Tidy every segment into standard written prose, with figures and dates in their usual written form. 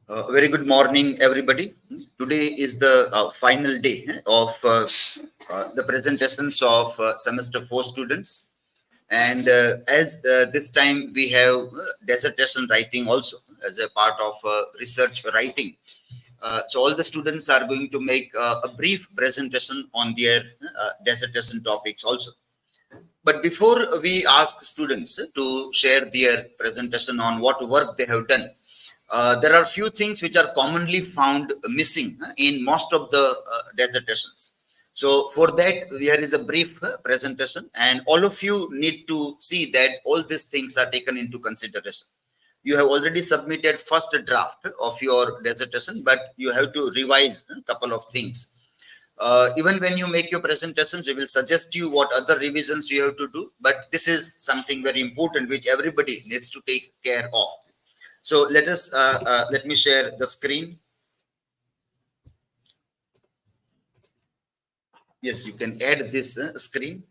Very good morning, everybody. Today is the final day of the presentations of semester 4 students. And as this time we have dissertation writing also as a part of research writing. So all the students are going to make a brief presentation on their dissertation topics also. But before we ask students to share their presentation on what work they have done, there are few things which are commonly found missing in most of the dissertations. So for that, here is a brief presentation, and all of you need to see that all these things are taken into consideration. You have already submitted first draft of your dissertation, but you have to revise a couple of things. Even when you make your presentations, we will suggest you what other revisions you have to do, but this is something very important which everybody needs to take care of. So let me share the screen. Yes, you can add this screen.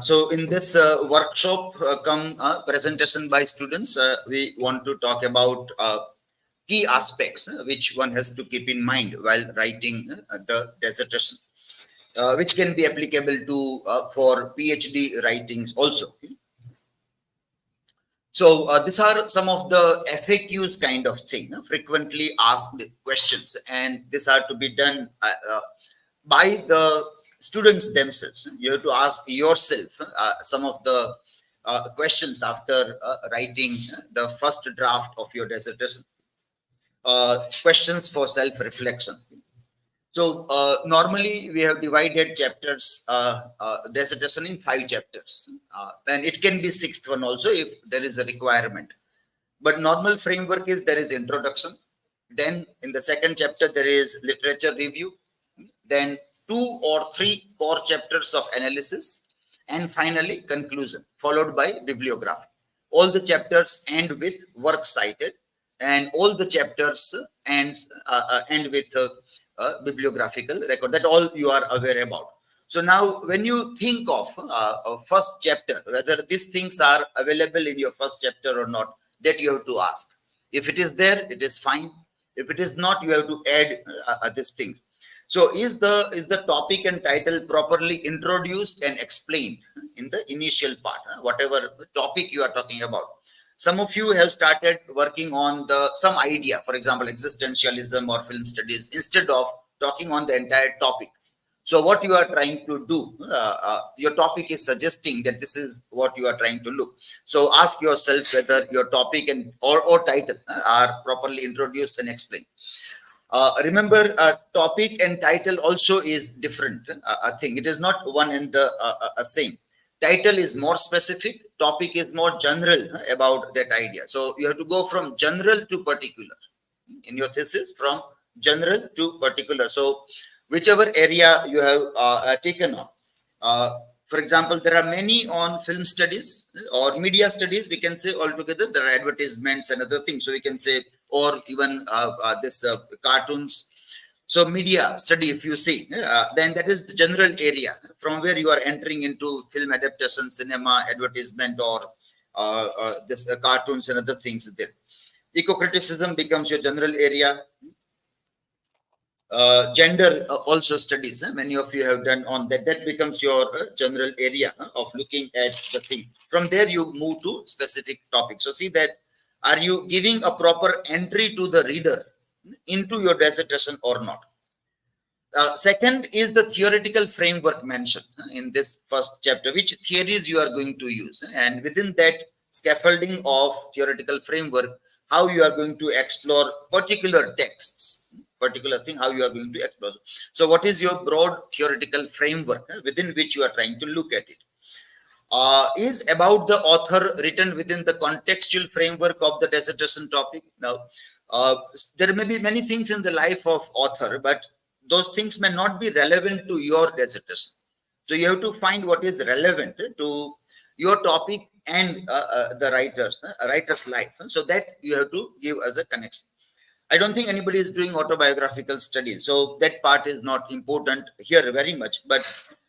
So in this workshop presentation by students, we want to talk about key aspects which one has to keep in mind while writing the dissertation, which can be applicable to for PhD writings also. So these are some of the FAQs kind of thing, frequently asked questions, and these are to be done by the students themselves. You have to ask yourself some of the questions after writing the first draft of your dissertation. Questions for self-reflection. So normally we have divided chapters, dissertation in 5 chapters, and it can be 6th one also if there is a requirement. But normal framework is there is introduction, then in the second chapter there is literature review, then 2 or 3 core chapters of analysis, and finally conclusion, followed by bibliography. All the chapters end with work cited, and all the chapters end with bibliographical record. That all you are aware about. So now when you think of first chapter, whether these things are available in your first chapter or not, that you have to ask. If it is there, it is fine. If it is not, you have to add this thing. So is the topic and title properly introduced and explained in the initial part, whatever topic you are talking about? Some of you have started working on some idea, for example, existentialism or film studies, instead of talking on the entire topic. So what you are trying to do, your topic is suggesting that this is what you are trying to look. So ask yourself whether your topic and or title are properly introduced and explained. Remember, topic and title also is different. I think it is not one and the same. Title is more specific, topic is more general about that idea. So you have to go from general to particular in your thesis, from general to particular. So whichever area you have taken on. For example, there are many on film studies or media studies, we can say altogether. There are advertisements and other things. So we can say, or even this cartoons. So media study, if you see, then that is the general area from where you are entering into film adaptation, cinema, advertisement, or this cartoons and other things there. Eco-criticism becomes your general area. Gender also studies, many of you have done on that. That becomes your general area of looking at the thing. From there, you move to specific topics. So see that, are you giving a proper entry to the reader into your dissertation or not? Second is the theoretical framework mentioned in this first chapter, which theories you are going to use, and within that scaffolding of theoretical framework, how you are going to explore particular texts, particular thing, how you are going to explore. So what is your broad theoretical framework within which you are trying to look at it? Is about the author written within the contextual framework of the dissertation topic. Now, there may be many things in the life of author, but those things may not be relevant to your dissertation. So you have to find what is relevant to your topic and the writer's life. So that you have to give as a connection. I don't think anybody is doing autobiographical studies, so that part is not important here very much. But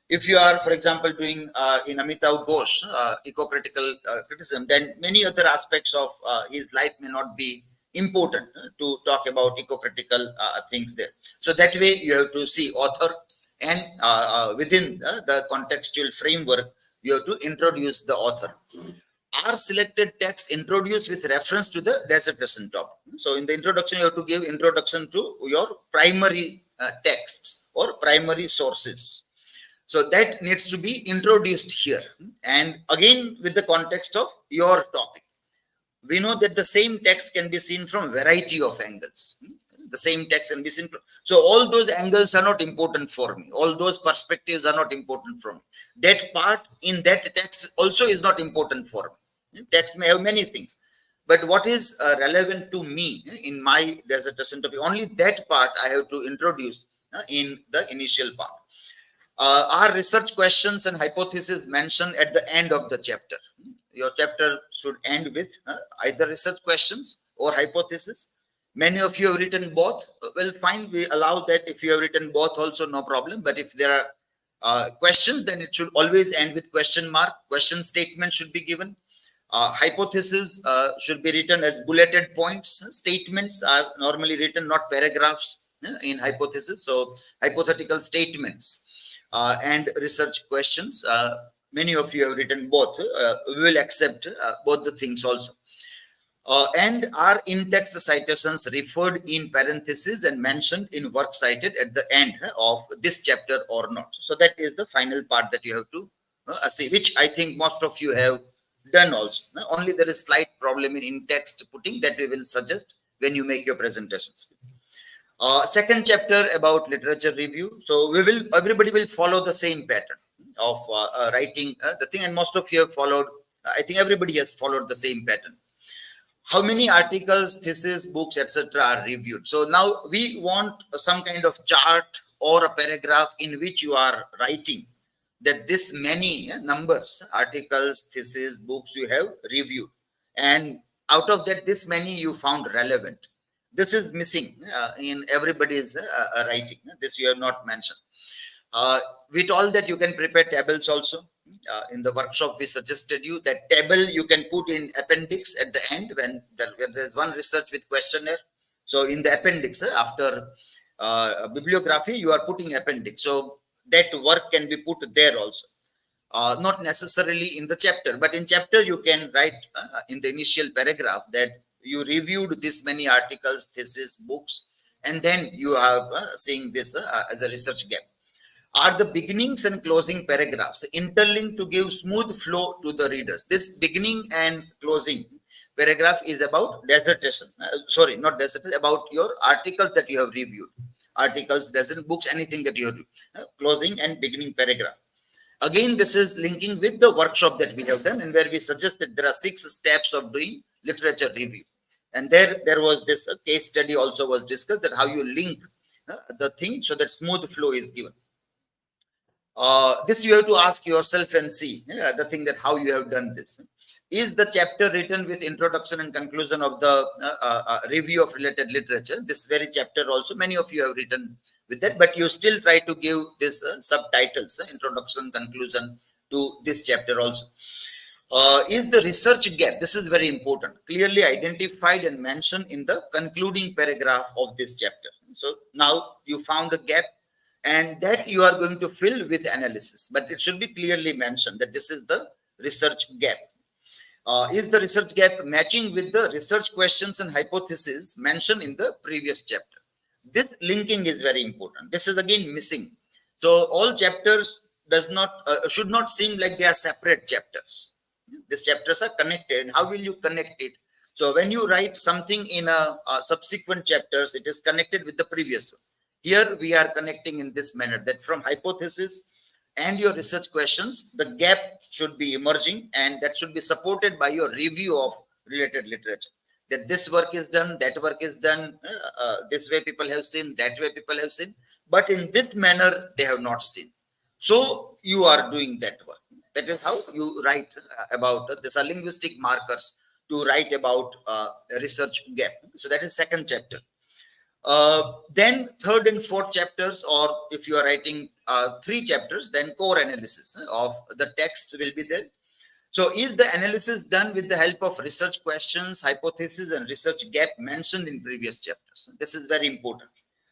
If you are, for example, doing in Amitav Ghosh, eco-critical criticism, then many other aspects of his life may not be important to talk about eco-critical things there. So that way you have to see author, and within the contextual framework, you have to introduce the author. Are selected texts introduced with reference to the dissertation topic? So in the introduction, you have to give introduction to your primary texts or primary sources. So that needs to be introduced here. And again, with the context of your topic. We know that the same text can be seen from a variety of angles. The same text can be seen. So all those angles are not important for me. All those perspectives are not important for me. That part in that text also is not important for me. Text may have many things. But what is relevant to me in my dissertation topic, only that part I have to introduce in the initial part. Are research questions and hypotheses mentioned at the end of the chapter? Your chapter should end with either research questions or hypothesis. Many of you have written both. Well, fine, we allow that. If you have written both also, no problem. But if there are questions, then it should always end with question mark. Question statement should be given. Hypothesis should be written as bulleted points. Statements are normally written, not paragraphs in hypothesis. So hypothetical statements and research questions. Many of you have written both. We will accept both the things also. And are in-text citations referred in parentheses and mentioned in work cited at the end of this chapter or not? So that is the final part that you have to see, which I think most of you have done also. Only there is slight problem in text putting that we will suggest when you make your presentations. Second chapter about literature review. So everybody will follow the same pattern of writing the thing, and most of you have followed. I think everybody has followed the same pattern. How many articles, theses, books, etc. are reviewed? So now we want some kind of chart or a paragraph in which you are writing that this many numbers, articles, theses, books you have reviewed, and out of that, this many you found relevant. This is missing in everybody's writing. This you have not mentioned. With all that, you can prepare tables also. In the workshop, we suggested you that table you can put in appendix at the end when there's one research with questionnaire. So in the appendix, after bibliography, you are putting appendix. So that work can be put there also. Not necessarily in the chapter, but in chapter you can write in the initial paragraph that you reviewed this many articles, theses, books, and then you are seeing this as a research gap. Are the beginnings and closing paragraphs interlinked to give smooth flow to the readers? This beginning and closing paragraph is about dissertation. Sorry, not dissertation, about your articles that you have reviewed. Articles, dissertation, books, anything that you have reviewed. Closing and beginning paragraph. Again, this is linking with the workshop that we have done, and where we suggested there are 6 steps of doing literature review. And there was this case study also was discussed, that how you link the thing so that smooth flow is given. This you have to ask yourself and see the thing that how you have done this. Is the chapter written with introduction and conclusion of the review of related literature? This very chapter also, many of you have written with that, but you still try to give this subtitles, introduction, conclusion to this chapter also. Is the research gap, this is very important, clearly identified and mentioned in the concluding paragraph of this chapter? So now you found a gap, and that you are going to fill with analysis, but it should be clearly mentioned that this is the research gap. Is the research gap matching with the research questions and hypotheses mentioned in the previous chapter? This linking is very important. This is again missing. So all chapters should not seem like they are separate chapters. These chapters are connected. How will you connect it? So when you write something in a subsequent chapters, it is connected with the previous one. Here we are connecting in this manner, that from hypothesis and your research questions, the gap should be emerging, and that should be supported by your review of related literature. That this work is done, that work is done, this way people have seen, that way people have seen, but in this manner they have not seen. So you are doing that work. That is how you write about, these are linguistic markers to write about research gap. So that is second chapter. Then third and fourth chapters, or if you are writing 3 chapters, then core analysis of the text will be there. So is the analysis done with the help of research questions, hypothesis, and research gap mentioned in previous chapters? This is very important.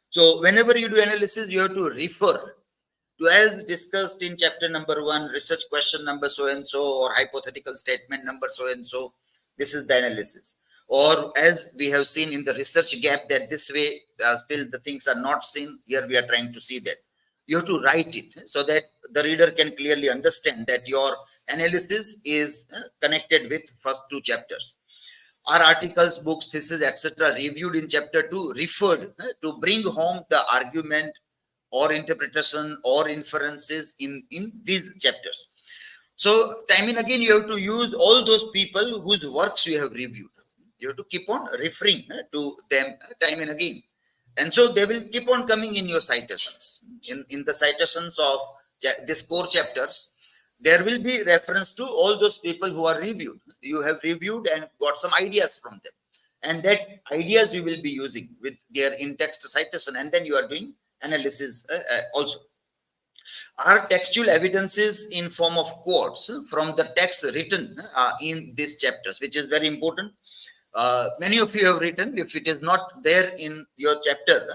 So whenever you do analysis, you have to refer to, as discussed in chapter number 1, research question number so and so, or hypothetical statement number so and so. This is the analysis. Or as we have seen in the research gap, that this way still the things are not seen. Here we are trying to see that. You have to write it so that the reader can clearly understand that your analysis is connected with first 2 chapters. Are articles, books, thesis, etc. reviewed in chapter 2 referred to bring home the argument or interpretation or inferences in these chapters? So time and again, you have to use all those people whose works you have reviewed. You have to keep on referring to them time and again. And so they will keep on coming in your citations. In the citations of this core chapters, there will be reference to all those people who are reviewed. You have reviewed and got some ideas from them. And that ideas you will be using with their in-text citation. And then you are doing analysis also. Are textual evidences in form of quotes from the text written in these chapters, which is very important. Many of you have written, if it is not there in your chapter,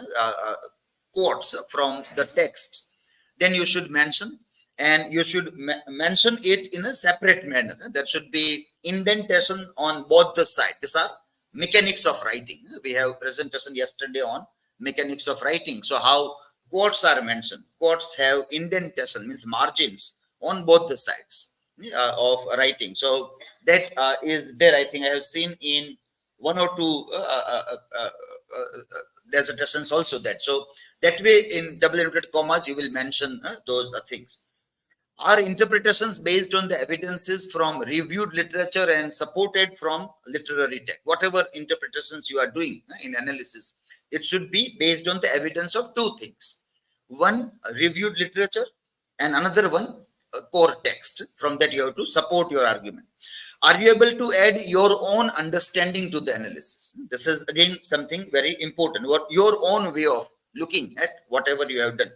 quotes from the texts, then you should mention, and you should mention it in a separate manner. There should be indentation on both the sides. These are mechanics of writing. We have presentation yesterday on mechanics of writing. So how quotes are mentioned. Quotes have indentation, means margins on both the sides of writing. So that is there. I think I have seen in 1 or 2 dissertations also that. So that way in double inverted commas, you will mention those things. Are interpretations based on the evidences from reviewed literature and supported from literary text? Whatever interpretations you are doing in analysis, it should be based on the evidence of 2 things. One, reviewed literature, and another one, core text. From that you have to support your argument. Are you able to add your own understanding to the analysis? This is again something very important. What your own way of looking at whatever you have done.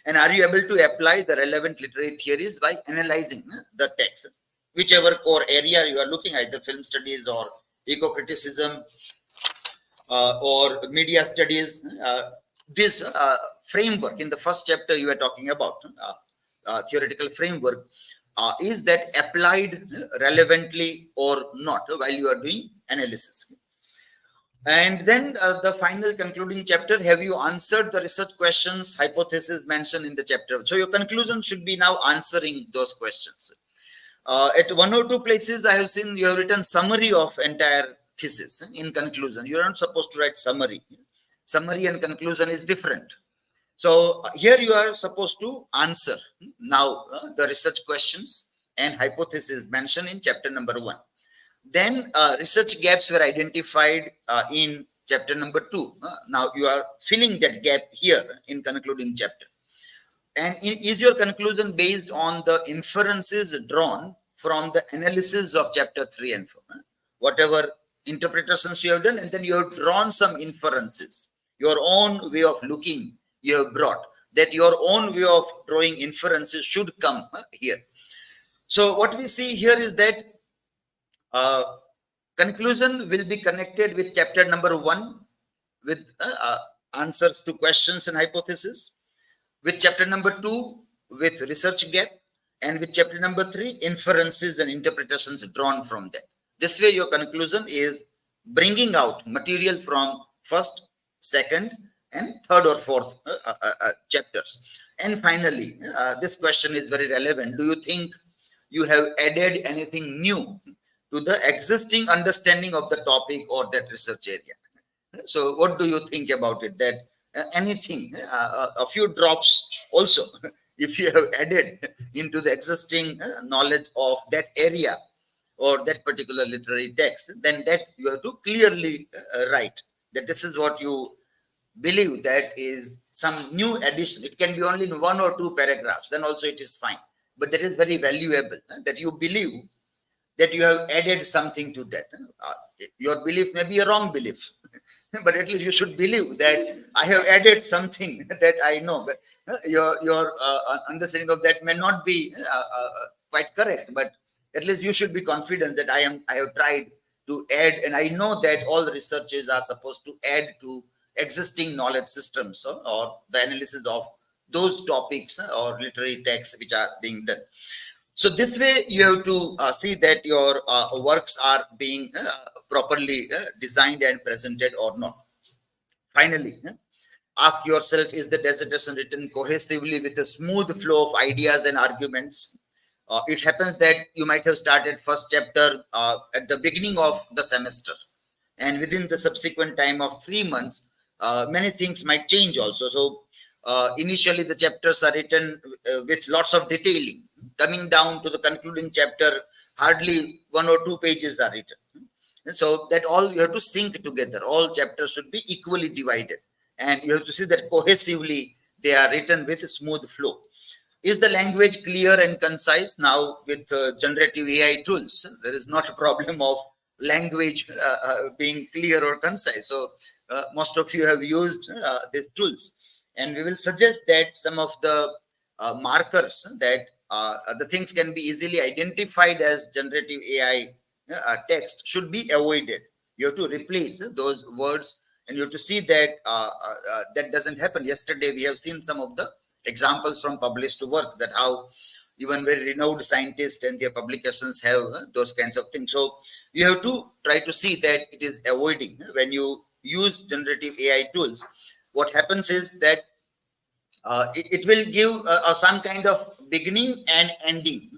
And are you able to apply the relevant literary theories by analyzing the text? Whichever core area you are looking, either film studies or eco-criticism or media studies, this framework in the first chapter you are talking about, theoretical framework, is that applied relevantly or not while you are doing analysis? And then the final concluding chapter, have you answered the research questions, hypothesis mentioned in the chapter? So your conclusion should be now answering those questions. At 1 or 2 places, I have seen you have written summary of entire thesis in conclusion. You are not supposed to write summary. Summary and conclusion is different. So here you are supposed to answer now the research questions and hypothesis mentioned in chapter number 1. Then research gaps were identified in chapter number 2. Now you are filling that gap here in concluding chapter. And is your conclusion based on the inferences drawn from the analysis of chapter 3 and 4? Whatever interpretations you have done, and then you have drawn some inferences. Your own way of looking you have brought. That your own way of drawing inferences should come here. So what we see here is that conclusion will be connected with chapter number 1 with answers to questions and hypothesis, with chapter number 2 with research gap, and with chapter number 3 inferences and interpretations drawn from that. This way your conclusion is bringing out material from first, second, and third or fourth chapters. And finally, this question is very relevant. Do you think you have added anything new to the existing understanding of the topic or that research area? So what do you think about it? That anything, a few drops also, if you have added into the existing knowledge of that area or that particular literary text, then that you have to clearly write that this is what you believe that is some new addition. It can be only in 1 or 2 paragraphs, then also it is fine. But that is very valuable, that you believe that you have added something to that. Your belief may be a wrong belief. but at least you should believe that I have added something that I know. But your understanding of that may not be quite correct, but at least you should be confident that I have tried to add, and I know that all researches are supposed to add to existing knowledge systems, or the analysis of those topics or literary texts which are being done. So this way you have to see that your works are being properly designed and presented or not. Finally, ask yourself, is the dissertation written cohesively with a smooth flow of ideas and arguments? It happens that you might have started first chapter at the beginning of the semester, and within the subsequent time of 3 months, many things might change also. So initially the chapters are written with lots of detailing. Coming down to the concluding chapter, hardly 1 or 2 pages are written. So that all you have to sync together. All chapters should be equally divided, and you have to see that cohesively they are written with a smooth flow. Is the language clear and concise? Now with generative AI tools, there is not a problem of language being clear or concise. So most of you have used these tools, and we will suggest that some of the markers that the things can be easily identified as generative AI text should be avoided. You have to replace those words, and you have to see that that doesn't happen. Yesterday we have seen some of the examples from published work, that how even very renowned scientists and their publications have those kinds of things. So you have to try to see that it is avoiding. When you use generative AI tools, what happens is that it will give some kind of beginning and ending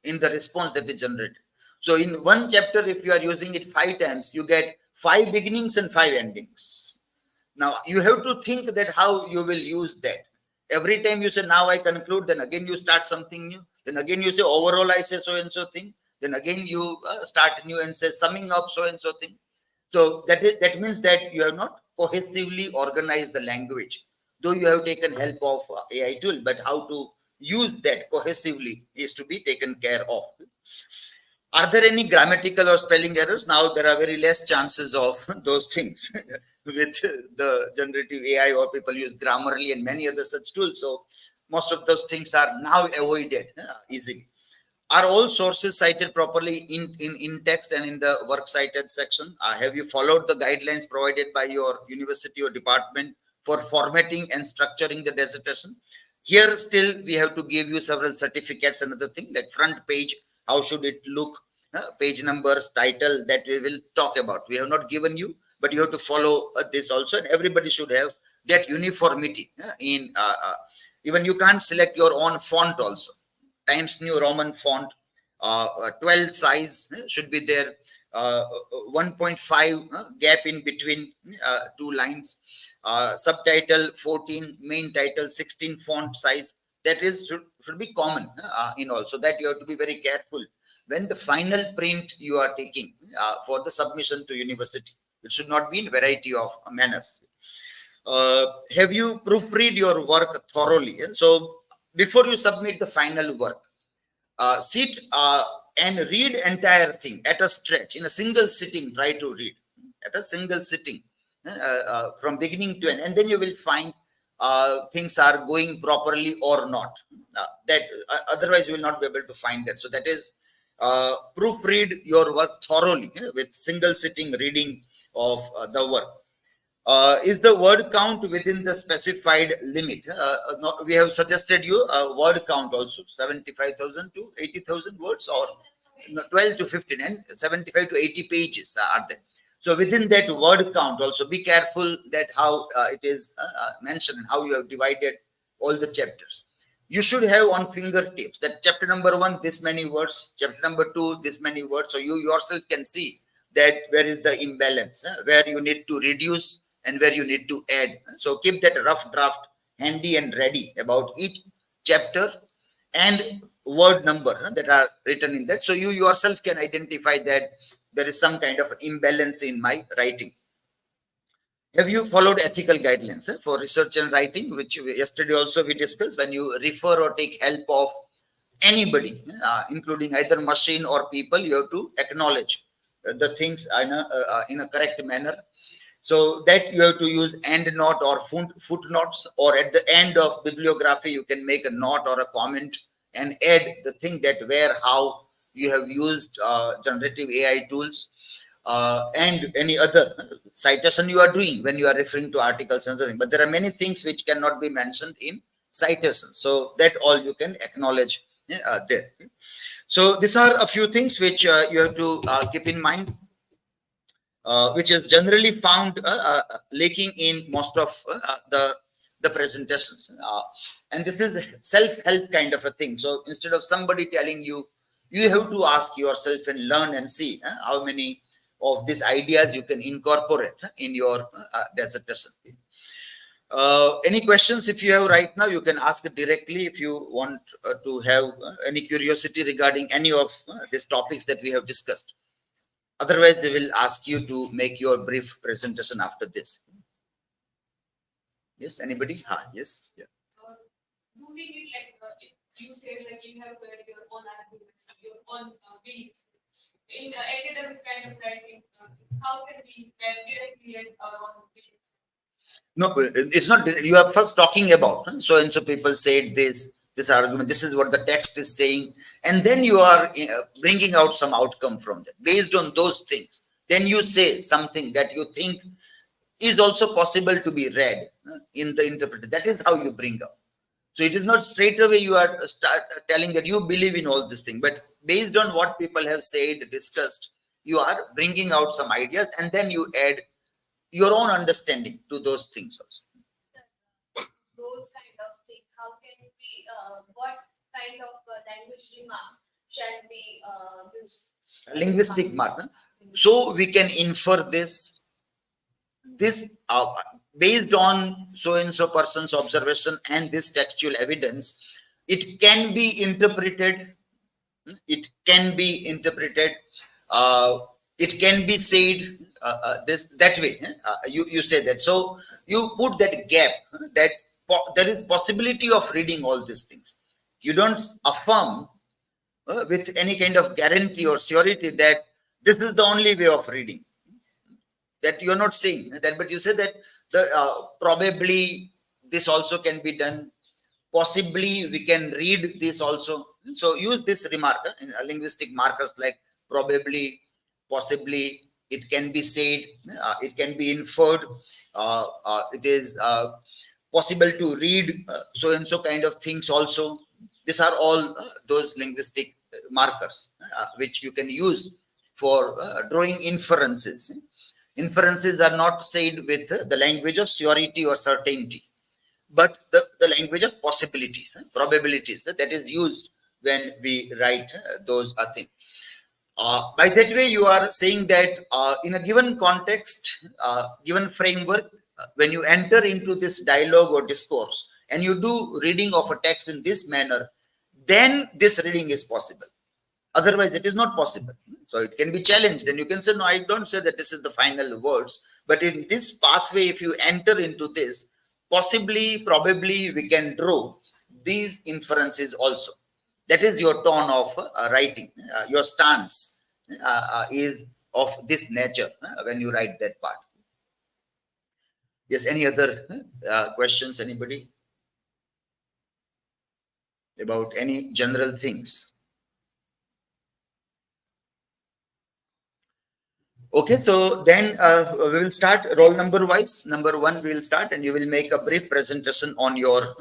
in the response that is generated. So in one chapter, if you are using it 5 times, you get 5 beginnings and 5 endings. Now you have to think that how you will use that. Every time you say, now I conclude, then again you start something new. Then again you say, overall I say so and so thing. Then again you start new and say, summing up so and so thing. So that means that you have not cohesively organized the language. Though you have taken help of AI tool, but how to use that cohesively is to be taken care of. Are there any grammatical or spelling errors? Now there are very less chances of those things with the generative AI, or people use Grammarly and many other such tools. So most of those things are now avoided easily. Are all sources cited properly in text and in the work cited section? Have you followed the guidelines provided by your university or department for formatting and structuring the dissertation? Here still we have to give you several certificates. Another thing like front page, how should it look, page numbers, title, that we will talk about. We have not given you, but you have to follow this also, and everybody should have that uniformity in even you can't select your own font also. Times New Roman font, 12 size should be there, 1.5 gap in between 2 lines, subtitle 14, main title 16 font size. That is should be common in also. That you have to be very careful when the final print you are taking for the submission to university. It should not be in variety of manners. Have you proofread your work thoroughly? So before you submit the final work, sit and read entire thing at a stretch, in a single sitting. Try to read at a single sitting from beginning to end, and then you will find things are going properly or not. That otherwise you will not be able to find that. So that is proofread your work thoroughly with single sitting reading of the work. Is the word count within the specified limit? We have suggested you a word count also, 75,000 to 80,000 words, or 12 to 15, and 75 to 80 pages are there. So within that word count also, be careful that how it is mentioned and how you have divided all the chapters. You should have on fingertips that chapter number 1, this many words, chapter number 2, this many words. So you yourself can see that where is the imbalance, where you need to reduce and where you need to add. So keep that rough draft handy and ready about each chapter and word number that are written in that. So you yourself can identify that there is some kind of imbalance in my writing. Have you followed ethical guidelines for research and writing, which yesterday also we discussed? When you refer or take help of anybody, including either machine or people, you have to acknowledge the things in a correct manner. So that you have to use end note or footnotes, or at the end of bibliography, you can make a note or a comment and add the thing that where, how you have used generative AI tools, and any other citation you are doing when you are referring to articles and something. But there are many things which cannot be mentioned in citations. So that all you can acknowledge there. So these are a few things which you have to keep in mind, which is generally found lacking in most of the presentations. And this is a self-help kind of a thing. So instead of somebody telling you, you have to ask yourself and learn and see how many of these ideas you can incorporate in your dissertation. Any questions if you have right now, you can ask it directly if you want to have any curiosity regarding any of these topics that we have discussed. Otherwise, we will ask you to make your brief presentation after this. Yes, anybody? Yes. Yeah. Do we need, like, you say, like, you have your own arguments, your own beliefs. In the academic kind of writing, how can we create our own beliefs? No, it's not. You are first talking about so and so people said this argument. This is what the text is saying, and then you are bringing out some outcome from that based on those things. Then you say something that you think is also possible to be read in the interpretation. That is how you bring out. So it is not straight away you are telling that you believe in all this thing, but based on what people have said, discussed, you are bringing out some ideas, and then you add your own understanding to those things also. Those kind of things, how can we, what kind of language remarks shall we use? Linguistic mark. So we can infer this based on so and so person's observation and this textual evidence. It can be interpreted. It can be interpreted. It can be said this that way. You say that. So you put that gap that there is possibility of reading all these things. You don't affirm with any kind of guarantee or surety that this is the only way of reading. That you're not saying that, but you say that the probably this also can be done. Possibly we can read this also. So use this remark in linguistic markers like probably, possibly, it can be said, it can be inferred, it is possible to read so and so kind of things also. These are all those linguistic markers which you can use for drawing inferences. Inferences are not said with the language of surety or certainty, but the language of possibilities, probabilities that is used when we write those things. By that way, you are saying that in a given context, given framework, when you enter into this dialogue or discourse and you do reading of a text in this manner, then this reading is possible. Otherwise, it is not possible. So it can be challenged, and you can say, no, I don't say that this is the final words, but in this pathway, if you enter into this, possibly, probably, we can draw these inferences also. That is your tone of writing. Your stance is of this nature when you write that part. Yes, any other questions, anybody? About any general things? Okay, so then we will start roll number wise. Number one, we will start, and you will make a brief presentation on your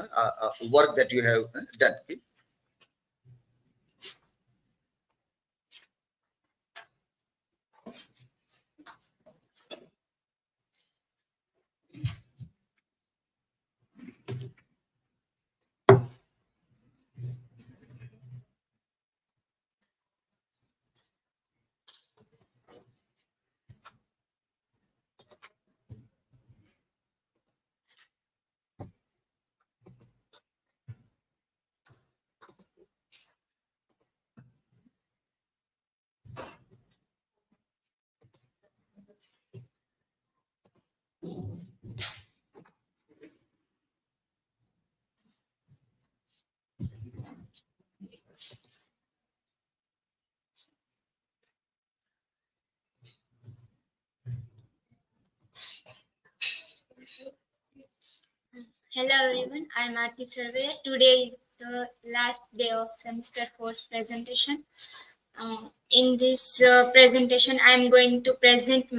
work that you have done. Okay? Hello everyone, I am Aarti Sarvaiya. Today is the last day of semester 4's presentation. In this presentation, I am going to present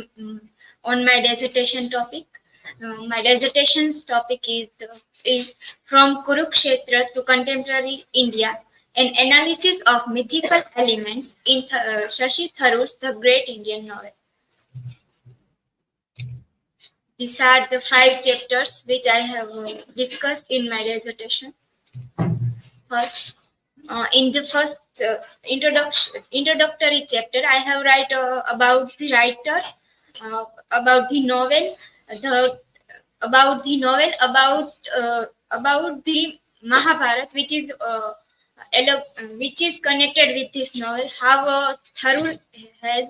on my dissertation topic. My dissertation's topic is From Kurukshetra to Contemporary India, an analysis of mythical elements in Shashi Tharoor's The Great Indian Novel. These are the 5 chapters which I have discussed in my dissertation. First, in the first introductory chapter, I have write about the writer, about the novel, the about the novel, about the Mahabharat, which is connected with this novel. How Tharoor has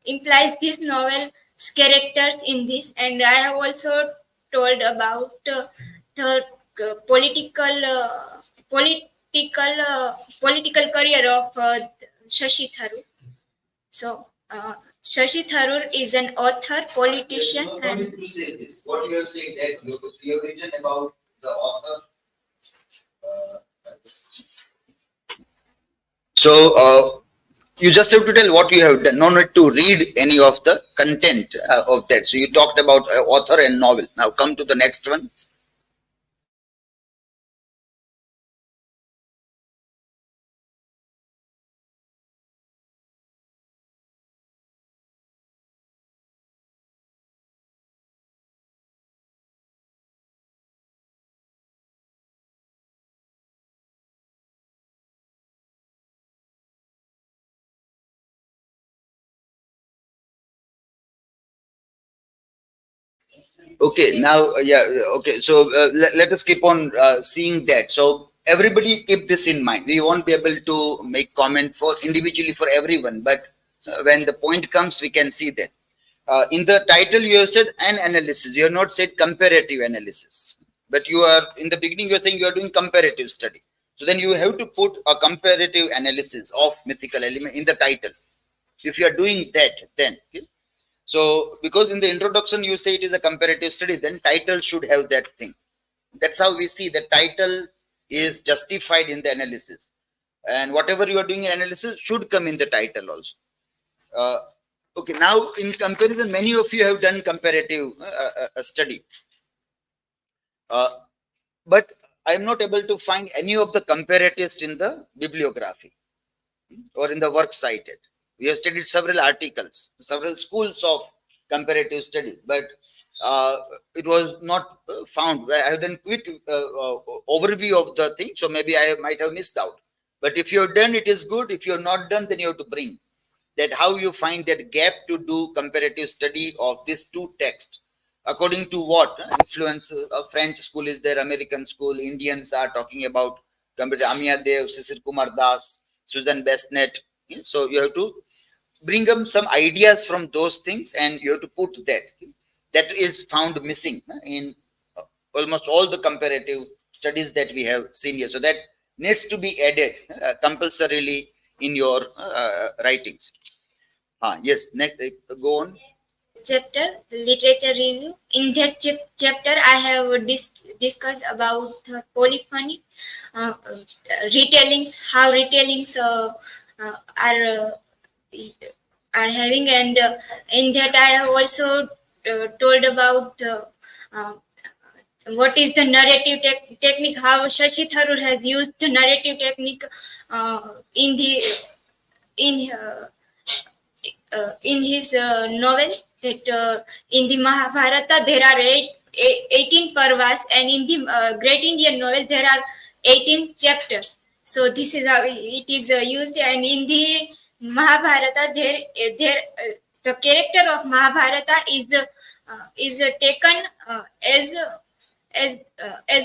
implies this novel's characters in this, and I have also told about the political career of Shashi Tharoor. So, Shashi Tharoor is an author, politician. No need to say this. What you have said that you have written about the author. So you just have to tell what you have done. No need to read any of the content of that. So you talked about author and novel. Now come to the next one. Okay, now, okay. So let us keep on seeing that. So everybody keep this in mind. We won't be able to make comment for individually for everyone, but when the point comes, we can see that. In the title, you have said an analysis. You have not said comparative analysis, but you are in the beginning. You are saying you are doing comparative study. So then you have to put a comparative analysis of mythical element in the title. If you are doing that, then. Okay? So, because in the introduction you say it is a comparative study, then title should have that thing. That's how we see the title is justified in the analysis. And whatever you are doing in analysis should come in the title also. Okay, now in comparison, many of you have done comparative study. But I am not able to find any of the comparatives in the bibliography or in the work cited. We have studied several articles, several schools of comparative studies, but it was not found. I have done quick overview of the thing, so maybe I might have missed out. But if you have done, it is good. If you have not done, then you have to bring that how you find that gap to do comparative study of these two texts. According to what influence of French school is there, American school, Indians are talking about comparative Amiya Dev, Sisir Kumar Das, Susan Besnet. So you have to bring up some ideas from those things and you have to put that. That is found missing in almost all the comparative studies that we have seen here. So that needs to be added compulsorily in your writings. Yes, next, go on. Chapter literature review. In that chapter, I have discussed about polyphony, retellings, how retellings are having, and in that I have also told about what is the narrative technique, how Shashi Tharoor has used the narrative technique in the in his novel, that in the Mahabharata there are 18 parvas, and in the Great Indian novel there are 18 chapters. So this is how it is used, and in the Mahabharata the character of Mahabharata is taken as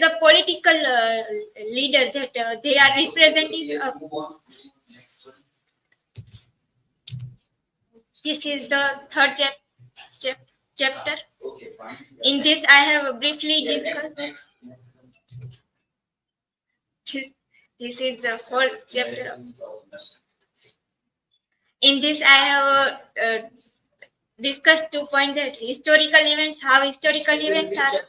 a political leader, that they are representing. Yes, move on. Next one. This is the third chapter. Okay, fine. In this, I have briefly discussed. Next. This is the fourth chapter. In this, I have discussed 2 points, that historical events, how historical events are.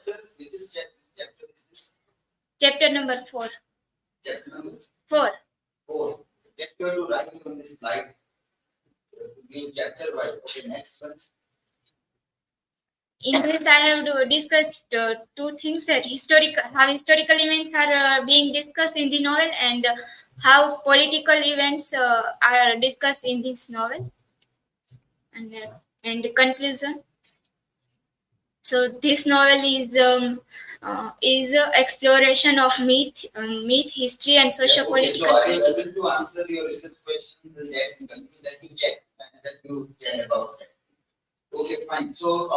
Chapter number 4. Chapter number 4. 4. That you have to write on this slide. Give chapter wise. Okay, next one. In this, I have to discuss two things: that how historical events are being discussed in the novel, and how political events are discussed in this novel, and the conclusion. So this novel is a exploration of myth, history, and socio-political. So are you able to answer your research questions and that you check and that you tell about that? Okay, fine. So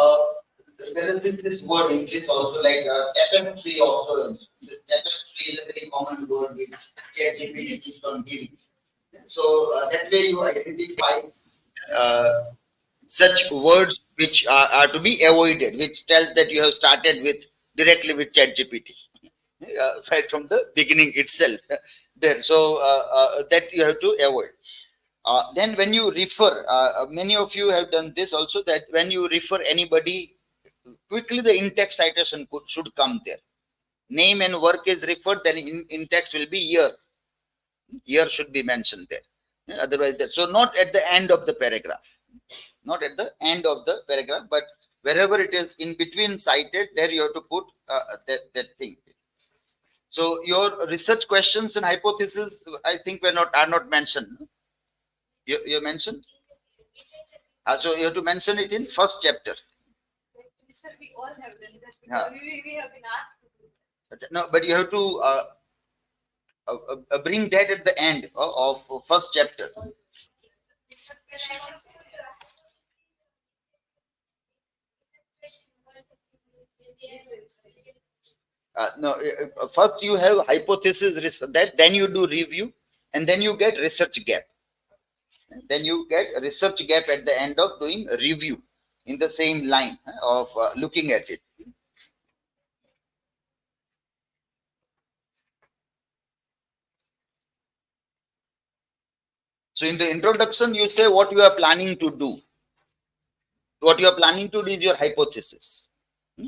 there is this word in English also, like tapestry also. The tapestry is a very common word which ChatGPT keeps on giving. So that way you identify such words which are to be avoided, which tells that you have started with directly with ChatGPT right from the beginning itself. There, so that you have to avoid. Then when you refer, many of you have done this also, that when you refer anybody, quickly the in-text citation should come there. Name and work is referred, then in-text will be year. Year should be mentioned there. Otherwise, so not at the end of the paragraph. Not at the end of the paragraph, but wherever it is in between cited, there you have to put that thing. So your research questions and hypotheses, I think are not mentioned. You mentioned? So you have to mention it in first chapter. Sir, we all have done that. We have been asked to do that. No, but you have to bring that at the end of first chapter. No, first you have hypothesis, then you do review, and then you get research gap. Then you get a research gap at the end of doing a review in the same line of looking at it. So in the introduction, you say what you are planning to do. What you are planning to do is your hypothesis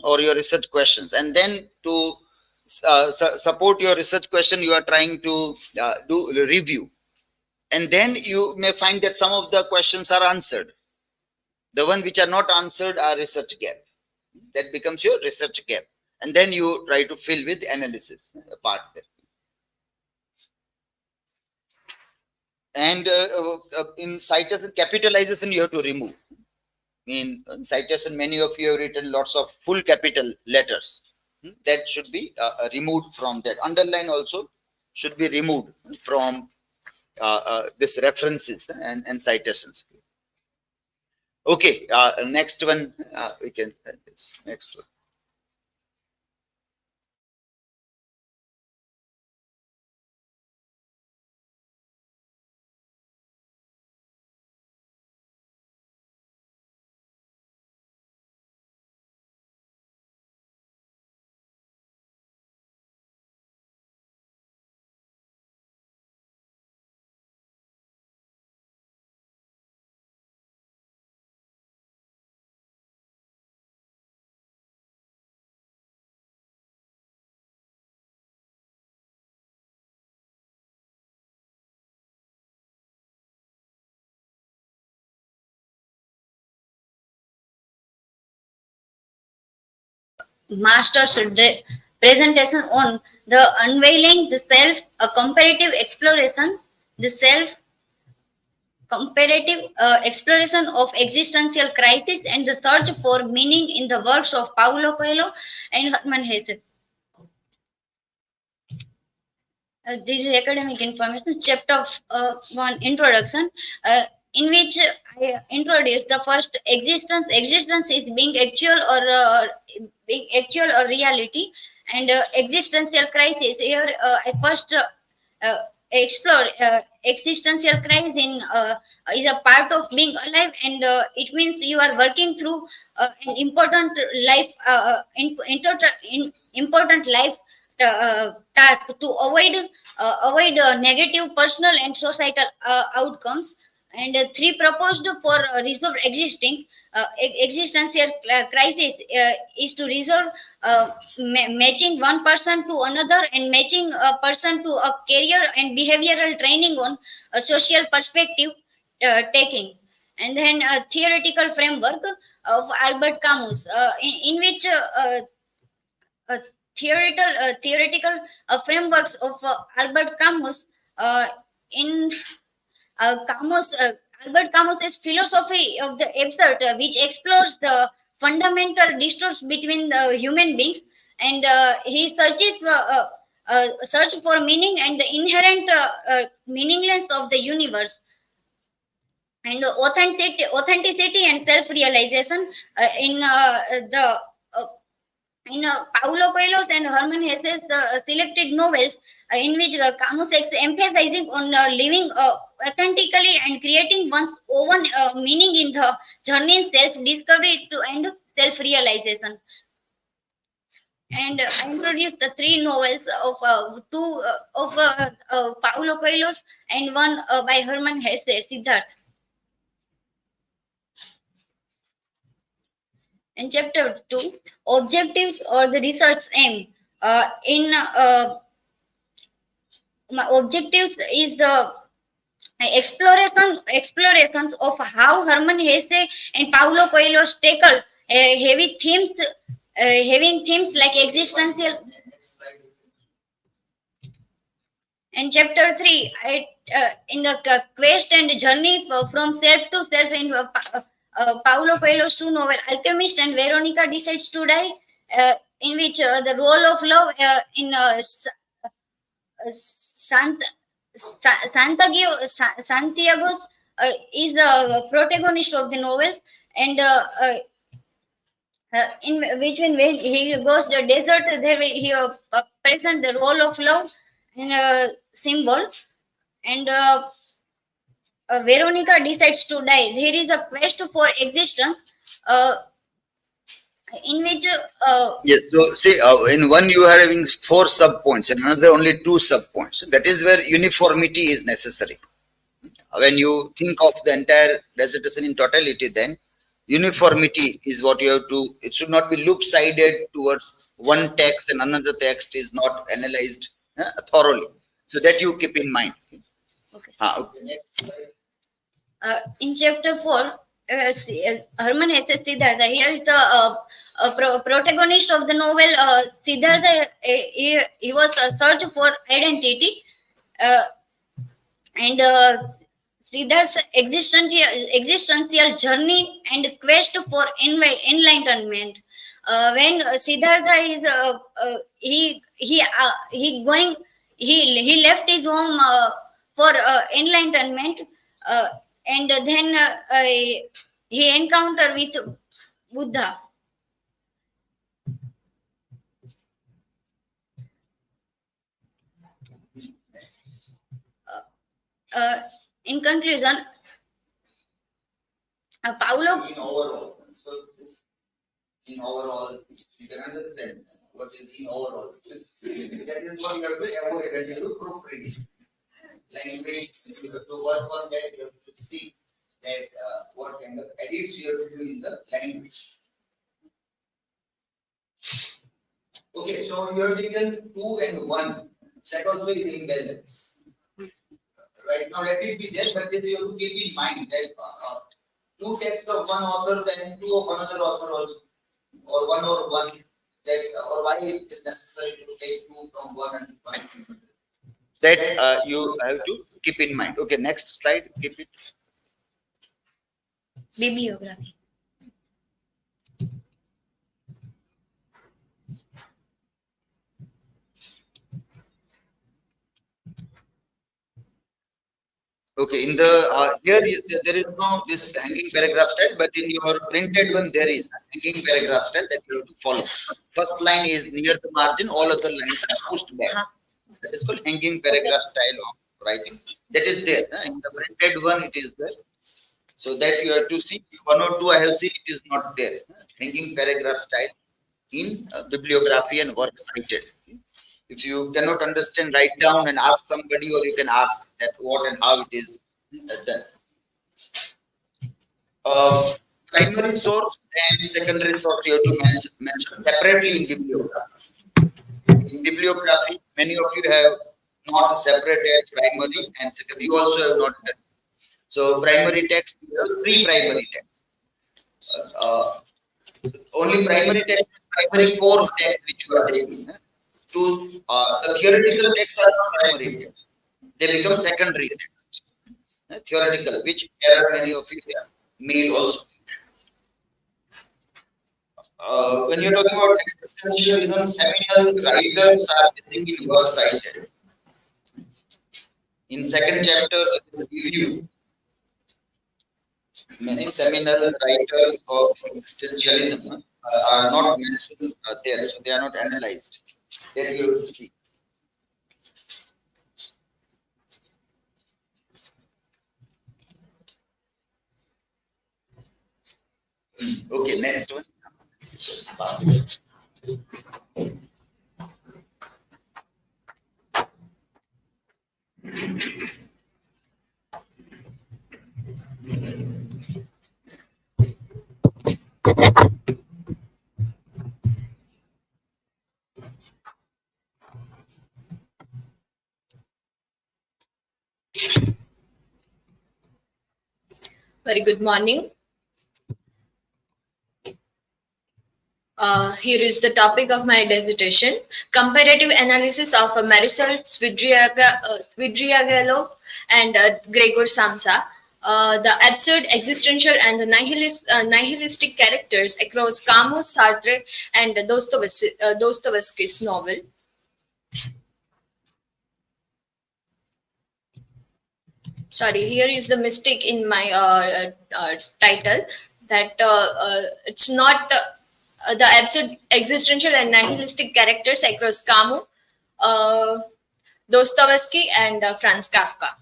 or your research questions. And then to support your research question, you are trying to do a review. And then you may find that some of the questions are answered. The ones which are not answered are research gap. That becomes your research gap. And then you try to fill with analysis part there. And in citation, capitalization you have to remove. In citation, many of you have written lots of full capital letters. That should be removed from that. Underline also should be removed from this references and citations. Okay, next one we can this next one. Master's presentation on the unveiling the self, a comparative exploration, the self comparative exploration of existential crisis and the search for meaning in the works of Paulo Coelho and Hermann Hesse. This is academic information, chapter 1, introduction, in which I introduce the first existence. Existence is being actual or reality, and existential crisis. Here, I first explore existential crisis is a part of being alive, and it means you are working through an important life, important life task to avoid negative personal and societal outcomes. and three proposed for resolve existential crisis is to resolve matching one person to another and matching a person to a career and behavioral training on a social perspective taking. And then a theoretical framework of Albert Camus, in which uh, theoretical frameworks of Albert Camus in Camus, Albert Camus's philosophy of the absurd, which explores the fundamental distorts between the human beings, and he search for meaning and the inherent meaninglessness of the universe, and authenticity and self-realization in Paulo Coelho's and Hermann Hesse's selected novels, in which Camus emphasizing on living authentically and creating one's own meaning in the journey in self-discovery to and self-realization. And I introduced the three novels of two of Paulo Coelho's and one by Hermann Hesse, Siddharth. In chapter 2, objectives or the research aim. My objectives is the explorations of how Hermann Hesse and Paulo Coelho tackle heavy themes, having themes like existential. In chapter 3, in the quest and journey from self to self in Paulo Coelho's two novels, Alchemist and Veronica Decides to Die, in which the role of love in Santiago's is the protagonist of the novels, and in which when he goes to the desert, there he present the role of love in a symbol, and Veronica Decides to Die. There is a quest for existence, in which Yes, so see, in one you are having 4 subpoints, and another only 2 subpoints. That is where uniformity is necessary. When you think of the entire dissertation in totality, then uniformity is what you have to. It should not be loop-sided towards one text and another text is not analyzed thoroughly. So that you keep in mind. okay. Okay, next slide. In chapter 4, Hermann Hesse Siddhartha. Here is the protagonist of the novel. Siddhartha, he was a search for identity, and Siddhartha's existential journey and quest for enlightenment. When Siddhartha is he left his home for enlightenment, and then he encountered with Buddha. In conclusion, Paulo. In overall, you can understand what is in overall. That is what you have to avoid and you have to proofreading. Language, you have to work on that, you have to see that what kind of edits you have to do in the language. Okay, so you have taken 2 and 1. That also is imbalance. Right now, let it be there, but then you have to keep in mind that 2 texts of one author, then 2 of another author also, or 1 or 1, that or why it is necessary to take 2 from 1 and 1 from another. That you have to keep in mind. Okay, next slide. Keep it. Bibliography. Okay, in the here there is no this hanging paragraph style, but in your printed one there is hanging paragraph style that you have to follow. First line is near the margin, all other lines are pushed back. That is called hanging paragraph style of writing. That is there. In the printed one, it is there. So that you have to see 1 or 2 I have seen it is not there. Hanging paragraph style in bibliography and work cited. If you cannot understand, write down and ask somebody, or you can ask that what and how it is done. Primary source and secondary source you have to mention separately in bibliography. In bibliography, many of you have not separated primary and secondary. You also have not done. So primary text, pre-primary text. Only primary text, primary core text which you are taking. To the theoretical texts are not primary text. They become secondary text. Theoretical, which error many of you may also. When you're talking about existentialism, seminal writers are missing in works cited. In second chapter, the review, many seminal writers of existentialism are not mentioned there, so they are not analyzed. There you have to see. Okay, next one. Very good morning. Here is the topic of my dissertation: comparative analysis of Meursault, Svidrigailov, and Gregor Samsa. The absurd, existential, and the nihilistic characters across Camus, Sartre, and Dostoevsky's novel. Sorry, here is the mistake in my title, that it's not the absurd, existential, and nihilistic characters across Camus, Dostoevsky, and Franz Kafka.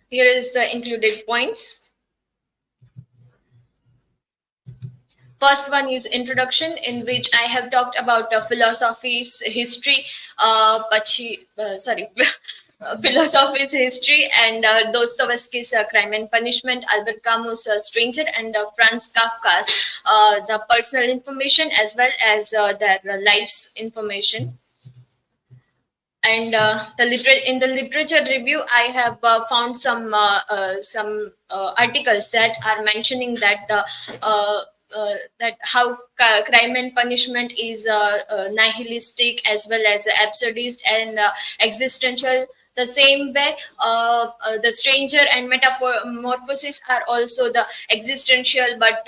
Here is the included points. First one is introduction, in which I have talked about philosophy's history, philosophy's history, and Dostoevsky's Crime and Punishment, Albert Camus' Stranger, and Franz Kafka's the personal information, as well as their life's information. And in the literature review, I have found some articles that are mentioning that that how Crime and Punishment is nihilistic as well as absurdist and existential. The same way, The Stranger and Metamorphosis are also the existential but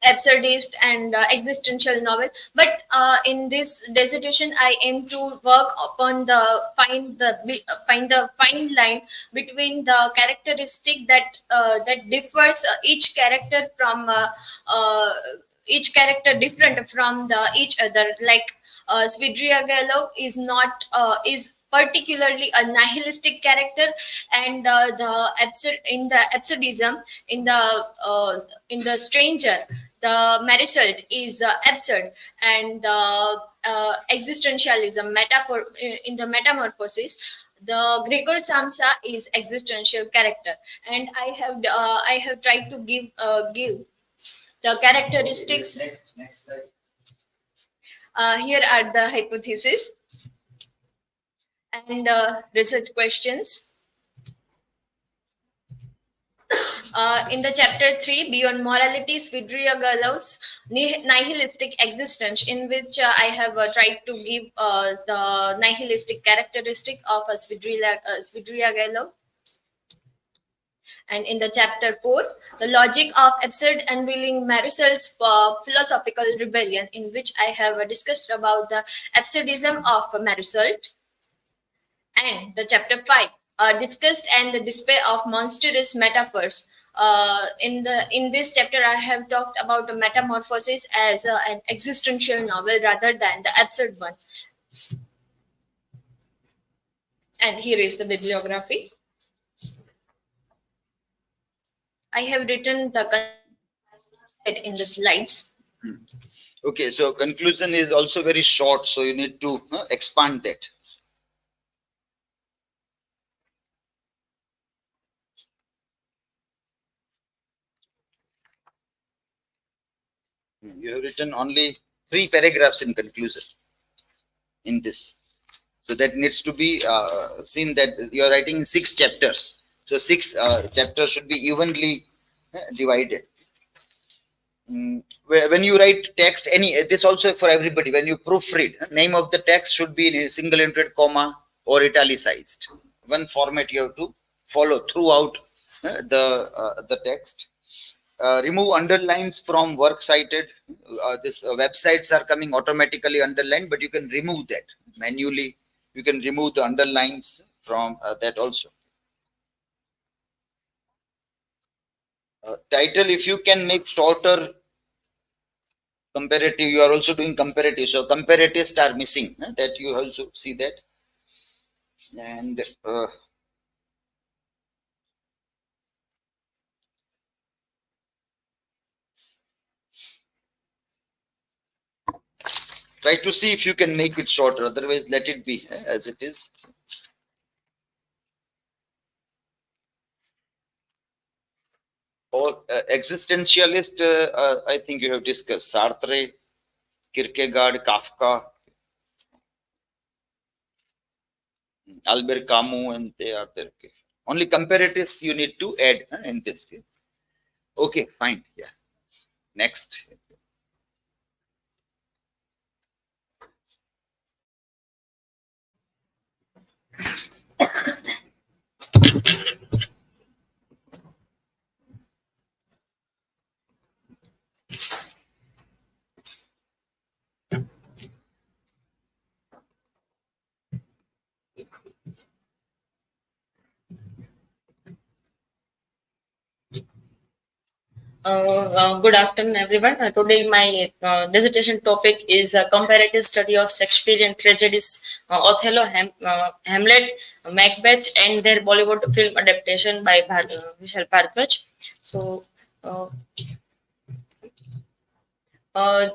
absurdist and existential novel. But in this dissertation, I aim to work upon find the fine line between the characteristic that differs each character from each character different from each other. Like Svidrigailov is not is particularly a nihilistic character, and the absurdism in the Stranger, the Meursault is absurd, and existentialism metaphor in the Metamorphosis, the Gregor Samsa is existential character. And I have tried to give the characteristics. Next slide. Here are the hypotheses and research questions. In the chapter 3, Beyond Morality, Svidrigailov's Nihilistic Existence, in which I have tried to give the nihilistic characteristic of Svidrigailov. And in the chapter 4, The Logic of Absurd, Unveiling Meursault's Philosophical Rebellion, in which I have discussed about the absurdism of Meursault. And the chapter 5, Disgust and the Despair of Monstrous Metaphors. In this chapter, I have talked about the Metamorphosis as an existential novel rather than the absurd one. And here is the bibliography. I have written the in the slides. Okay, so conclusion is also very short, so you need to expand that. You have written only 3 paragraphs in conclusion in this. So that needs to be seen that you are writing in 6 chapters. So 6 chapters should be evenly divided. When you write text, this also for everybody. When you proofread, name of the text should be in a single inverted comma or italicized. One format you have to follow throughout the text. Remove underlines from work cited. This websites are coming automatically underlined, but you can remove that manually. You can remove the underlines from that also. Title, if you can make shorter. Comparative, you are also doing comparative, so comparatists are missing, that you also see that. And try to see if you can make it shorter, otherwise let it be as it is. Or existentialist, I think you have discussed Sartre, Kierkegaard, Kafka, Albert Camus, and they are there. Only comparatists you need to add in this. Okay, fine. Yeah. Next. Good afternoon, everyone. Today, my dissertation topic is a comparative study of Shakespearean tragedies, Othello, Hamlet, Macbeth, and their Bollywood film adaptation by Vishal Bharadwaj. So,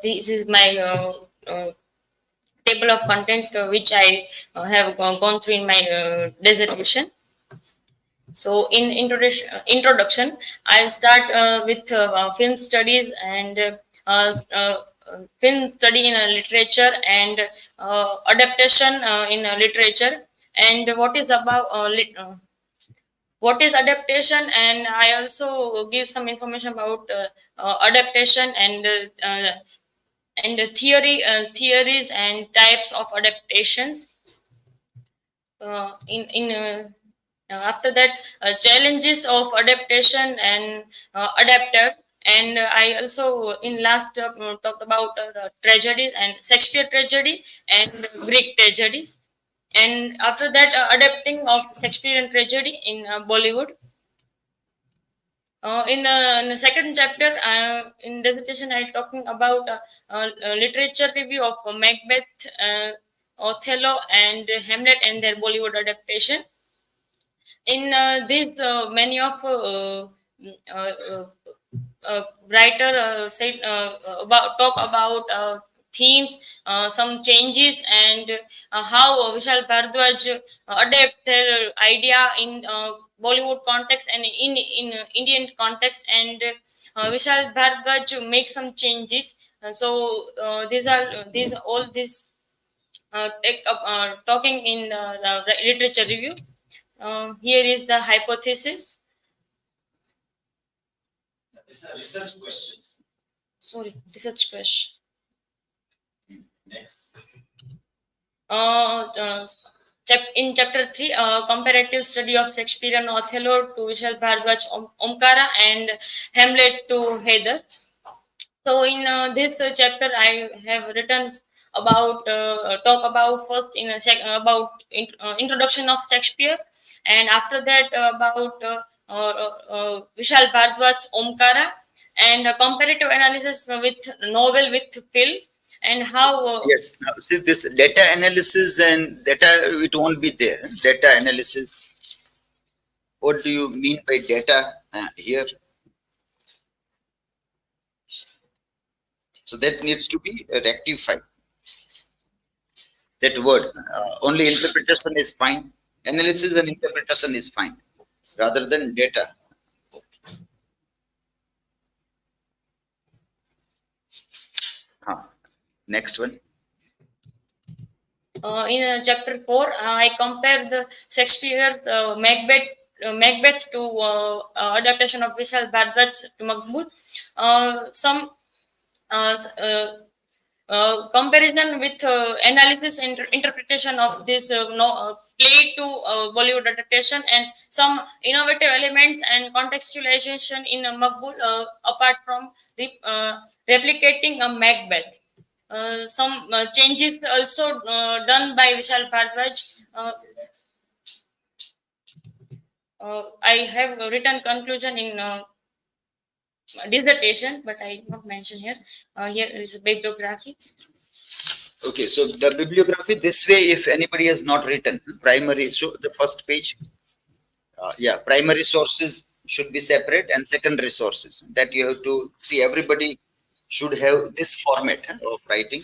this is my table of content which I have gone through in my dissertation. So in introduction, I'll start with film studies and film study in literature and adaptation in literature, and what is about what is adaptation, and I also give some information about adaptation and theories and types of adaptations. After that, challenges of adaptation and adapter, and I also in last talked about tragedies and Shakespeare tragedy and Greek tragedies, and after that adapting of Shakespearean tragedy in Bollywood. In the second chapter, in dissertation, I'm talking about literature review of Macbeth, Othello, and Hamlet and their Bollywood adaptation. In this, many of writer said about talk about themes, some changes, and how Vishal Bharadwaj adapt their idea in Bollywood context and in Indian context, and Vishal Bharadwaj make some changes. These all these take up talking in the literature review. Here is the hypothesis. These are research questions. Sorry, research question. Next. In chapter 3, comparative study of Shakespearean Othello to Vishal Bharadwaj Omkara and Hamlet to Heather. So in this chapter, I have written about talk about first in about introduction of Shakespeare, and after that about Vishal Bharadwaj's Omkara, and comparative analysis with novel with Phil, and how Yes. Now, see this data analysis and data, it won't be there. Data analysis. What do you mean by data here? So that needs to be rectified. That word, only interpretation is fine. Analysis and interpretation is fine, rather than data. Next one. In chapter 4, I compare the Shakespeare's Macbeth to adaptation of Vishal Bharadwaj to Makbul. Some comparison with analysis and interpretation of this play to Bollywood adaptation, and some innovative elements and contextualization in Makbul apart from replicating a Macbeth. Some changes also done by Vishal Bharadwaj. I have written conclusion in dissertation, but I did not mention here. Here is a bibliography. Okay, so the bibliography this way, if anybody has not written primary, so the first page, primary sources should be separate and secondary sources that you have to see. Everybody should have this format of writing.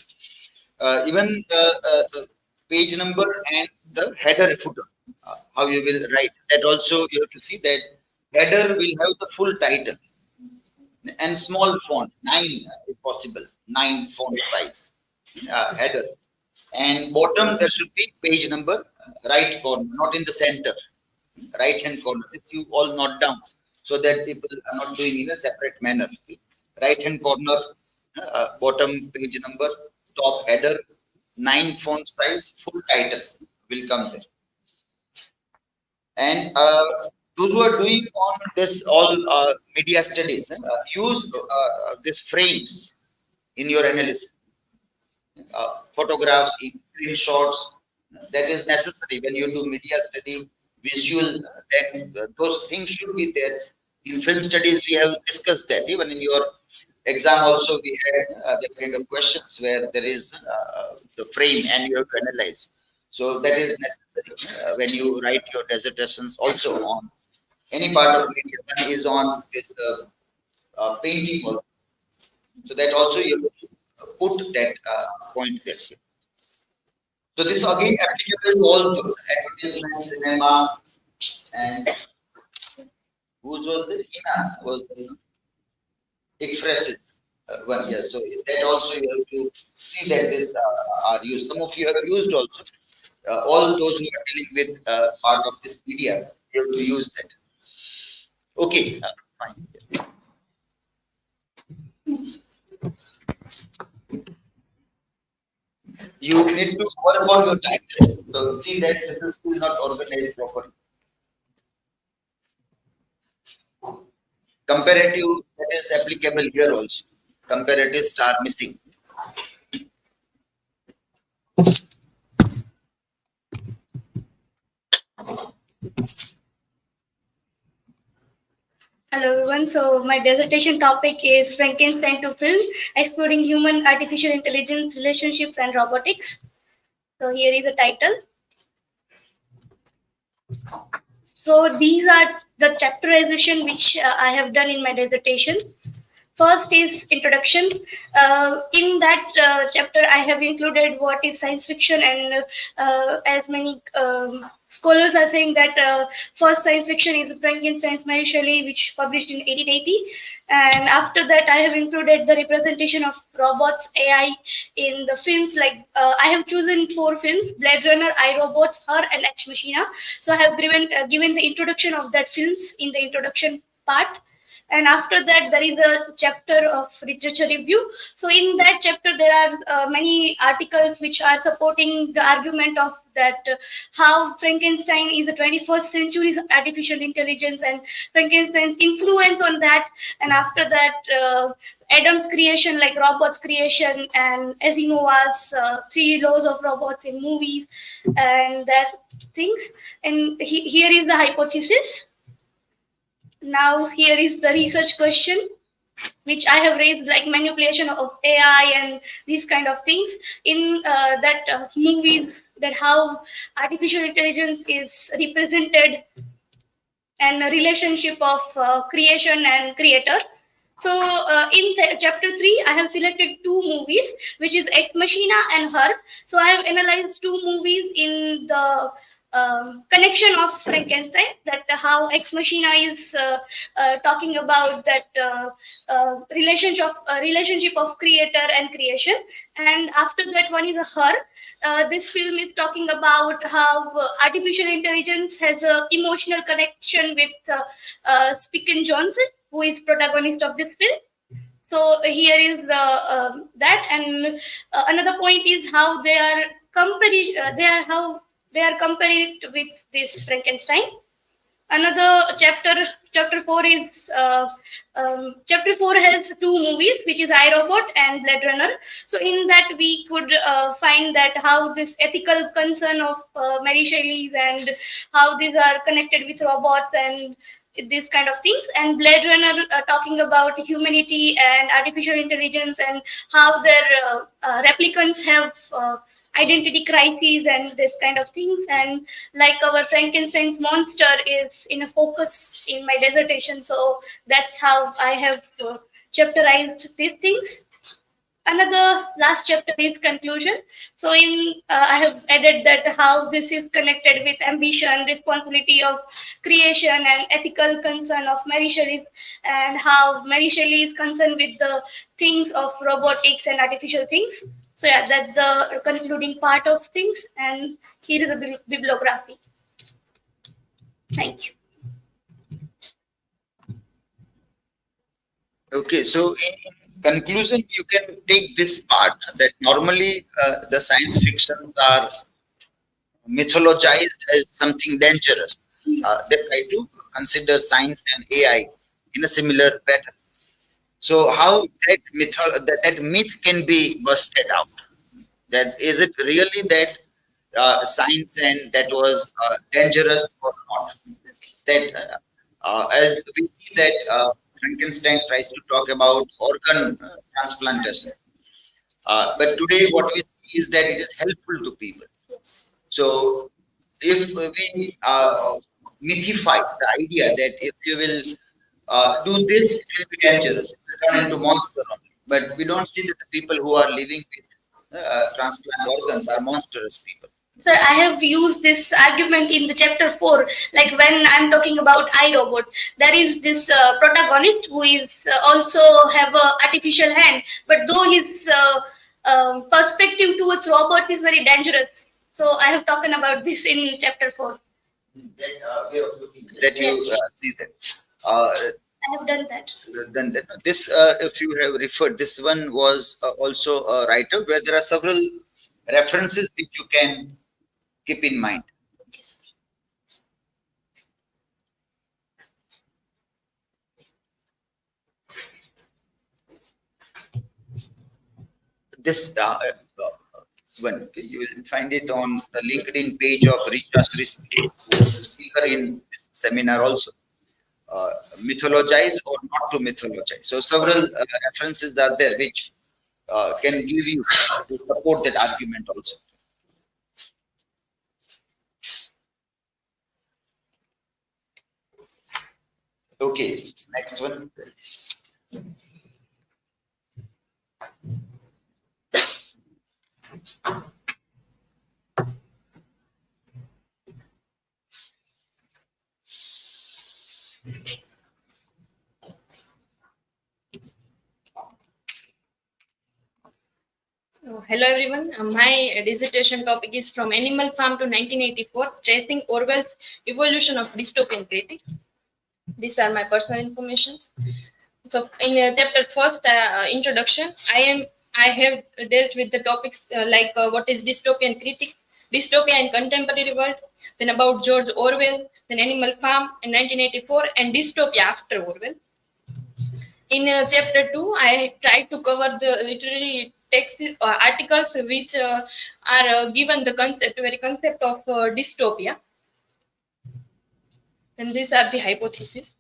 Even the page number and the header footer, how you will write, that also you have to see that header will have the full title and small font, 9 if possible, 9 font size header, and bottom there should be page number, right corner, not in the center, right hand corner. This you all note down so that people are not doing in a separate manner. Right hand corner, bottom page number, top header, 9 font size, full title will come there. And those who are doing on this all media studies, use these frames in your analysis. Photographs, screenshots, that is necessary when you do media study, visual, then those things should be there. In film studies, we have discussed that. Even in your exam also, we had the kind of questions where there is the frame and you have to analyze. So that is necessary when you write your dissertations also on any part of media. One is on this painting also. So that also you have to put that point there. So this again applicable to all the advertisement, cinema, and whose was the Hina was the ekphrasis one year. So that also you have to see that this are used. Some of you have used also. All those who are dealing with part of this media, you have to use that. Okay, fine. You need to work on your title. So see that this is still not organized properly. Comparative, that is applicable here also. Comparative star missing. Hello everyone. So my dissertation topic is Frankenstein to film, exploring human artificial intelligence, relationships and robotics. So here is the title. So these are the chapterization which I have done in my dissertation. First is introduction. In that chapter, I have included what is science fiction, and as many scholars are saying that first science fiction is Frankenstein's Mary Shelley, which published in 1880. And after that, I have included the representation of robots, AI in the films. Like I have chosen 4 films: Blade Runner, I, Robots, Her, and Ex Machina. So I have given the introduction of that films in the introduction part. And after that, there is a chapter of literature review. So in that chapter, there are many articles which are supporting the argument of that how Frankenstein is a 21st century artificial intelligence and Frankenstein's influence on that. And after that, Adam's creation, like robots creation, and Asimov's 3 laws of robots in movies, and that things. And here is the hypothesis. Now here is the research question, which I have raised, like manipulation of AI and these kind of things in that movies, that how artificial intelligence is represented, and a relationship of creation and creator. So in chapter 3, I have selected 2 movies, which is Ex Machina and Her. So I have analyzed 2 movies in the connection of Frankenstein, that how Ex Machina is talking about that relationship of creator and creation, and after that one is a Her. This film is talking about how artificial intelligence has a emotional connection with Spicken Johnson, who is protagonist of this film. So here is the that, and another point is how they are compared with this Frankenstein. Another chapter 4 is chapter 4 has two movies, which is I, Robot and Blade Runner. So in that we could find that how this ethical concern of Mary Shelley's and how these are connected with robots and these kind of things, and Blade Runner talking about humanity and artificial intelligence and how their replicants have identity crises and this kind of things. And like our Frankenstein's monster is in a focus in my dissertation, so that's how I have chapterized these things. Another last chapter is conclusion. So in I have added that how this is connected with ambition, responsibility of creation, and ethical concern of Mary Shelley, and how Mary Shelley is concerned with the things of robotics and artificial things. So yeah, that's the concluding part of things, and here is a bibliography. Thank you. Okay, so in conclusion, you can take this part that normally the science fictions are mythologized as something dangerous. They try to consider science and AI in a similar pattern. So how that myth can be busted out? That is it really that science and that was dangerous or not? That as we see that Frankenstein tries to talk about organ transplantation, but today what we see is that it is helpful to people. So if we mythify the idea that if you will do this, it will be dangerous, it will turn into monster only. But we don't see that the people who are living with transplant organs are monstrous people. So I have used this argument in the chapter 4, like when I'm talking about I, Robot, there is this protagonist who is also have a artificial hand, but though his perspective towards robots is very dangerous. So I have talked about this in chapter 4. That you see that. I have done that. This, if you have referred, this one was also a writer where there are several references which you can keep in mind. This one, you will find it on the LinkedIn page of Richard, who is a speaker in this seminar also. Mythologize or not to mythologize. So several references are there which can give you to support that argument also. Okay, next one. So, hello everyone. My dissertation topic is from Animal Farm to 1984, tracing Orwell's evolution of dystopian critique. These are my personal informations. So, in chapter first, introduction, I have dealt with the topics like what is dystopian critique, dystopia in contemporary world, then about George Orwell, then Animal Farm in 1984, and dystopia after Orwell. In chapter 2, I tried to cover the literary texts articles which are given the very concept of dystopia. And these are the hypotheses.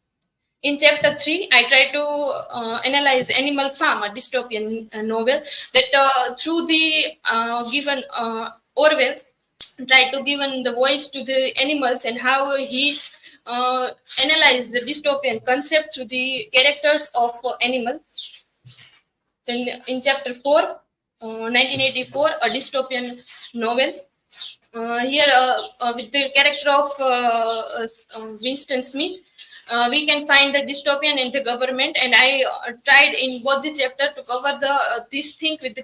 In chapter 3, I tried to analyze Animal Farm, a dystopian novel that through the given Orwell tried to give the voice to the animals and how he analyzed the dystopian concept through the characters of animals. Then in chapter 4, 1984, a dystopian novel, with the character of Winston Smith, we can find the dystopian in the government, and I tried in both the chapter to cover this thing with the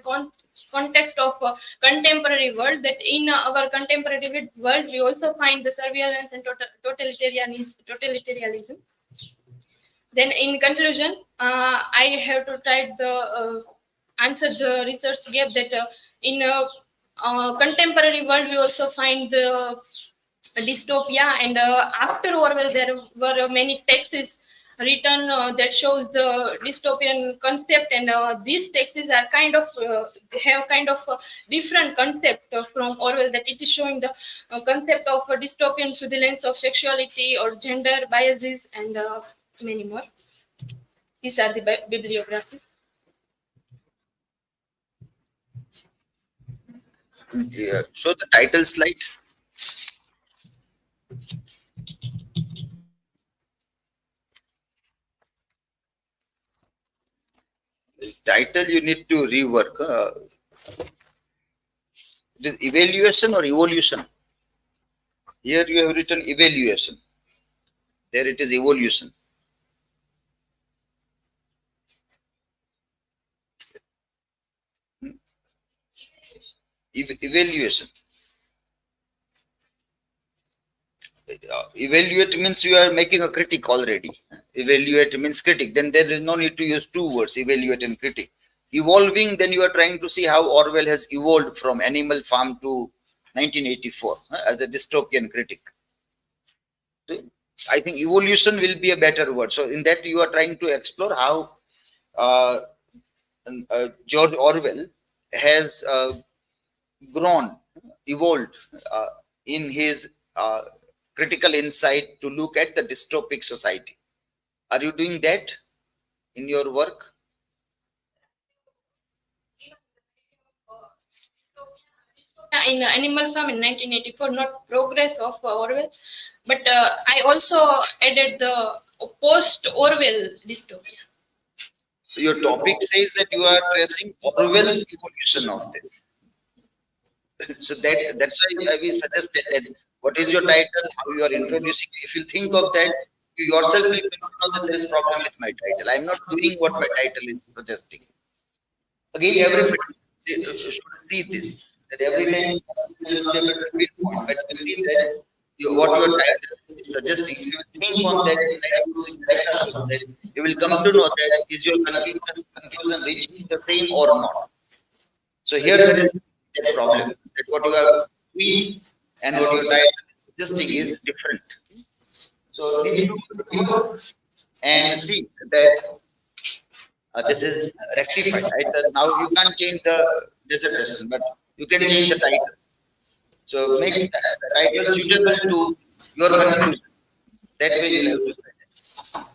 context of contemporary world. That in our contemporary world, we also find the surveillance and totalitarianism. Then, in conclusion, I have to try the answer the research gap that in contemporary world we also find the dystopia, and after Orwell there were many texts written that shows the dystopian concept, and these texts are kind of have kind of different concept from Orwell, that it is showing the concept of dystopian through the lens of sexuality or gender biases and many more. These are the bibliographies. Yeah. Show the title slide. Title you need to rework. It is evaluation or evolution. Here you have written evaluation. There it is evolution. Evaluation. Evaluate means you are making a critic already. Evaluate means critic. Then there is no need to use two words, evaluate and critic. Evolving, then you are trying to see how Orwell has evolved from Animal Farm to 1984 as a dystopian critic. So I think evolution will be a better word. So in that you are trying to explore how George Orwell has grown, evolved in his critical insight to look at the dystopic society. Are you doing that in your work? In Animal Farm in 1984, not progress of Orwell, but I also added the post-Orwell dystopia. Your topic says that you are tracing Orwell's evolution of this. So that's why we suggested that what is your title, how you are introducing. If you think of that, you yourself will know that there is problem with my title. I am not doing what my title is suggesting. Again, everybody should see this. That every time you will not able to pinpoint, but you see that what your title is suggesting. If you think on that, you will come to know that is your conclusion reaching the same or not. So here there is that problem, that what you are doing and what your title is suggesting is different. So need to look and see that this is rectified. Now you can't change the dissertation, but you can change the title. So make the title suitable to your conclusion. That way you have to say that.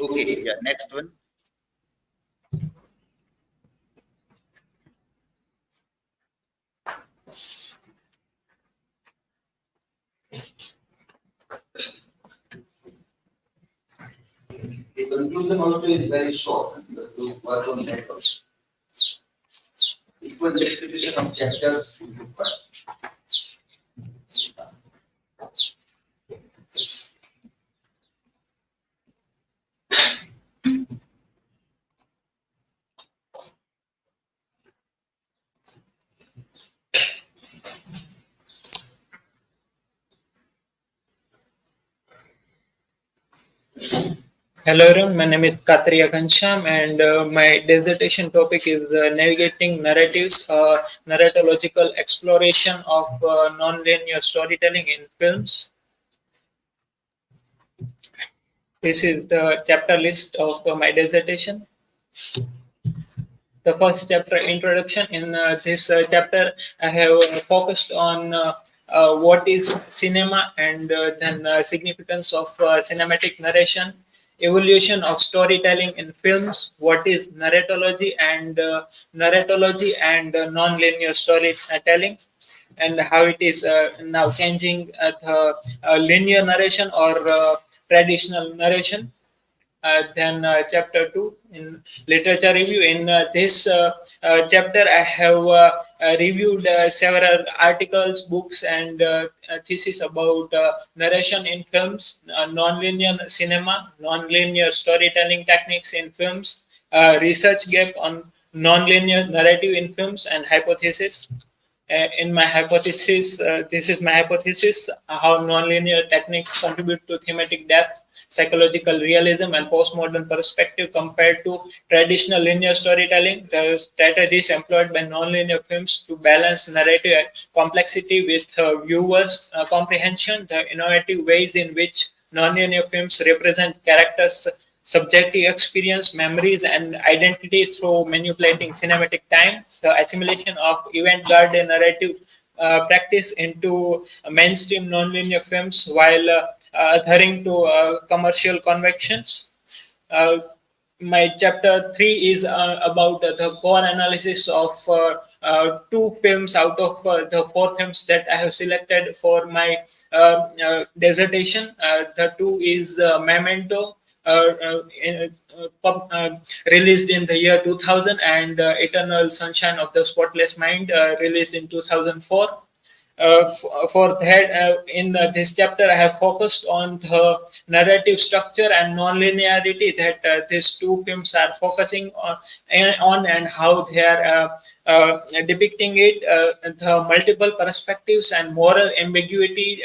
Okay, yeah, next one. The conclusion also is very short. You have to work on that also. Equal distribution of chapters is required. Hello everyone, my name is Katria Ghansham, and my dissertation topic is navigating narratives, narratological exploration of non-linear storytelling in films. This is the chapter list of my dissertation. The first chapter, introduction. In this chapter, I have focused on what is cinema, and then significance of cinematic narration, evolution of storytelling in films, what is narratology and non-linear storytelling, and how it is now changing the linear narration or traditional narration. then chapter 2 in literature review. In this chapter, I have reviewed several articles, books, and thesis about narration in films, non-linear cinema, non-linear storytelling techniques in films, research gap on non-linear narrative in films, and hypothesis. In my hypothesis, this is my hypothesis, how nonlinear techniques contribute to thematic depth, psychological realism, and postmodern perspective compared to traditional linear storytelling. The strategies employed by nonlinear films to balance narrative complexity with viewers' comprehension, the innovative ways in which nonlinear films represent characters' subjective experience, memories, and identity through manipulating cinematic time, the assimilation of avant-garde narrative practice into mainstream nonlinear films while adhering to commercial conventions. My chapter 3 is about the core analysis of 2 films out of the 4 films that I have selected for my dissertation. The 2 is Memento, released in the year 2000, and Eternal Sunshine of the Spotless Mind, released in 2004. For that, in this chapter, I have focused on the narrative structure and non-linearity that these 2 films are focusing on and how they are depicting it, the multiple perspectives and moral ambiguity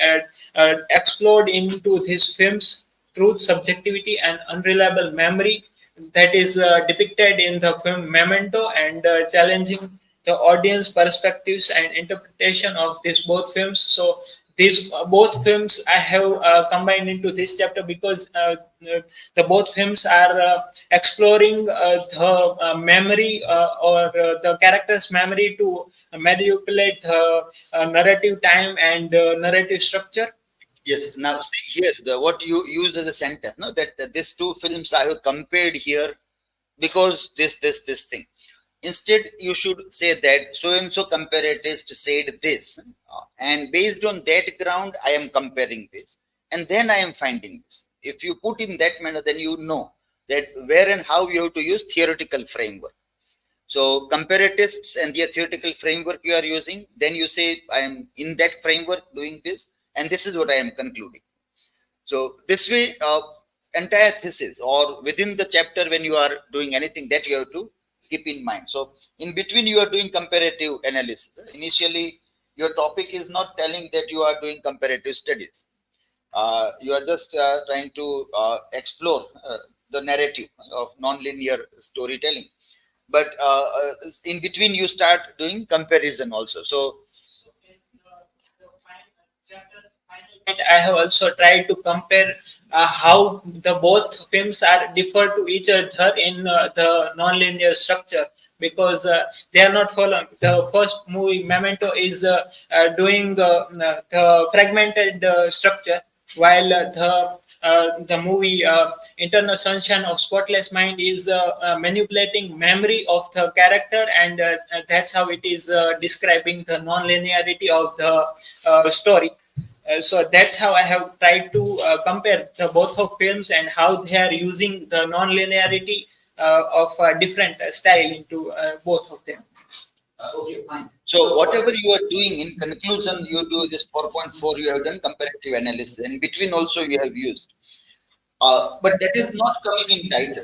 explored into these films, truth, subjectivity, and unreliable memory that is depicted in the film Memento, and challenging the audience perspectives and interpretation of these both films. So these both films I have combined into this chapter because the both films are exploring the memory or the character's memory to manipulate the narrative time and narrative structure. Yes. Now see here, what you use as a sentence, no, that these 2 films I have compared here because this thing. Instead, you should say that so and so comparatist said this, and based on that ground, I am comparing this, and then I am finding this. If you put in that manner, then you know that where and how you have to use theoretical framework. So comparatists and their theoretical framework you are using, then you say I am in that framework doing this, and this is what I am concluding. So this way, entire thesis or within the chapter when you are doing anything, that you have to keep in mind. So in between you are doing comparative analysis. Initially, your topic is not telling that you are doing comparative studies. You are just trying to explore the narrative of non-linear storytelling. But in between you start doing comparison also. So I have also tried to compare how the both films are differ to each other in the non-linear structure, because they are not following. The first movie, Memento, is doing the fragmented structure, while the movie Eternal Sunshine of Spotless Mind is manipulating memory of the character, and that's how it is describing the non-linearity of the story. So that's how I have tried to compare the both of films and how they are using the non-linearity of a different style into both of them. Okay, fine. So whatever you are doing, in conclusion, you do this 4.4, you have done comparative analysis. In between also you have used. But that is not coming in title,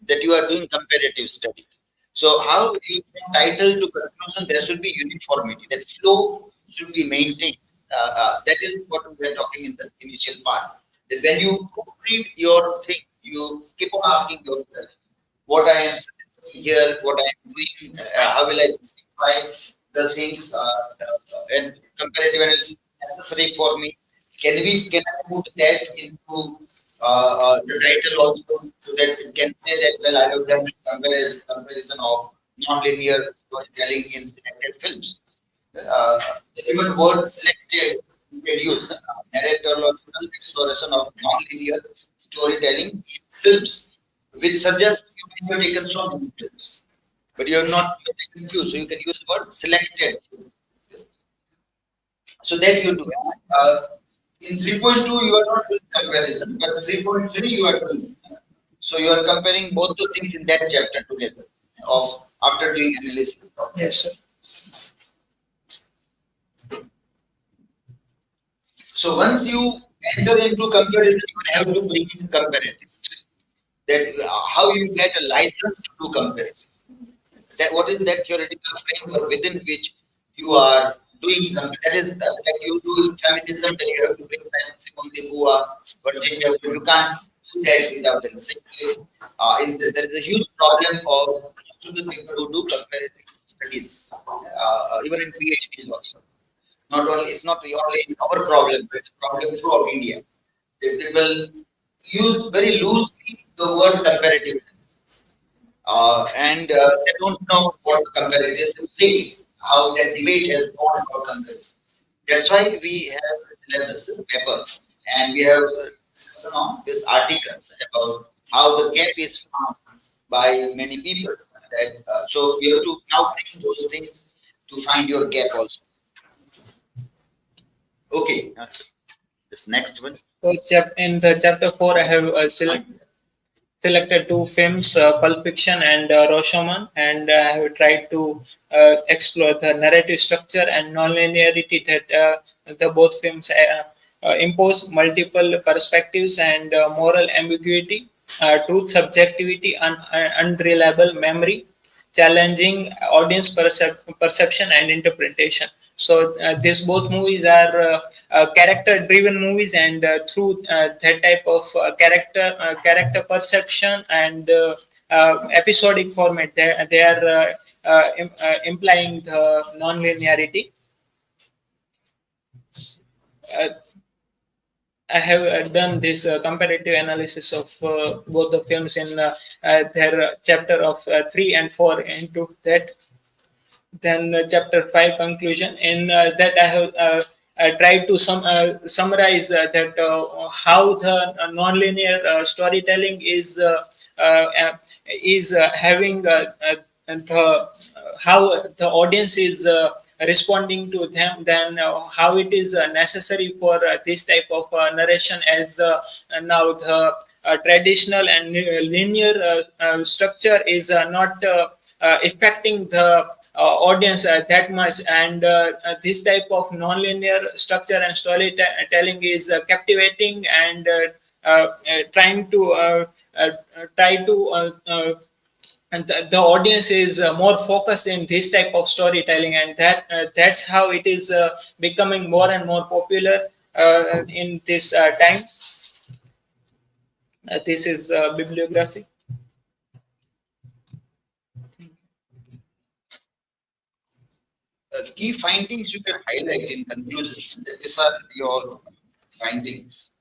that you are doing comparative study. So how you from title to conclusion, there should be uniformity. That flow should be maintained. That is what we are talking in the initial part. That when you read your thing, you keep on asking yourself, what I am suggesting here, what I am doing, how will I justify the things, and comparative analysis necessary for me. Can I put that into the title also, so that you can say that, well, I have done comparison of non-linear storytelling in selected films. Even word selected you can use narratological exploration of non-linear storytelling in films, which suggests you have taken so many films, but you are not confused. So you can use the word selected. So that you do. In 3.2 you are not doing comparison, but 3.3 you are doing. So you are comparing both the things in that chapter together of after doing analysis. Yes, sir. So once you enter into comparison, you will have to bring in comparatist. That how you get a license to do comparison. That what is that theoretical framework within which you are doing that is like you do in feminism, then you have to bring science only who are Virginia. You can't do that without them. There is a huge problem of most of the people who do comparative studies, even in PhDs also. Not only it's not only our problem, it's a problem throughout India. They will use very loosely the word comparative analysis. And they don't know what comparative is. See how that debate has gone about comparison. That's why we have syllabus paper and we have these articles about how the gap is found by many people. So you have to now bring those things to find your gap also. Okay, this next one. So in the chapter 4, I have selected two films, Pulp Fiction and Rashomon, and I have tried to explore the narrative structure and non-linearity that the both films impose multiple perspectives and moral ambiguity, truth subjectivity, unreliable memory, challenging audience perception and interpretation. So these both movies are character-driven movies, and through that type of character perception and episodic format, they are implying the non-linearity. I have done this comparative analysis of both the films in their chapter of 3 and 4 into that. Then chapter 5 conclusion. In that I have tried to summarize that how the non-linear storytelling is having how the audience is responding to them, then how it is necessary for this type of narration, as now the traditional and linear structure is not affecting the audience that much, and this type of non-linear structure and storytelling is captivating and trying to and the audience is more focused in this type of storytelling, and that's how it is becoming more and more popular in this time. This is bibliography. Key findings you can highlight in conclusion. These are your findings.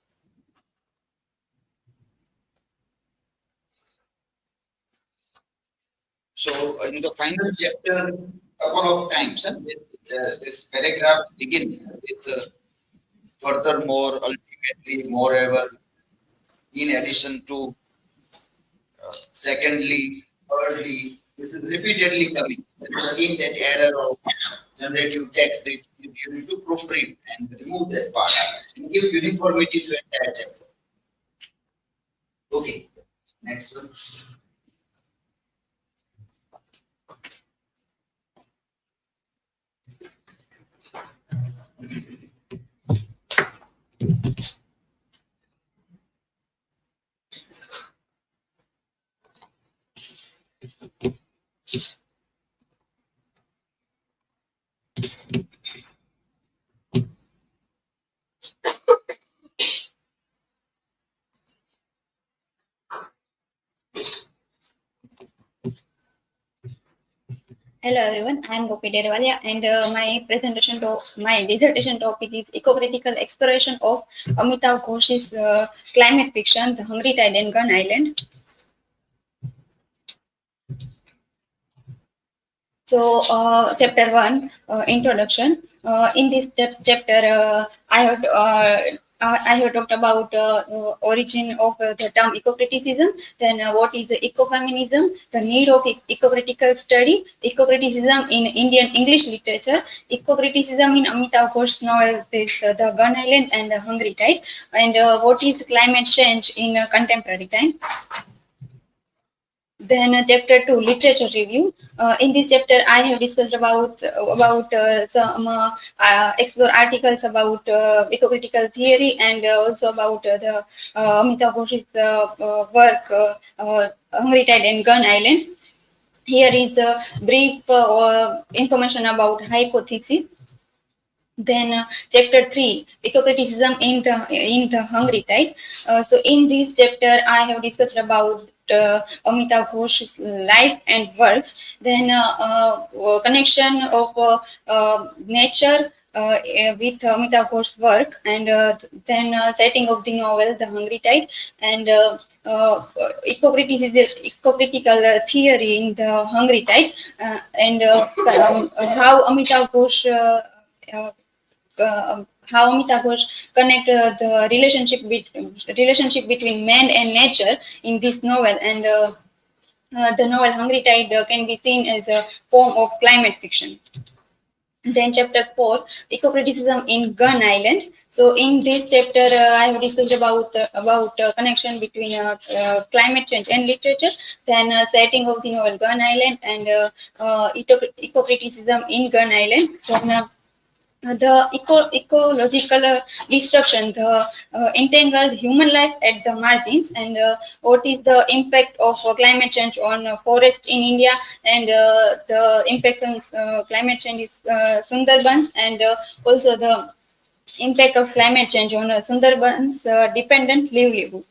So in the final chapter, couple of times, this paragraphs begin with furthermore, ultimately, moreover, in addition to, secondly, thirdly. This is repeatedly coming. There is again that error of generative text that you need to proofread and remove that part and give uniformity to the entire chapter. Okay, next one. Hello everyone, I am Gopi Derwalia, and my dissertation topic is eco-critical exploration of Amitav Ghosh's climate fiction, The Hungry Tide and Gun Island. So, chapter 1, introduction. In this chapter, I have talked about origin of the term eco-criticism, then what is ecofeminism, the need of eco-critical study, eco-criticism in Indian English literature, eco-criticism in Amitav Ghosh's novel, The Gun Island and The Hungry Tide, and what is climate change in contemporary time. Then chapter 2, literature review. In this chapter, I have discussed about some explore articles about eco-critical theory, and also about the Amitav Ghosh's work, Hungry Tide and Gun Island. Here is a brief information about hypothesis. Then chapter 3, eco-criticism in the Hungry Tide. So in this chapter, I have discussed about Amitav Ghosh's life and works. Then connection of nature with Amitav Ghosh's work, and then setting of the novel The Hungry Tide, and eco-critical theory in The Hungry Tide, and how Amitav Ghosh how Amitav Ghosh connect the relationship between man and nature in this novel, and the novel Hungry Tide can be seen as a form of climate fiction. Then chapter 4, eco-criticism in Gun Island. So in this chapter, I have discussed about connection between climate change and literature. Then setting of the novel Gun Island, and eco-criticism in Gun Island. Then the ecological destruction, the entangled human life at the margins, and what is the impact of climate change on forest in India, and the impact on climate change is Sundarbans, and also the impact of climate change on Sundarbans dependent livelihood.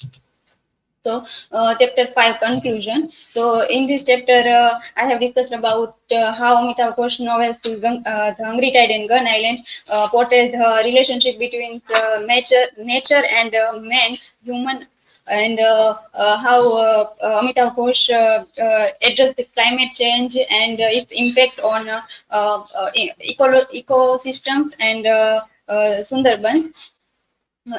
So chapter 5, conclusion. So in this chapter, I have discussed about how Amitav Ghosh novels The Hungry Tide and Gun Island portray the relationship between nature and man, human, and how Amitav Ghosh addressed the climate change and its impact on ecosystems and Sundarbans.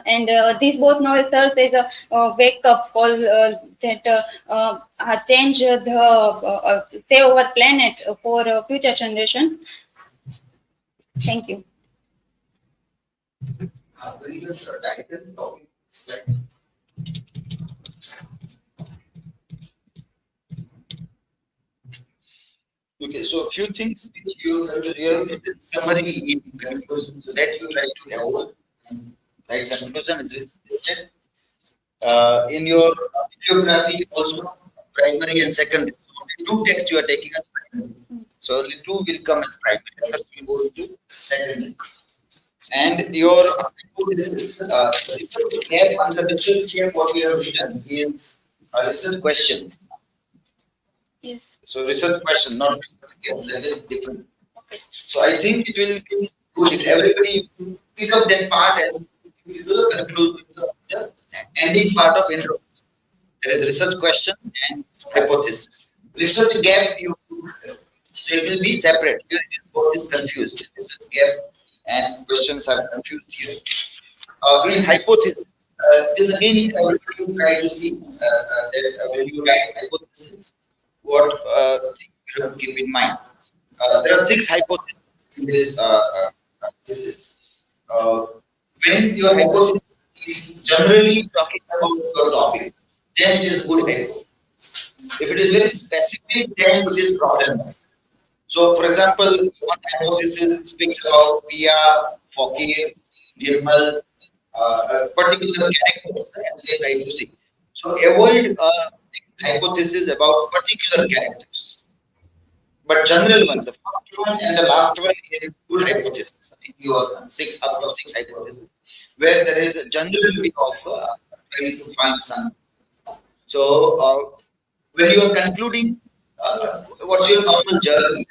And these both novels serve as a wake-up call that change save our planet for future generations. Thank you. Okay, so a few things which you have to hear in summary in conclusion, so that you try to avoid. Right, conclusion is listed in your bibliography also, primary and secondary. Only 2 texts you are taking as primary, so only 2 will come as primary, others will go to secondary. And your hypothesis, research gap, under research gap, what we have written is research questions. Yes. So research question, not research gap, that is different. Okay. So I think it will be good if everybody pick up that part and we do the conclusion, the ending part of intro. There is research question and hypothesis. Research gap, so it will be separate. Here it is both is confused. Research gap and questions are confused here. In hypothesis, this again everybody try to see that when you write hypothesis, what thing you have to keep in mind. There are 6 hypotheses in this thesis. When your hypothesis is generally talking about your topic, then it is good hypothesis. If it is very specific, then it is problem. So, for example, one hypothesis speaks about Pia, Fakir, Nirmal, particular characters, and they try to see. So, avoid hypothesis about particular characters. But general one, the first one and the last one is good hypothesis. In your 6 out of 6 hypotheses, where there is a general way of trying to find something. So when you are concluding, what's your normal journey?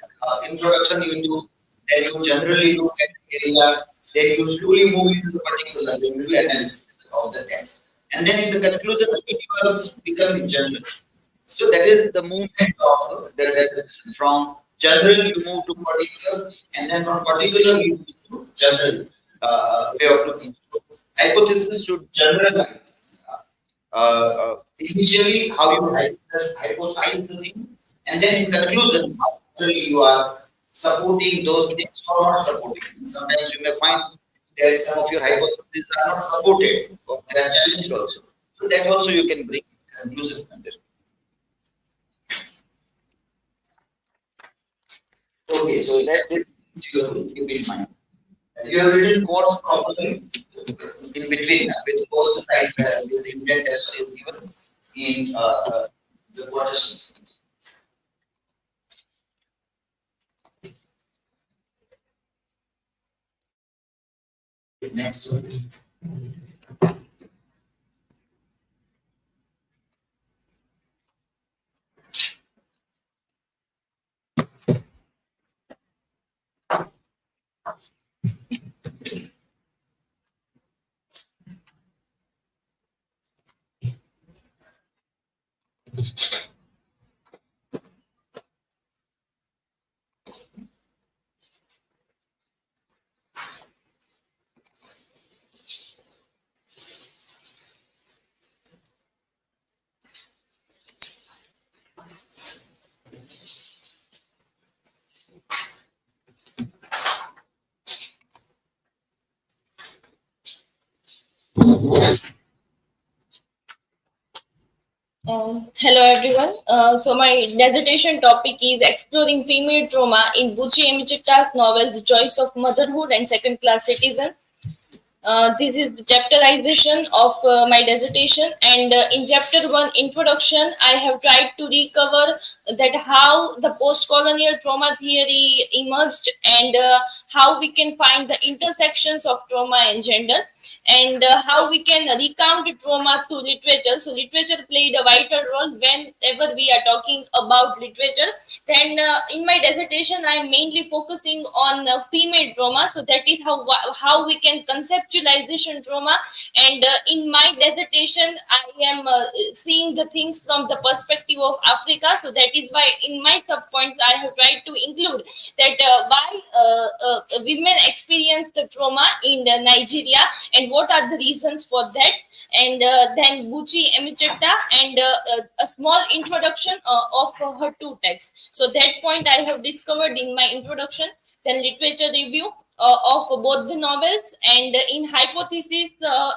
Introduction you do, then you generally look at area, then you slowly move into the particular, you do analysis of the text, and then in the conclusion you are becoming general. So that is the movement of the resolution. From general you move to particular, and then from particular you move to general way of looking. So hypothesis should generalize. Initially, how you hypothesize the thing, and then in conclusion, how really you are supporting those things or not supporting. Sometimes you may find that some of your hypotheses are not supported, or they are challenged also. So that also you can bring conclusion under. Okay, so that is keep in mind. You have written course problem in between with both the sides where this intent test is given in the quotations. Next one. Hello everyone. So my dissertation topic is exploring female trauma in Bucci Emichetta's novel The Choice of Motherhood and Second Class Citizen. This is the chapterization of my dissertation, and in chapter 1 introduction I have tried to recover that how the post-colonial trauma theory emerged, and how we can find the intersections of trauma and gender, and how we can recount trauma through literature. So literature played a vital role whenever we are talking about literature. Then in my dissertation I am mainly focusing on female trauma, so that is how we can conceptualization trauma. And in my dissertation I am seeing the things from the perspective of Africa, so that is why in my subpoints I have tried to include that why women experience the trauma in Nigeria and what are the reasons for that, and then Bucci Emichetta, and a small introduction of her two texts. So that point I have discovered in my introduction. Then literature review of both the novels, and in hypothesis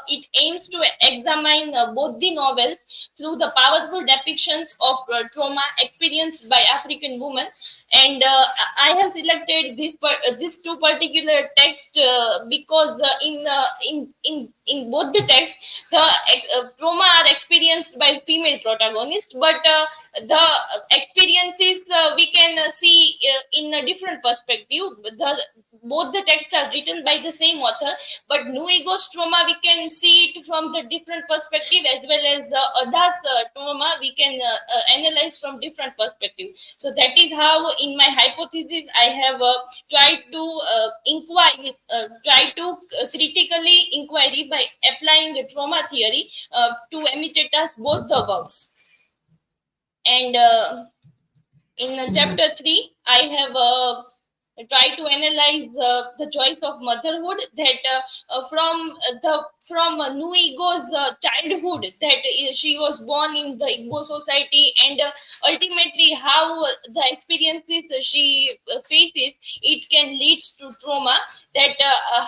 it aims to examine both the novels through the powerful depictions of trauma experienced by African women. And I have selected these two particular texts because in both the texts the trauma are experienced by female protagonists, but the experiences we can see in a different perspective. Both the texts are written by the same author, but Nuigo's trauma we can see it from the different perspective, as well as the Adha's trauma we can analyze from different perspective. So that is how in my hypothesis I have tried to critically inquiry by applying trauma theory to Emichetta's both the works. And in chapter 3 I have try to analyze the choice of motherhood, that from Nuigo's childhood, that she was born in the Igbo society, and ultimately how the experiences she faces, it can lead to trauma. That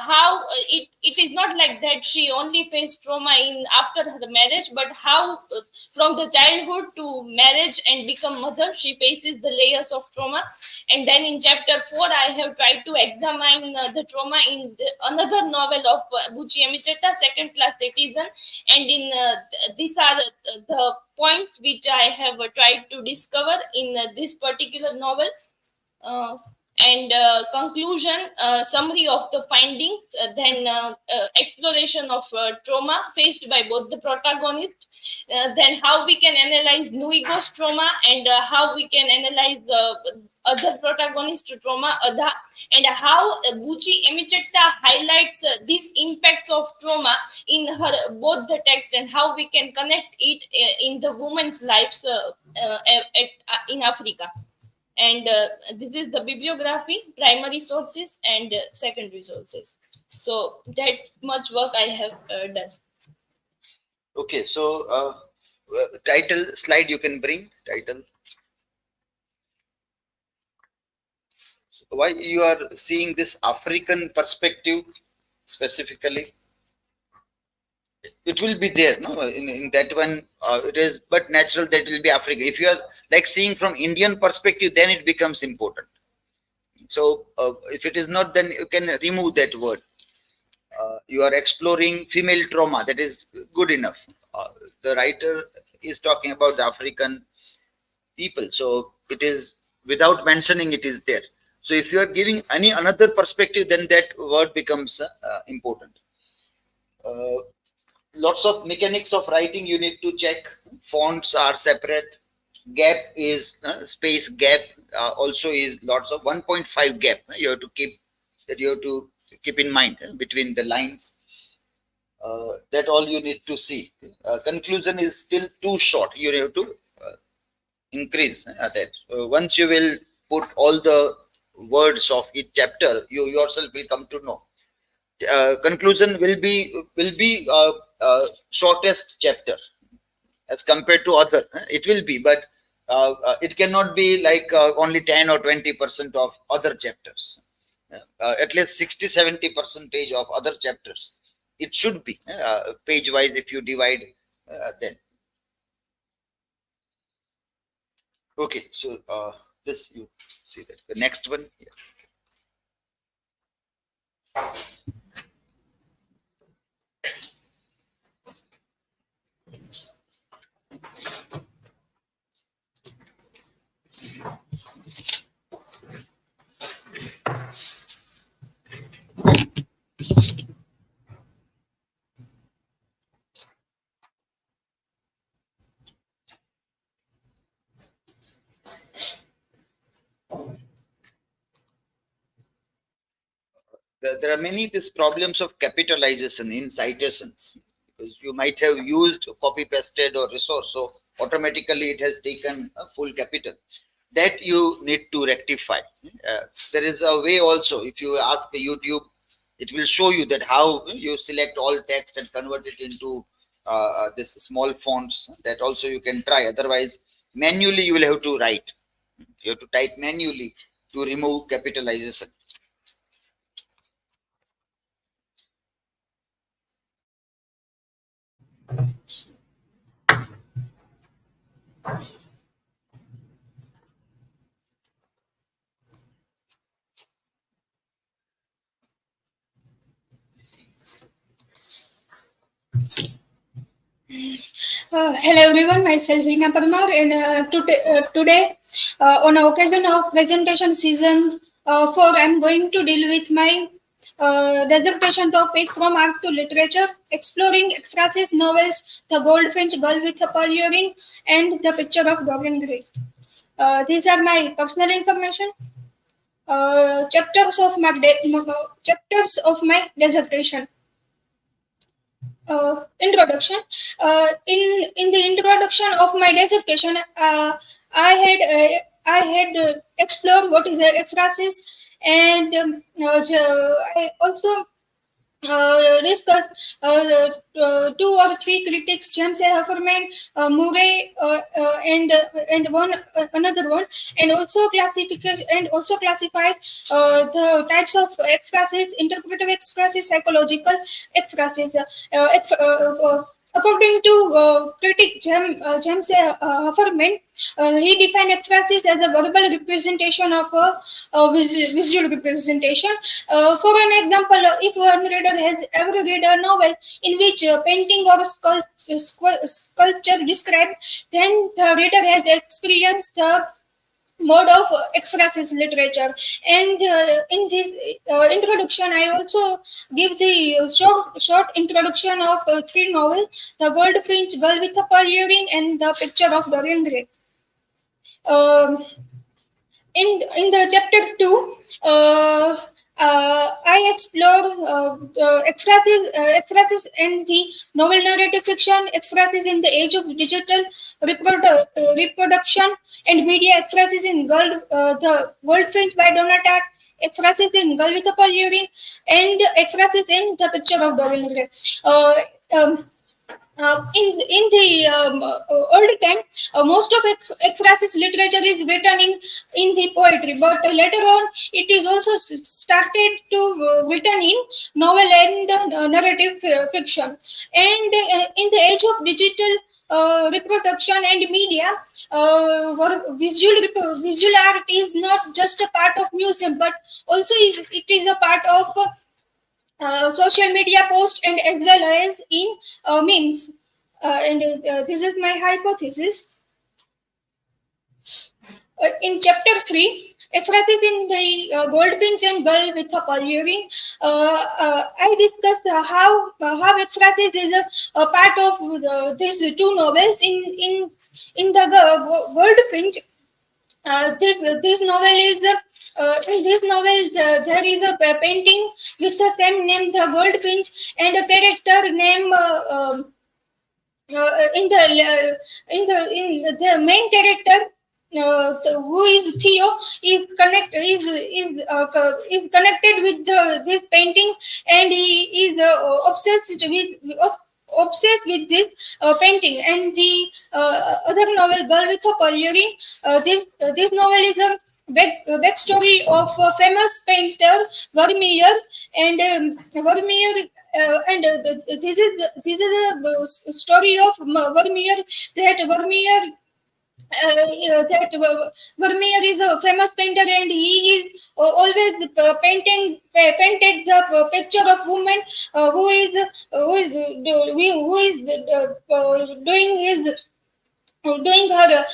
how it is not like that she only faced trauma in after her marriage, but how from the childhood to marriage and become mother she faces the layers of trauma. And then in chapter 4 I have tried to examine the trauma in another novel of Bucci Emichetta, Second Class Citizen, and in these are the points which I have tried to discover in this particular novel. And conclusion, summary of the findings, then exploration of trauma faced by both the protagonists, then how we can analyze Nuigo's trauma, and how we can analyze the other protagonist trauma, Adha, and how Bucci Emichetta highlights these impacts of trauma in her both the text, and how we can connect it in the women's lives in Africa. And this is the bibliography, primary sources and secondary sources. So that much work I have done. Okay, so title slide you can bring title. So why you are seeing this African perspective specifically? It will be there, no? In that one, it is, but natural that will be Africa. If you are like seeing from Indian perspective, then it becomes important. So if it is not, then you can remove that word. You are exploring female trauma. That is good enough. The writer is talking about the African people, so it is without mentioning it is there. So if you are giving any another perspective, then that word becomes important. Lots of mechanics of writing you need to check. Fonts are separate. Gap is space gap also is lots of 1.5 gap. You have to keep in mind between the lines. That all you need to see. Conclusion is still too short. You have to increase that. Once you will put all the words of each chapter, you yourself will come to know. Conclusion will be shortest chapter as compared to other. It will be, but it cannot be like only 10 or 20% of other chapters. At least 60-70% of other chapters. It should be page wise if you divide then. Okay, so this you see that. The next one. Yeah. There are many these problems of capitalization in citations, because you might have used copy pasted or resource, so automatically it has taken a full capital. That you need to rectify. There is a way also. If you ask the YouTube, it will show you that how you select all text and convert it into this small fonts. That also you can try. Otherwise, manually you will have to write. You have to type manually to remove capitalization. Hello everyone, myself Rina Parmar, and today on occasion of presentation season 4, I'm going to deal with my dissertation topic from art to literature, exploring Ekphrasis novels, The Goldfinch, Girl with a Pearl Earring, and The Picture of Dorian Gray. These are my personal information. Chapters of my dissertation. Introduction. In the introduction of my dissertation, I had explored what is the ekphrasis, and I also discuss two or three critics, James Hermann, Murray, and one another one, and also classified the types of ekphrasis: interpretive ekphrasis, psychological ekphrasis. According to critic James Hermann, he defined ekphrasis as a verbal representation of a visual representation. For an example, if one reader has ever read a novel in which painting or sculpture described, then the reader has experienced the mode of ekphrasis literature. And in this introduction, I also give the short introduction of three novels: The Goldfinch, Girl with a Pearl Earring, and The Picture of Dorian Gray. In the chapter 2, I explore ekphrasis and the novel narrative fiction, ekphrasis in the age of digital reproduction and media, ekphrasis in the Goldfinch by Donat, ekphrasis in Girl with a Pearl Earring, and ekphrasis in The Picture of Dorian Gray. In the old time, most of ekphrasis literature is written in the poetry, but later on it is also started to written in novel and narrative fiction. And in the age of digital reproduction and media, visual art is not just a part of museum, but also it is a part of social media posts and as well as in memes. This is my hypothesis. In chapter 3, emphasis in the goldfinch and girl with a polluring, I discussed how emphasis is a part of these two novels. In the goldfinch, this novel is in this novel there is a painting with the same name, the goldfinch, and a character name. In the main character, who is Theo, is connected with this painting, and he is obsessed with this painting. And the other novel, Girl with a Polluring, this novel is a backstory of a famous painter Vermeer, and Vermeer. This is a story of Vermeer, Vermeer is a famous painter, and he is always painted the picture of woman who is doing her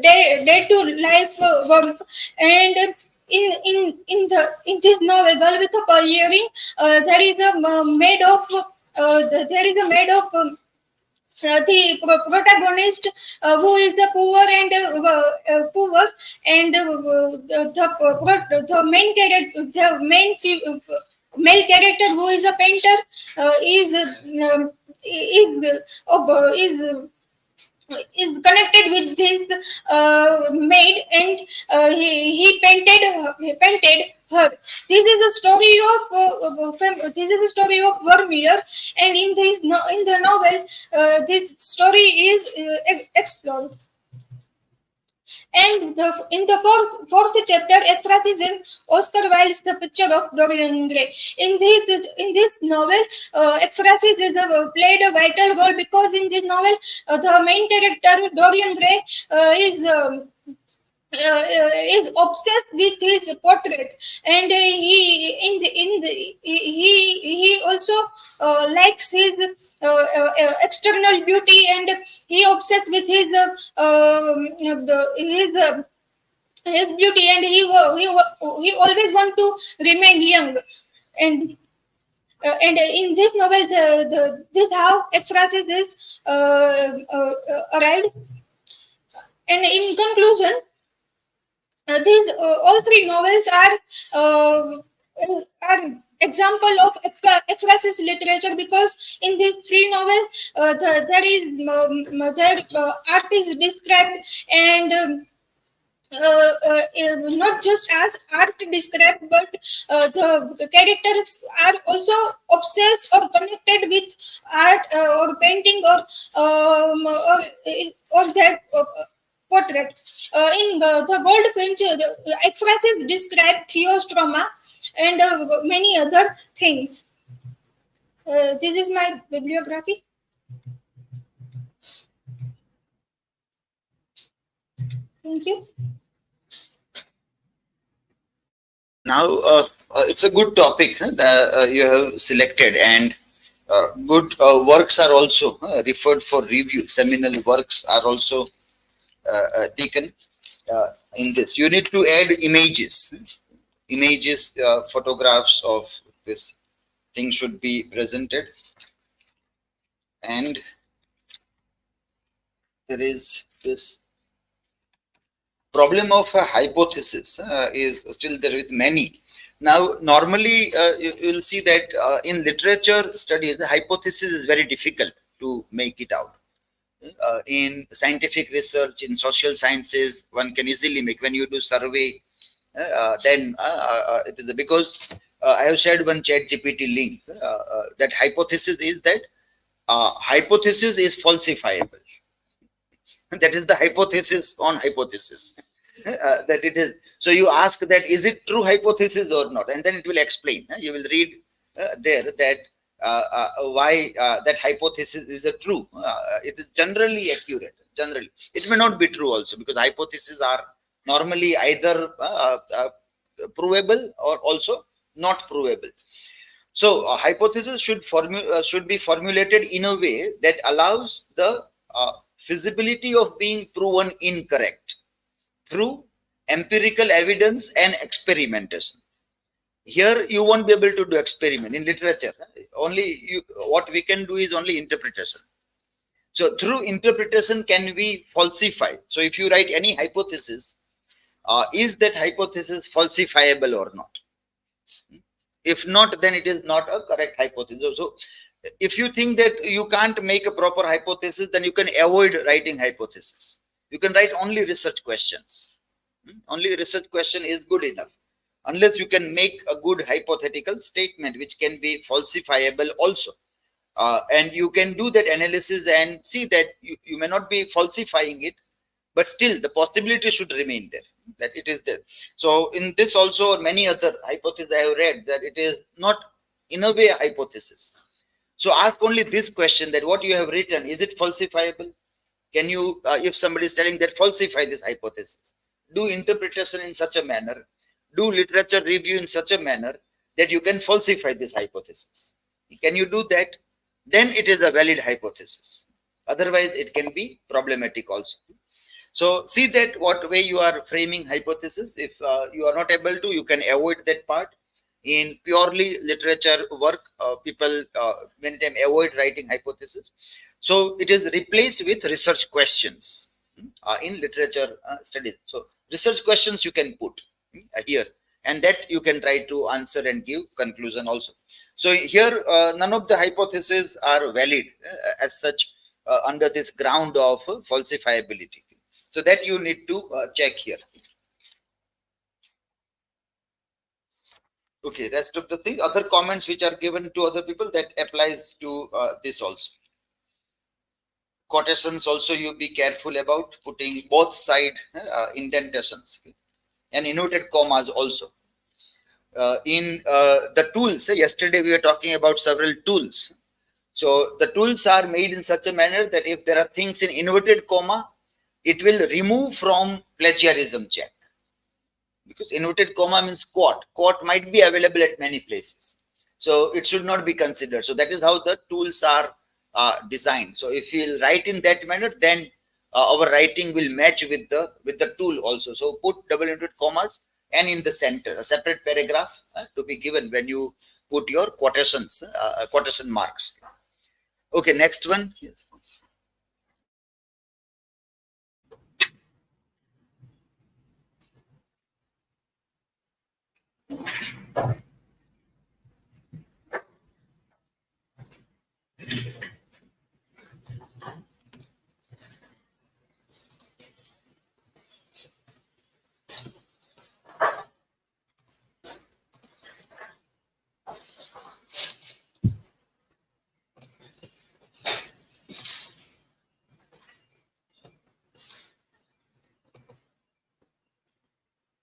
day to life work. And in this novel, Girl with a Polluring, there is a maid of the protagonist who is the poor, and the main character, male character who is a painter is connected with this maid, and he painted her. This is a story of Vermeer, and in the novel, this story is explored. And in the fourth chapter, emphasis in Oscar Wilde's The Picture of Dorian Gray. In this novel, emphasis is played a vital role, because in this novel, the main character Dorian Gray is obsessed with his portrait, and he also likes his external beauty, and he obsessed with his beauty, and he always want to remain young. And in this novel, this how emphasis is arrived. And in conclusion, these all three novels are example of emphasis literature, because in these three novels art is described, and not just as art described, but the characters are also obsessed or connected with art or painting or their portrait. In the Goldfinch, the emphasis describe Theo's trauma and many other things. This is my bibliography. Thank you. Now, it's a good topic that you have selected, and good works are also referred for review. Seminal works are also taken in this. You need to add images, photographs of this thing should be presented, and there is this problem of a hypothesis is still there with many. Now, normally you will see that in literature studies, the hypothesis is very difficult to make it out. In scientific research, in social sciences, one can easily make. When you do survey, then it is because I have shared one ChatGPT link. That hypothesis is that hypothesis is falsifiable. That is the hypothesis on hypothesis. That it is. So you ask that is it true hypothesis or not, and then it will explain. You will read there that why that hypothesis is a true. It is generally accurate. Generally, it may not be true also, because hypotheses are normally either provable or also not provable. So a hypothesis should be formulated in a way that allows the feasibility of being proven incorrect through empirical evidence and experimentation. Here you won't be able to do experiment in literature. What we can do is only interpretation. So through interpretation can we falsify. So if you write any hypothesis, is that hypothesis falsifiable or not? If not, then it is not a correct hypothesis. So if you think that you can't make a proper hypothesis, then you can avoid writing hypothesis. You can write only research questions. Only research question is good enough. Unless you can make a good hypothetical statement which can be falsifiable also. And you can do that analysis and see that you may not be falsifying it, but still the possibility should remain there, that it is there. So in this also, or many other hypotheses I have read, that it is not in a way a hypothesis. So ask only this question, that what you have written, is it falsifiable? Can you, if somebody is telling that, falsify this hypothesis? Do interpretation in such a manner, do literature review in such a manner that you can falsify this hypothesis. Can you do that? Then it is a valid hypothesis. Otherwise, it can be problematic also. So see that what way you are framing hypothesis. If you are not able to, you can avoid that part. In purely literature work, people many times avoid writing hypothesis. So it is replaced with research questions in literature studies. So research questions you can put here, and that you can try to answer and give conclusion also. So here none of the hypotheses are valid as such under this ground of falsifiability. So that you need to check here. Okay, rest of the thing, other comments which are given to other people, that applies to this also. Quotations also you be careful about putting both side indentations and inverted commas also. In the tools, yesterday we were talking about several tools. So the tools are made in such a manner that if there are things in inverted comma, it will remove from plagiarism check. Because inverted comma means quote. Quote might be available at many places. So it should not be considered. So that is how the tools are designed. So if you write in that manner, then our writing will match with the tool also. So put double inverted commas, and in the center a separate paragraph to be given when you put your quotations, quotation marks. Okay, next one. Yes.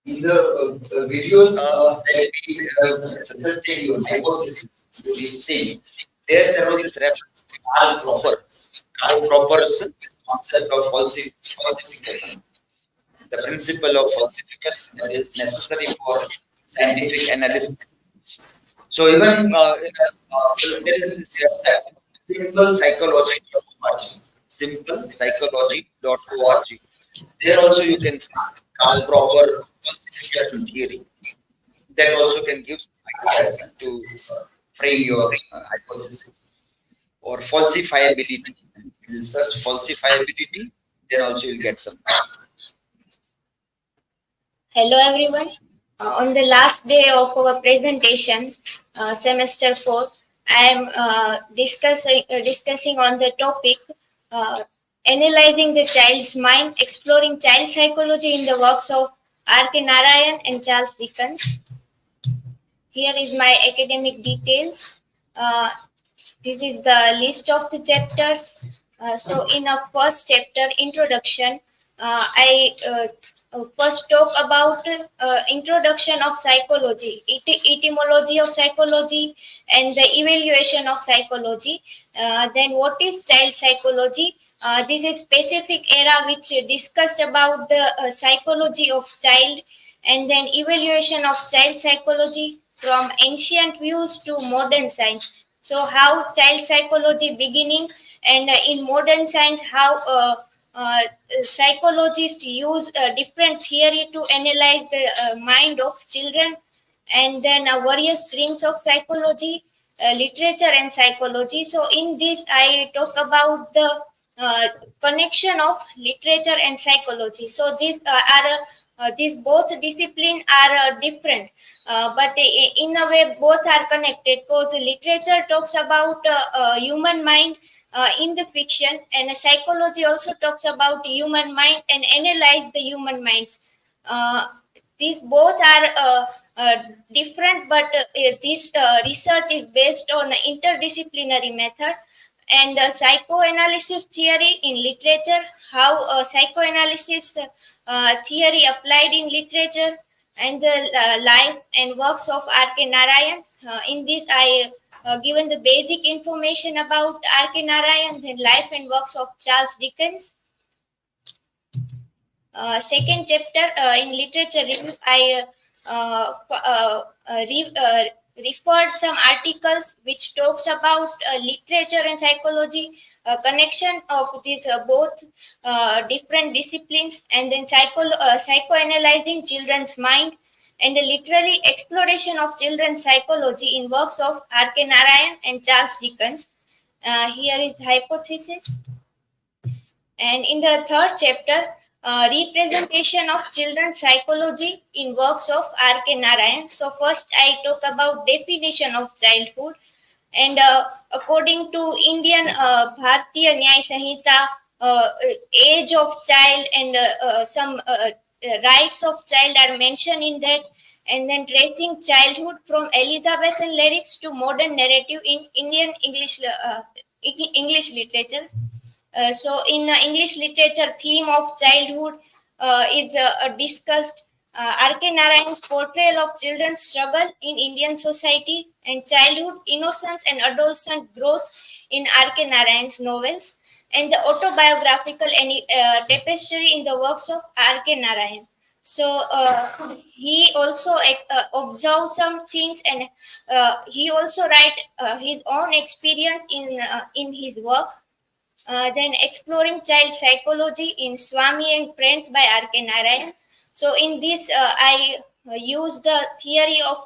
In the videos that we have suggested your hypothesis to be seen, there was this reference to Karl Popper. Karl Popper's concept of falsification, the principle of falsification that is necessary for scientific analysis. So even there is this website, simplepsychology.org. There also you can find Karl Popper falsification theory. That also can give some ideas to frame your hypothesis. Or falsifiability. You will search falsifiability, then also you'll get some. Hello everyone. On the last day of our presentation, semester 4, I am discussing on the topic analyzing the child's mind, exploring child psychology in the works of R.K. Narayan and Charles Dickens. Here is my academic details. This is the list of the chapters. So in our first chapter, introduction, I first talk about introduction of psychology, etymology of psychology, and the evaluation of psychology. Then what is child psychology? This is specific era which discussed about the psychology of child, and then evaluation of child psychology from ancient views to modern science. So how child psychology beginning, and in modern science how psychologists use different theory to analyze the mind of children, and then various streams of psychology, literature and psychology. So in this I talk about the connection of literature and psychology. So these both disciplines are different, but in a way both are connected, because literature talks about human mind in the fiction, and psychology also talks about human mind and analyze the human minds. These both are different, but this research is based on interdisciplinary method, and psychoanalysis theory in literature, how psychoanalysis theory applied in literature, and the life and works of R.K. Narayan. In this, I given the basic information about R.K. Narayan, then life and works of Charles Dickens. Second chapter in literature review, I referred some articles which talks about literature and psychology, connection of these both different disciplines, and then psychoanalyzing children's mind, and a literary exploration of children's psychology in works of R.K. Narayan and Charles Dickens. Here is the hypothesis. And in the third chapter, representation of children's psychology in works of R.K. Narayan. So first I talk about definition of childhood, and according to Indian Bharatiya Nyaya Sanhita, age of child and some rights of child are mentioned in that, and then tracing childhood from Elizabethan lyrics to modern narrative in Indian English literature. So in English literature, theme of childhood is discussed. R.K. Narayan's portrayal of children's struggle in Indian society, and childhood innocence and adolescent growth in R.K. Narayan's novels, and the autobiographical tapestry in the works of R.K. Narayan. So he also observed some things, and he also write his own experience in his work. Then exploring child psychology in Swami and Friends by R.K. Narayan. So in this, I use the theory of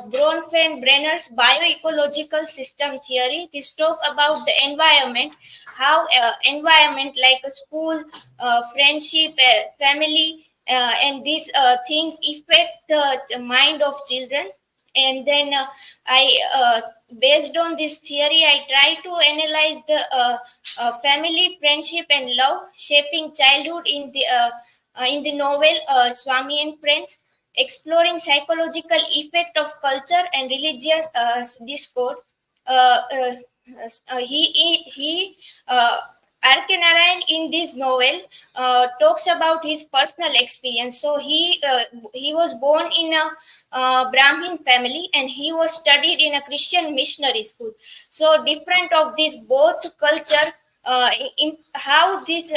Bronfenbrenner's bioecological system theory. This talk about the environment, how environment like a school, friendship, family, and these things affect the mind of children. And then I based on this theory, I try to analyze the family, friendship, and love shaping childhood in the novel Swami and Friends, exploring psychological effect of culture and religious discord. He R.K. Narayan in this novel talks about his personal experience. So he was born in a Brahmin family, and he was studied in a Christian missionary school. So different of these both culture, in how this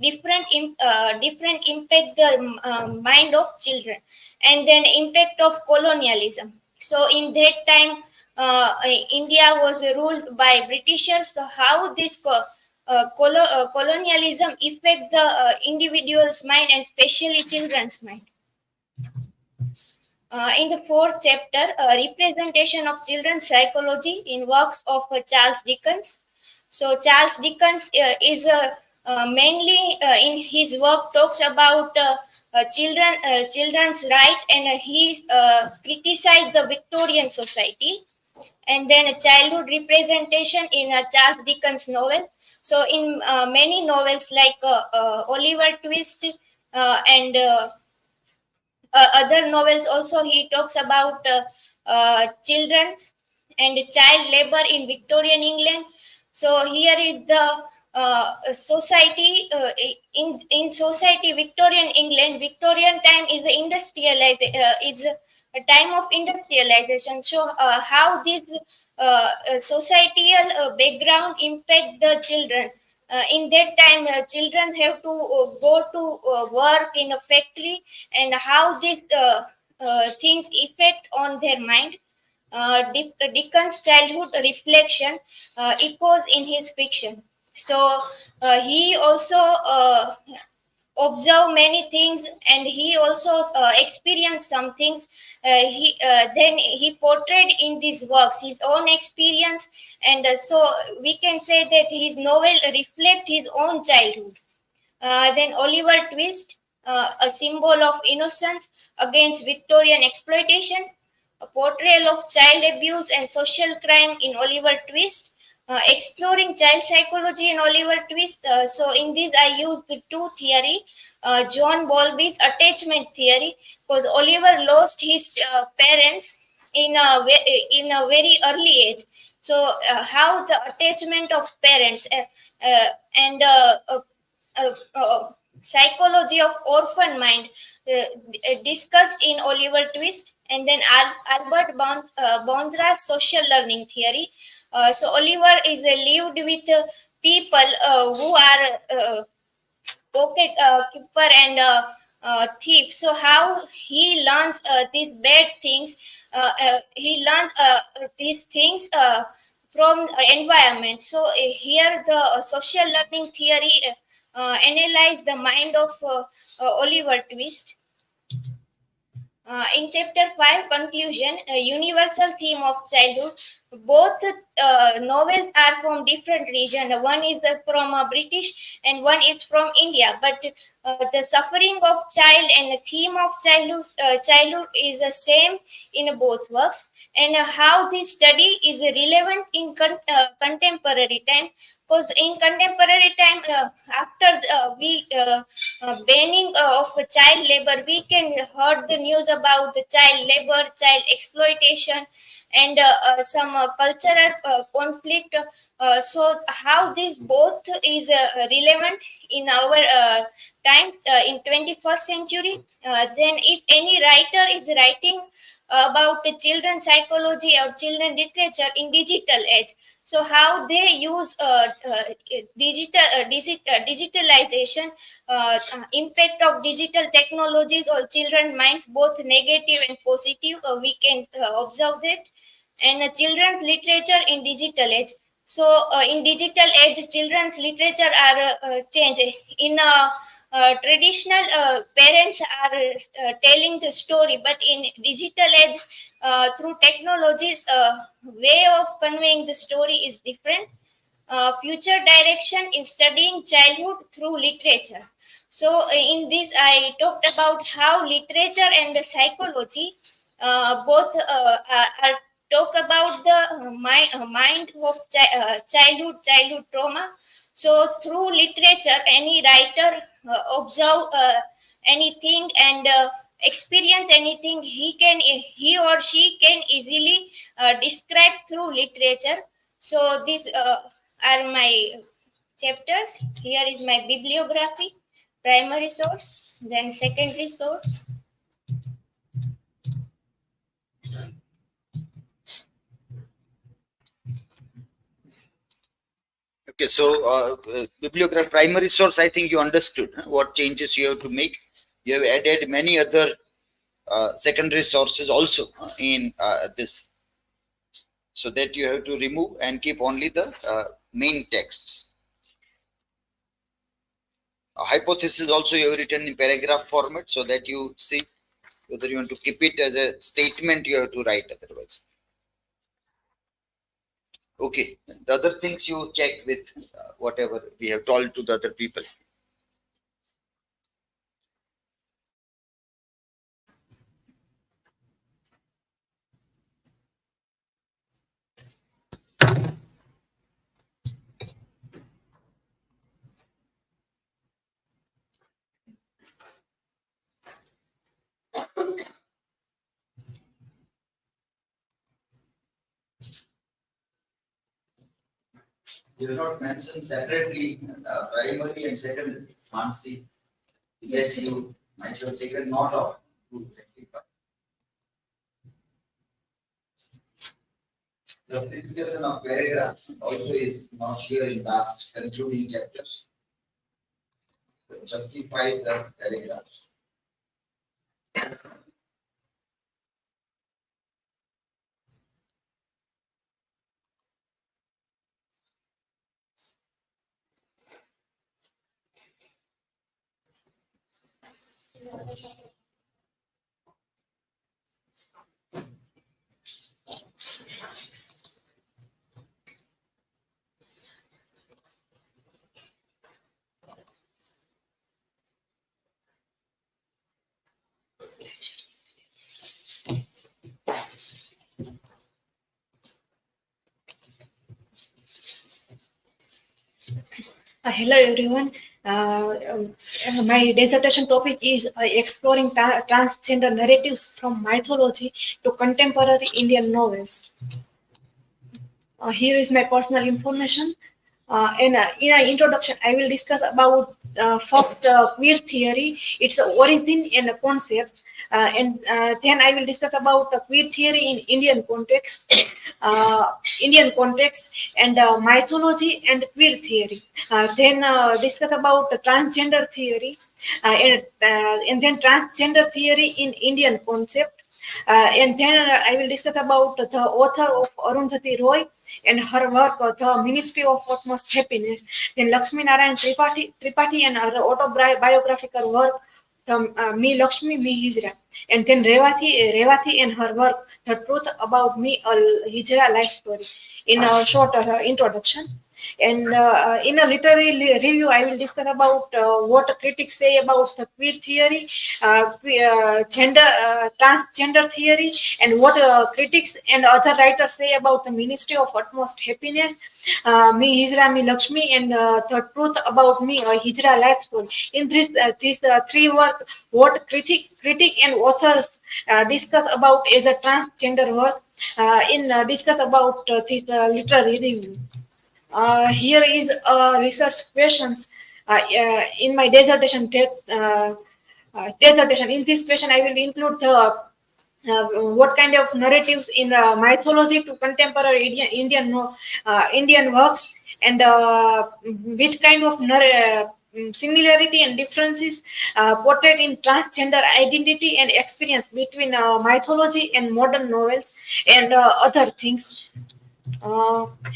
different impact the mind of children, and then impact of colonialism. So in that time, India was ruled by Britishers. So how this colonialism affect the individual's mind, and especially children's mind. In the fourth chapter, representation of children's psychology in works of Charles Dickens. So Charles Dickens is mainly in his work talks about children's right, and he criticized the Victorian society, and then a childhood representation in Charles Dickens novel. So in many novels like Oliver Twist and other novels also, he talks about children and child labor in Victorian England. So here is the society in society, Victorian England, Victorian time is the is a time of industrialization. So how this societal background impact the children. In that time, children have to go to work in a factory, and how these things affect on their mind. Dickens' childhood reflection echoes in his fiction. So he also observed many things, and he also experienced some things. He then he portrayed in these works his own experience, and so we can say that his novel reflect his own childhood. Then Oliver Twist, a symbol of innocence against Victorian exploitation, a portrayal of child abuse and social crime in Oliver Twist, exploring child psychology in Oliver Twist. So in this I used the two theory, John Bowlby's attachment theory, because Oliver lost his parents in a very early age. So how the attachment of parents and psychology of orphan mind discussed in Oliver Twist, and then Albert Bondra's social learning theory. So Oliver is lived with people who are pocket keeper and thief. So how he learns these bad things, he learns these things from environment. So here the social learning theory analyze the mind of Oliver Twist. In chapter 5, conclusion, a universal theme of childhood. Both novels are from different region. One is from British and one is from India. But the suffering of child and the theme of childhood is the same in both works. And how this study is relevant in contemporary time, because in contemporary time, after we banning of child labor, we can heard the news about the child labor, child exploitation, and some cultural conflict. So how this both is relevant in our times in 21st century. Then if any writer is writing about the children psychology or children literature in digital age, so how they use digitalization, impact of digital technologies on children minds, both negative and positive, we can observe that. And children's literature in digital age. So in digital age, children's literature are changed. In traditional, parents are telling the story, but in digital age, through technologies, way of conveying the story is different. Future direction in studying childhood through literature. So in this I talked about how literature and the psychology both are talk about the mind of childhood trauma. So through literature, any writer observe anything and experience anything, he or she can easily describe through literature. So these are my chapters. Here is my bibliography, primary source, then secondary source. Okay, so bibliography, primary source, I think you understood what changes you have to make. You have added many other secondary sources also in this, so that you have to remove and keep only the main texts. A hypothesis also you have written in paragraph format, so that you see whether you want to keep it as a statement. You have to write otherwise. Okay, the other things you check with whatever we have told to the other people. You have not mentioned separately primary and secondary. Mansi, yes, you might have taken note of to rectify. The simplification of paragraphs also is not here in last concluding chapters. So justify the paragraphs. Hello everyone. My dissertation topic is exploring transgender narratives from mythology to contemporary Indian novels. Here is my personal information. In an introduction, I will discuss about first queer theory, its origin and concepts, and then I will discuss about queer theory in Indian context, and mythology and queer theory. Then discuss about transgender theory, and then transgender theory in Indian concept. And then I will discuss about the author of Arundhati Roy and her work, The Ministry of Utmost Happiness. Then Lakshmi Narayan Tripathi and her autobiographical work, Me Lakshmi, Me Hijra. And then Revati and her work, The Truth About Me, a Hijra Life Story, in a short introduction. And in a literary review, I will discuss about what critics say about the queer theory, transgender theory, and what critics and other writers say about the Ministry of Utmost Happiness, Me Hijra, Me Lakshmi, and The Truth About Me, a Hijra Life Story. In these three work, what critic and authors discuss about as a transgender work, discuss about this literary review. Here is research questions in my dissertation. Dissertation. In this question, I will include the what kind of narratives in mythology to contemporary Indian works, and which kind of similarity and differences portrayed in transgender identity and experience between mythology and modern novels, and other things.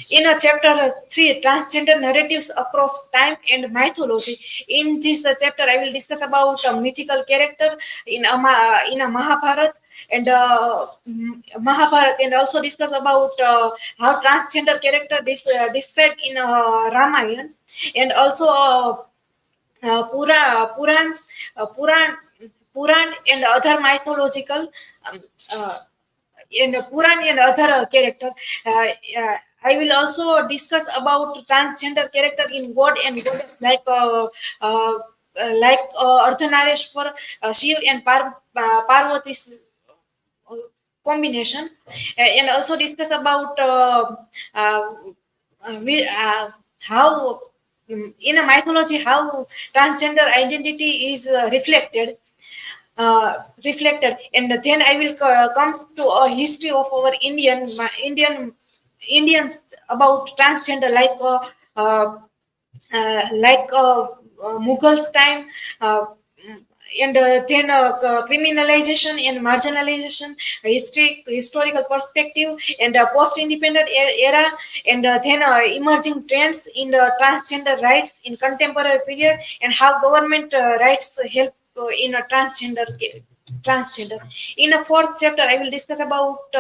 In a chapter 3, transgender narratives across time and mythology. In this chapter, I will discuss about a mythical character in a Mahabharata, and also discuss about how transgender character described in Ramayana, and also Puran and other mythological. In Puran and other character. I will also discuss about transgender character in God and Goddess, like Ardhanareshwar, Shiv and Parvati's combination, and also discuss about how in a mythology how transgender identity is reflected, and then I will come to a history of our Indians about transgender, like Mughals time, and then criminalization and marginalization, historical perspective, and post-independent era, and then emerging trends in the transgender rights in contemporary period, and how government rights help in a transgender. In a fourth chapter, I will discuss about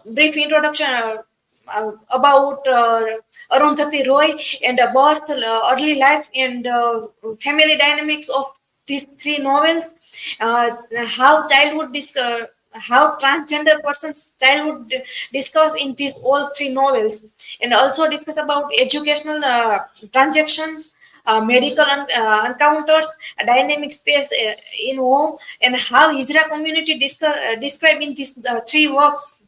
brief introduction about Arundhati Roy, and birth, early life, and family dynamics of these three novels, how how transgender persons' childhood discuss in these all three novels, and also discuss about educational transactions, medical encounters, a dynamic space in home, and how Hijra community described in these three works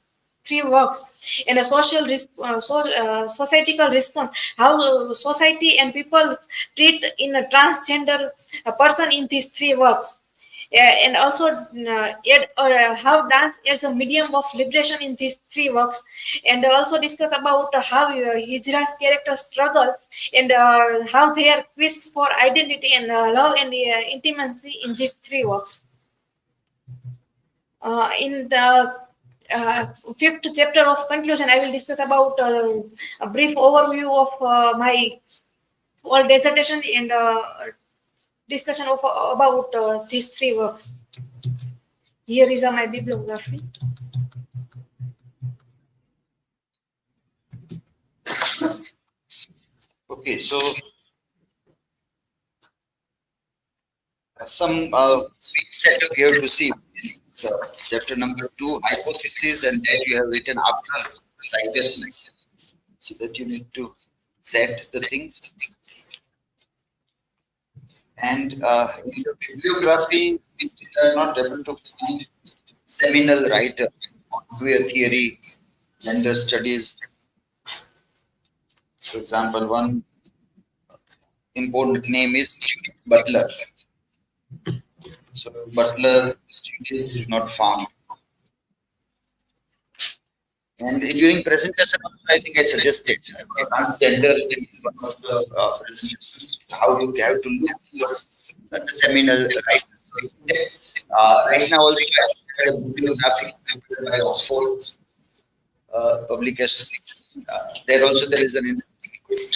three works, and a societal response, how society and people treat in a transgender person in these three works. And also how dance is a medium of liberation in these three works, and also discuss about how Hijra's characters struggle, and how they are quest for identity and love and intimacy in these three works. In the fifth chapter of conclusion, I will discuss about a brief overview of my whole dissertation and discussion of about these three works. Here is my bibliography. Okay, so some setup you have to see. So chapter number 2, hypothesis, and then you have written after citations, so that you need to set the things. And in the bibliography, we are not able to find seminal writer on queer theory, gender studies. For example, one important name is Judith Butler. So Butler is not found. And during presentation, I think I suggested transgender presentations, how you have to look for the seminal writers. Right now, also I have a bibliography prepared by Oxford publications. There is an list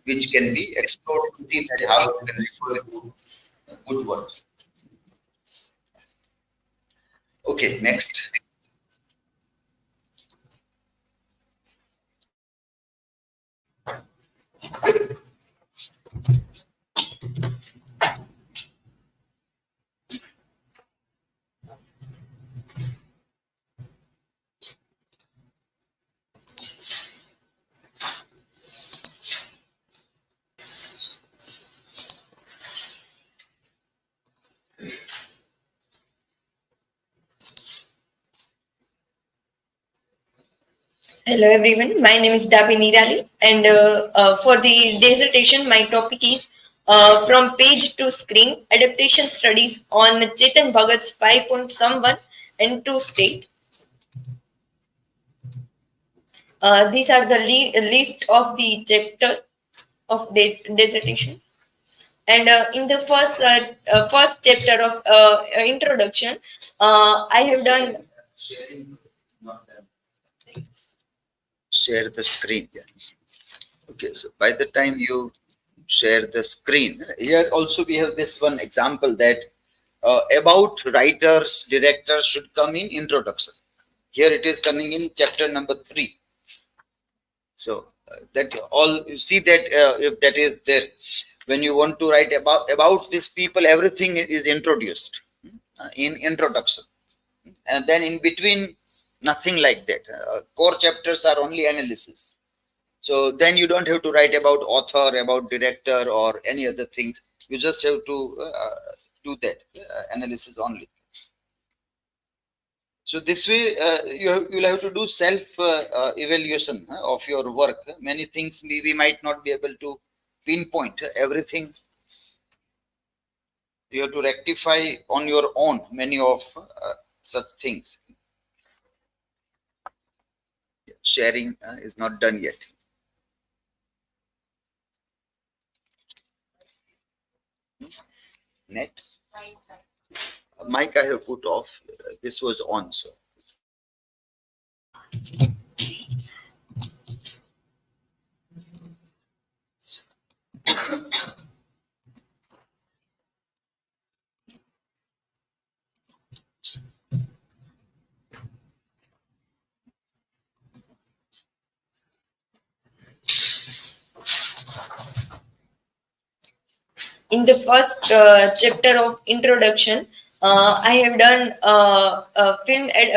which can be explored to see that how it can refer to good work. Okay, next. Hello everyone, my name is Dabi Nirali, and for the dissertation my topic is From Page to Screen, Adaptation Studies on Chetan Bhagat's 5.1 and 2 state. These are the list of the chapter of the dissertation. And in the first chapter of introduction, I have done... Sharing, not done. Share the screen. Okay, so by the time you share the screen, here also we have this one example that about writers, directors should come in introduction. Here it is coming in chapter number 3. So that all you see that if that is there, when you want to write about these people, everything is introduced in introduction, and then in between nothing like that. Core chapters are only analysis. So then you don't have to write about author, about director, or any other things. You just have to do that analysis only. So this way, you'll have to do self-evaluation of your work. Many things we might not be able to pinpoint everything. You have to rectify on your own many of such things. Sharing is not done yet. Net. Mic I have put off. This was on, so. In the first chapter of introduction, I have done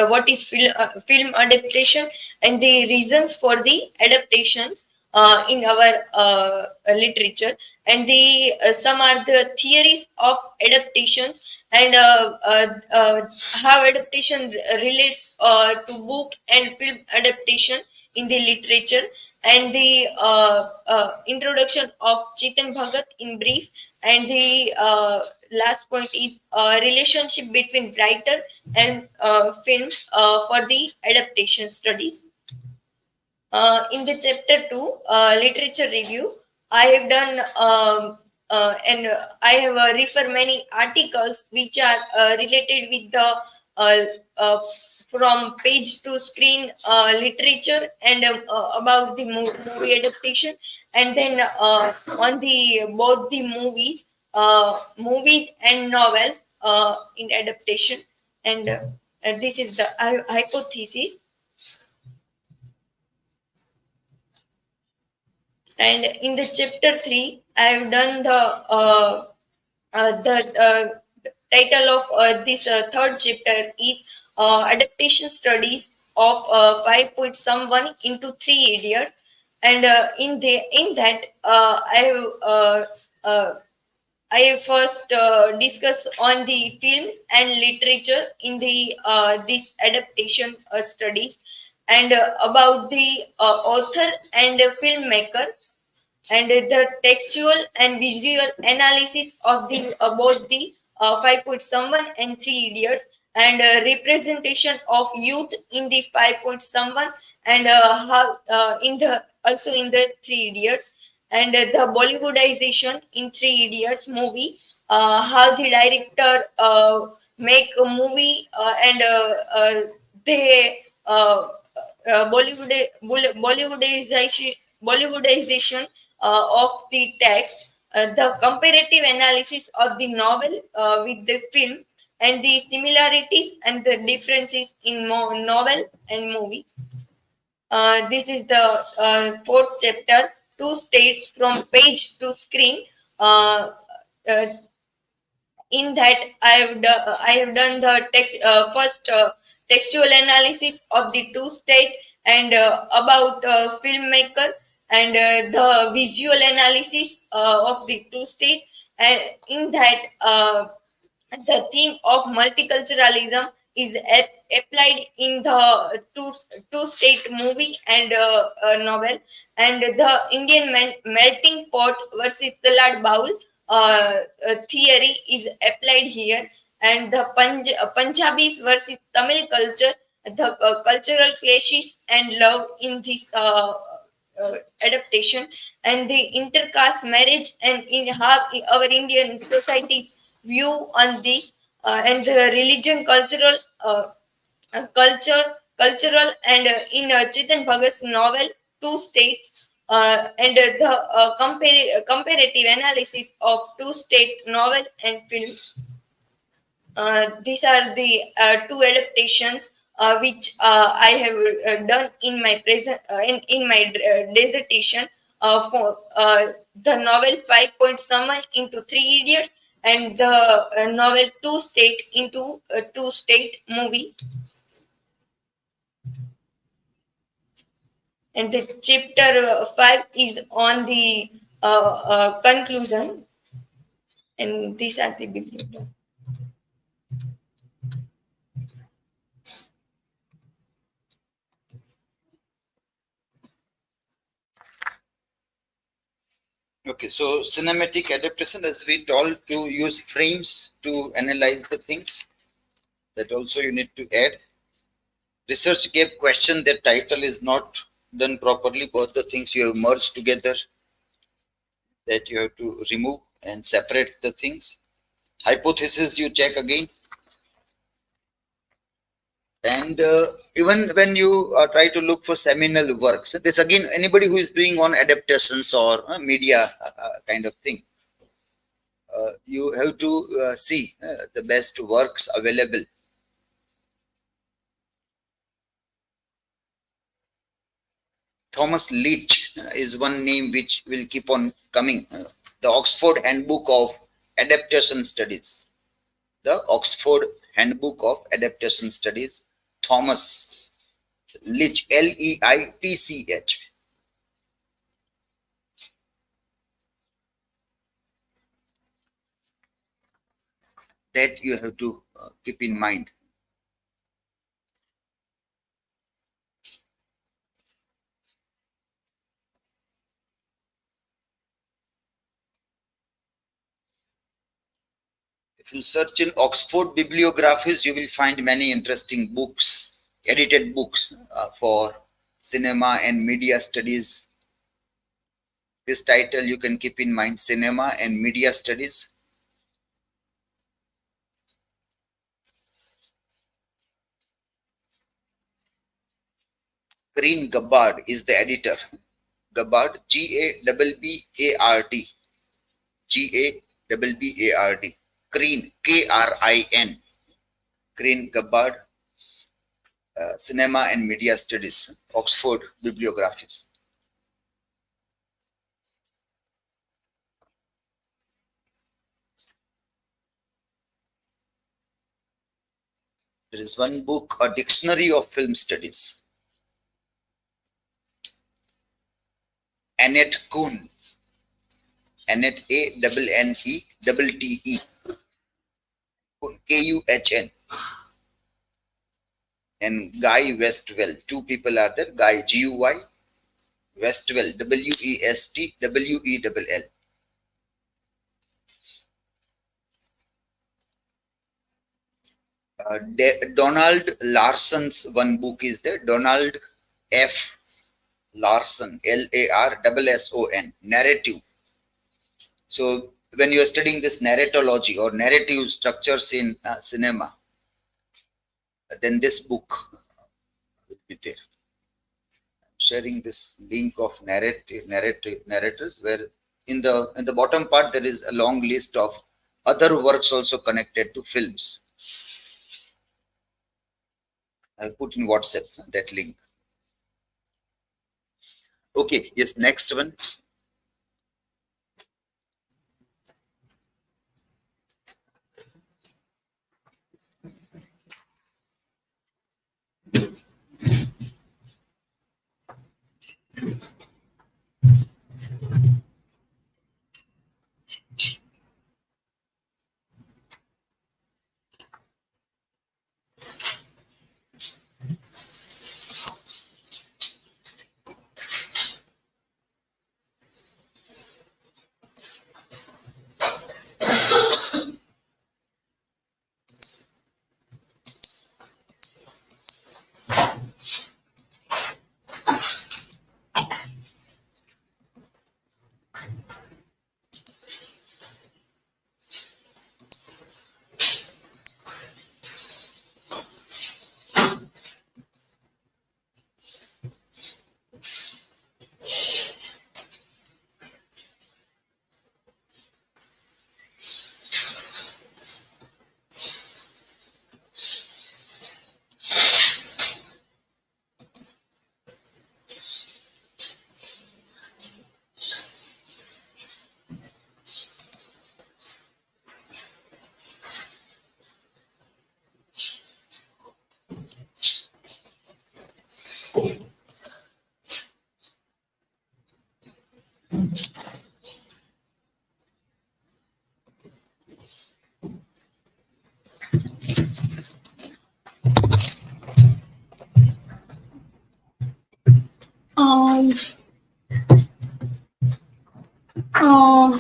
what is film adaptation and the reasons for the adaptations in our literature, and some are the theories of adaptations and how adaptation relates to book and film adaptation in the literature, and the introduction of Chetan Bhagat in brief, and the last point is relationship between writer and films for the adaptation studies. In the chapter 2, literature review, I have done and I have refer many articles which are related with the uh, from page to screen literature, and about the movie adaptation, and then on the both the movies and novels in adaptation, and this is the hypothesis. And in the chapter 3, I have done the title of this third chapter is adaptation studies of 5 point someone into 3 idiots, and in that I first discuss on the film and literature in the this adaptation studies, and about the author and filmmaker, and the textual and visual analysis of the both the 5 point someone and 3 idiots, and representation of youth in the 5 point someone, and how in the also in the 3 idiots, and the Bollywoodization in 3 idiots movie, how the director make a movie, and they Bollywoodization of the text, the comparative analysis of the novel with the film, and the similarities and the differences in novel and movie. This is the fourth chapter, two states from page to screen. Uh, in that I have done the text first textual analysis of the two state, and about filmmaker, and the visual analysis of the two state, and in that the theme of multiculturalism is applied in the two state movie and novel, and the Indian melting pot versus salad bowl theory is applied here, and the Punjabis versus Tamil culture, the cultural clashes and love in this adaptation, and the intercaste marriage, and in how our Indian societies view on this, and the religion cultural, and in Chetan Bhagat's novel Two States, and the comparative analysis of two state novel and film. These are the two adaptations which I have done in my present in my dissertation for the novel 5 point someone into 3 idiots, and the novel Two State into Two State movie. And the chapter 5 is on the conclusion, and these are the bibliography. Okay, so cinematic adaptation, as we told, to use frames to analyze the things. That also you need to add. Research gave question that title is not done properly. Both the things you have merged together, that you have to remove and separate the things. Hypothesis you check again. And even when you try to look for seminal works, this again, anybody who is doing on adaptations or media kind of thing, you have to see the best works available. Thomas Leach is one name which will keep on coming. The Oxford Handbook of Adaptation Studies. The Oxford Handbook of Adaptation Studies. Thomas Leach, Leitch. That you have to keep in mind. If you search in Oxford bibliographies, you will find many interesting books, edited books for cinema and media studies. This title you can keep in mind, Cinema and Media Studies. Green Gabbard is the editor. Gabbard, Gabbard. Gabbard. Green, Krin. Green Gabbard, Cinema and Media Studies, Oxford bibliographies. There is one book, A Dictionary of Film Studies. Annette Kuhn. Annette, Annette. Kuhn. And Guy Westwell. Two people are there. Guy, Guy. Westwell, Westwell. Donald Larson's one book is there. Donald F. Larson, Larson, narrative. So when you are studying this narratology or narrative structures in cinema, then this book will be there. I'm sharing this link of narrators, where in the bottom part there is a long list of other works also connected to films. I put in WhatsApp that link. Okay, yes, next one.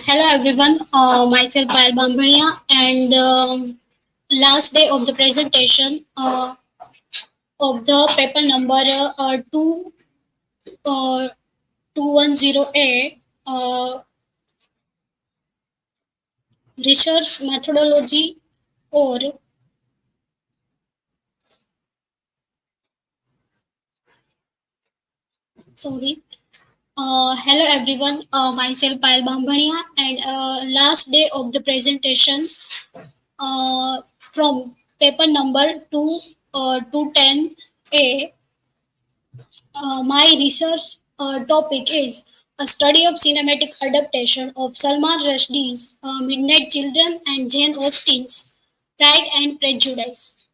Hello everyone, myself Payal Bambania, and last day of the presentation of the paper number 210A, research methodology or hello everyone, myself Payal Bambania, and last day of the presentation from paper number 210A. My research topic is a study of cinematic adaptation of Salman Rushdie's Midnight Children and Jane Austen's Pride and Prejudice.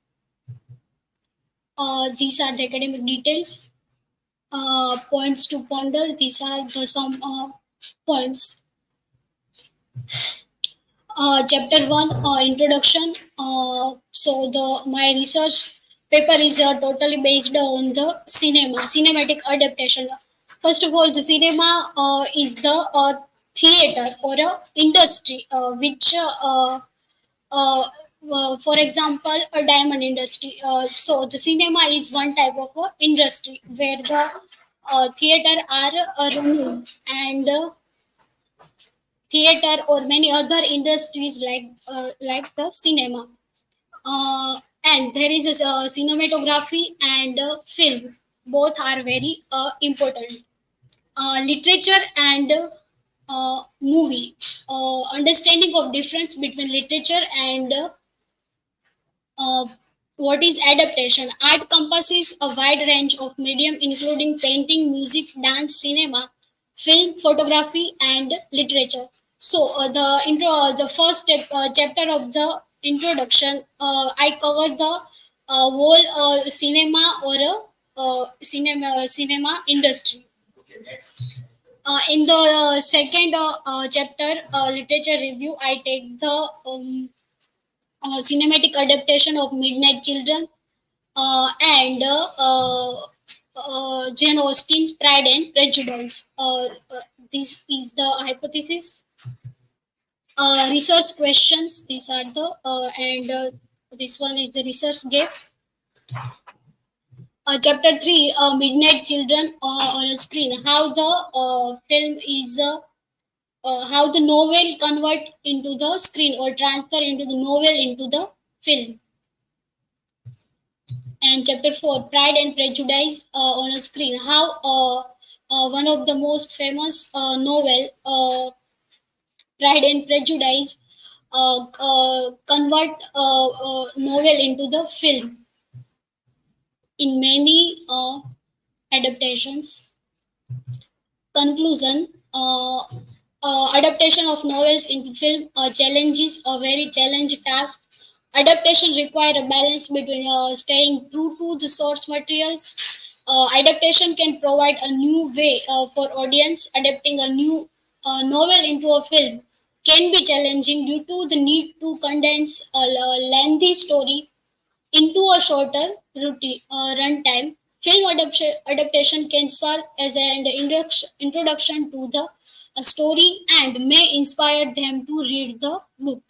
These are the academic details. Points to ponder. These are the some points. Chapter 1, Introduction. My research paper is totally based on the cinematic adaptation. First of all, the cinema is the theater or a industry which for example, a diamond industry. So the cinema is one type of industry where the theater are running, and theater or many other industries like the cinema. And there is a cinematography and film. Both are very important. Literature and movie. Understanding of difference between literature and uh, what is adaptation? Art compasses a wide range of medium, including painting, music, dance, cinema, film, photography, and literature. So, the first chapter of the introduction, I cover the whole cinema or cinema industry. In the second chapter, literature review, I take the cinematic adaptation of Midnight Children and Jane Austen's Pride and Prejudice. This is the hypothesis. Research questions. These are the and this one is the research gap. Chapter 3, Midnight Children on a screen. How the film is. How the novel convert into the screen or transfer into the novel into the film. And chapter 4, Pride and Prejudice on a screen. How one of the most famous novel, Pride and Prejudice, convert novel into the film in many adaptations. Conclusion. Adaptation of novels into film challenges a very challenging task. Adaptation require a balance between staying true to the source materials. Adaptation can provide a new way for audience. Adapting a new novel into a film can be challenging due to the need to condense a lengthy story into a shorter runtime. Film adaptation can serve as an introduction to the story and may inspire them to read the book.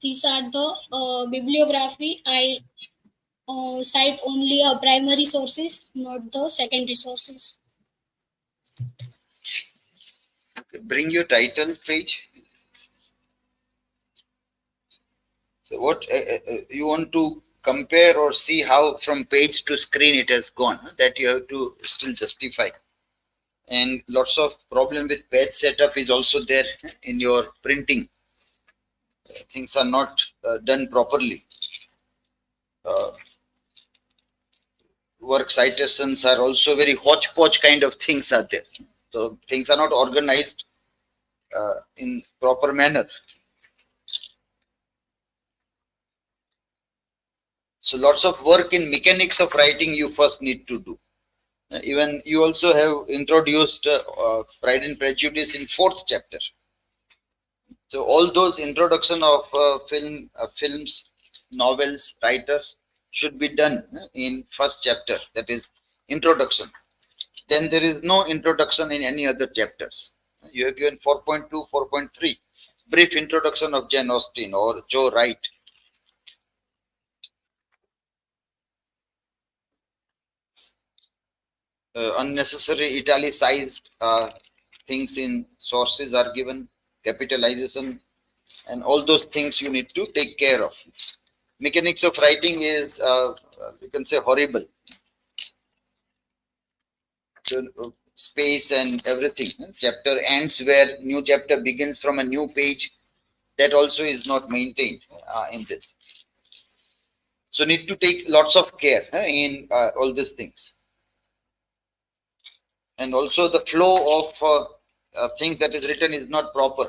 These are the bibliography. I cite only primary sources, not the secondary sources. Bring your title page. So what you want to compare or see how from page to screen it has gone, that you have to still justify. And lots of problem with page setup is also there in your printing. Things are not done properly. Work citations are also very hodgepodge kind of things are there. So things are not organized in proper manner. So lots of work in mechanics of writing you first need to do. Even you also have introduced Pride and Prejudice in 4th chapter. So all those introduction of films, novels, writers should be done in 1st chapter, that is introduction. Then there is no introduction in any other chapters. You have given 4.2, 4.3, brief introduction of Jane Austen or Joe Wright. Unnecessary italicized things in sources are given, capitalization, and all those things you need to take care of. Mechanics of writing is, you can say, horrible. So, space and everything. Chapter ends where new chapter begins from a new page. That also is not maintained in this. So need to take lots of care in all these things. And also the flow of things that is written is not proper.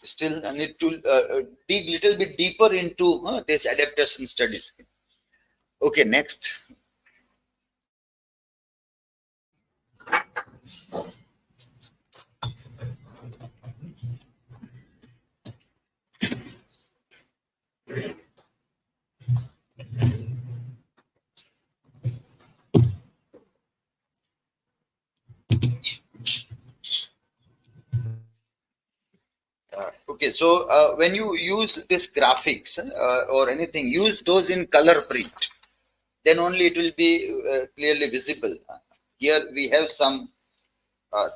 Still, I need to dig little bit deeper into this adaptation studies. Okay, next. Okay, so when you use this graphics or anything, use those in color print. Then only it will be clearly visible. Here we have some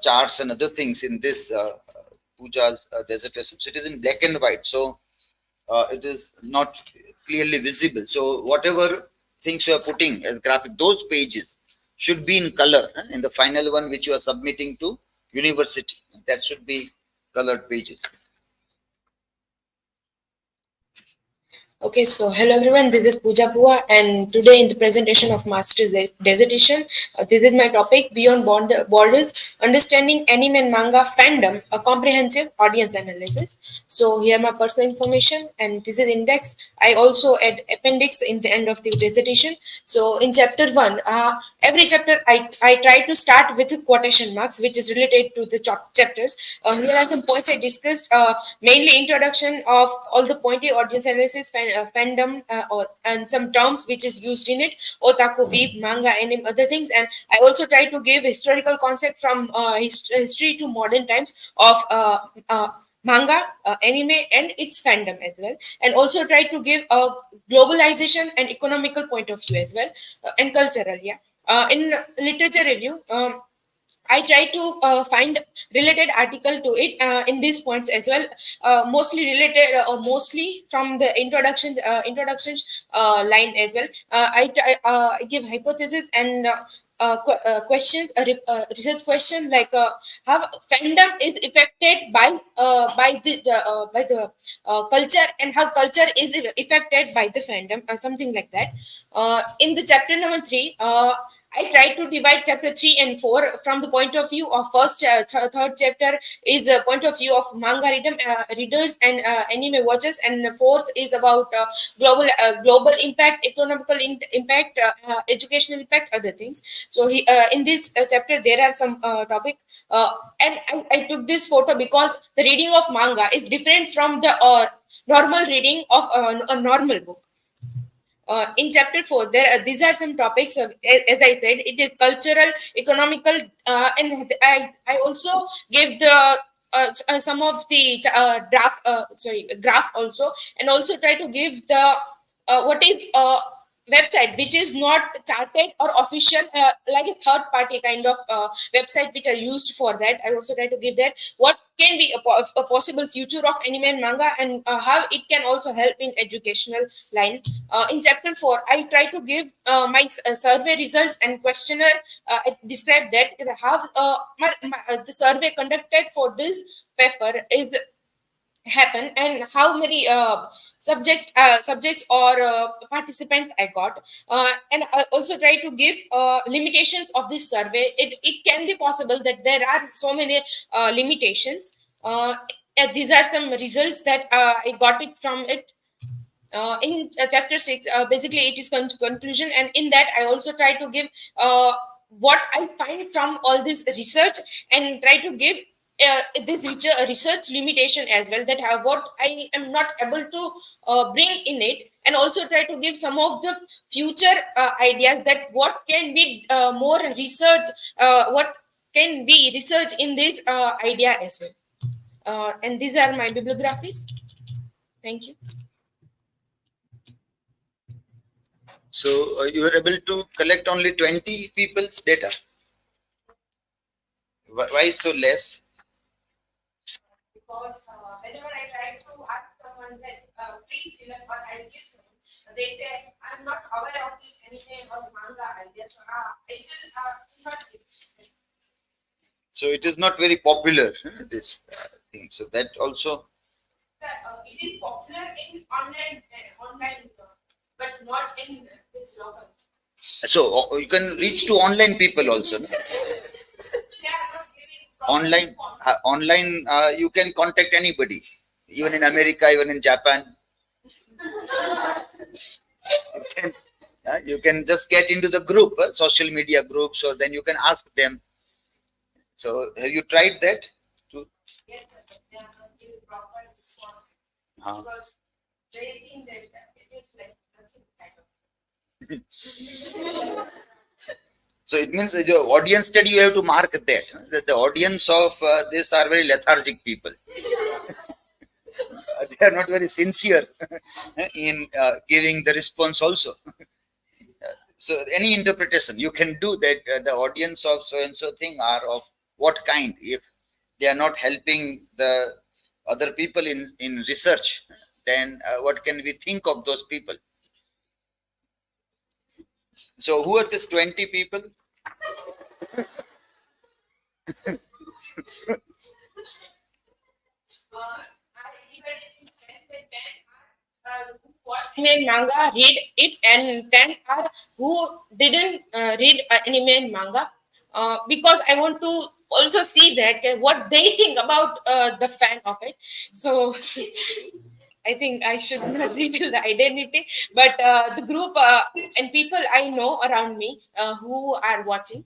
charts and other things in this Puja's dissertation. So it is in black and white, so it is not clearly visible. So whatever things you are putting as graphic, those pages should be in color. In the final one which you are submitting to university, that should be colored pages. Okay, so hello everyone, this is Pooja Pua, and today in the presentation of Master's Dissertation, this is my topic, Beyond Borders, Understanding Anime and Manga Fandom, a Comprehensive Audience Analysis. So here my personal information, and this is index. I also add appendix in the end of the dissertation. So in chapter 1, every chapter I try to start with quotation marks, which is related to the chapters. Here are some points I discussed, mainly introduction of all the pointy audience analysis, fandom, and some terms which is used in it, otaku, weeb, manga, anime, other things. And I also try to give historical concept from history to modern times of manga, anime, and its fandom as well, and also try to give a globalization and economical point of view as well, and cultural. In literature review, I try to find related article to it in these points as well, mostly related or mostly from the introduction line as well. I give hypothesis and questions, research question like how fandom is affected by the culture, and how culture is affected by the fandom, or something like that. In the chapter number 3, I try to divide chapter 3 and 4 from the point of view of first, third chapter is the point of view of manga readers and anime watchers, and the fourth is about global impact, economical impact, educational impact, other things. So in this chapter there are some topic, and I took this photo because the reading of manga is different from the normal reading of a normal book. In chapter 4, these are some topics. As I said, it is cultural, economical, and I also gave the some of the graph also, and also try to give the what is website which is not charted or official, like a third party kind of website which are used for that. I also try to give that what can be a possible future of anime and manga, and how it can also help in educational line. In chapter 4, I try to give my survey results and questionnaire. I describe that how the survey conducted for this paper is happen, and how many subjects or participants I got, and I also try to give limitations of this survey. It can be possible that there are so many limitations. And these are some results that I got it from it. In chapter 6, basically it is conclusion, and in that I also try to give what I find from all this research, and try to give this research limitation as well, that what I am not able to bring in it, and also try to give some of the future ideas that what can be more research, what can be research in this idea as well. And these are my bibliographies. Thank you. So you were able to collect only 20 people's data. Why so less? Because whenever I try to ask someone that please fill up what I give them, they say I'm not aware of this anime or manga idea, so it will not give. So it is not very popular, this thing. So that also. It is popular in online, but not in this local. So you can reach to online people also. No? They are not giving Online, you can contact anybody, even in America, even in Japan. You can just get into the group, social media groups, or then you can ask them. So have you tried that? Yes, but they are not giving proper response Uh, because they think that it is like nothing kind of. So it means that your audience study, you have to mark that the audience of this are very lethargic people. They are not very sincere in giving the response also. So any interpretation you can do that the audience of so and so thing are of what kind. If they are not helping the other people in research, then what can we think of those people? So who are these 20 people? Anime and manga, read it, and 10 are who didn't read anime and manga, because I want to also see that what they think about the fan of it. So I think I should not reveal the identity, but the group and people I know around me who are watching.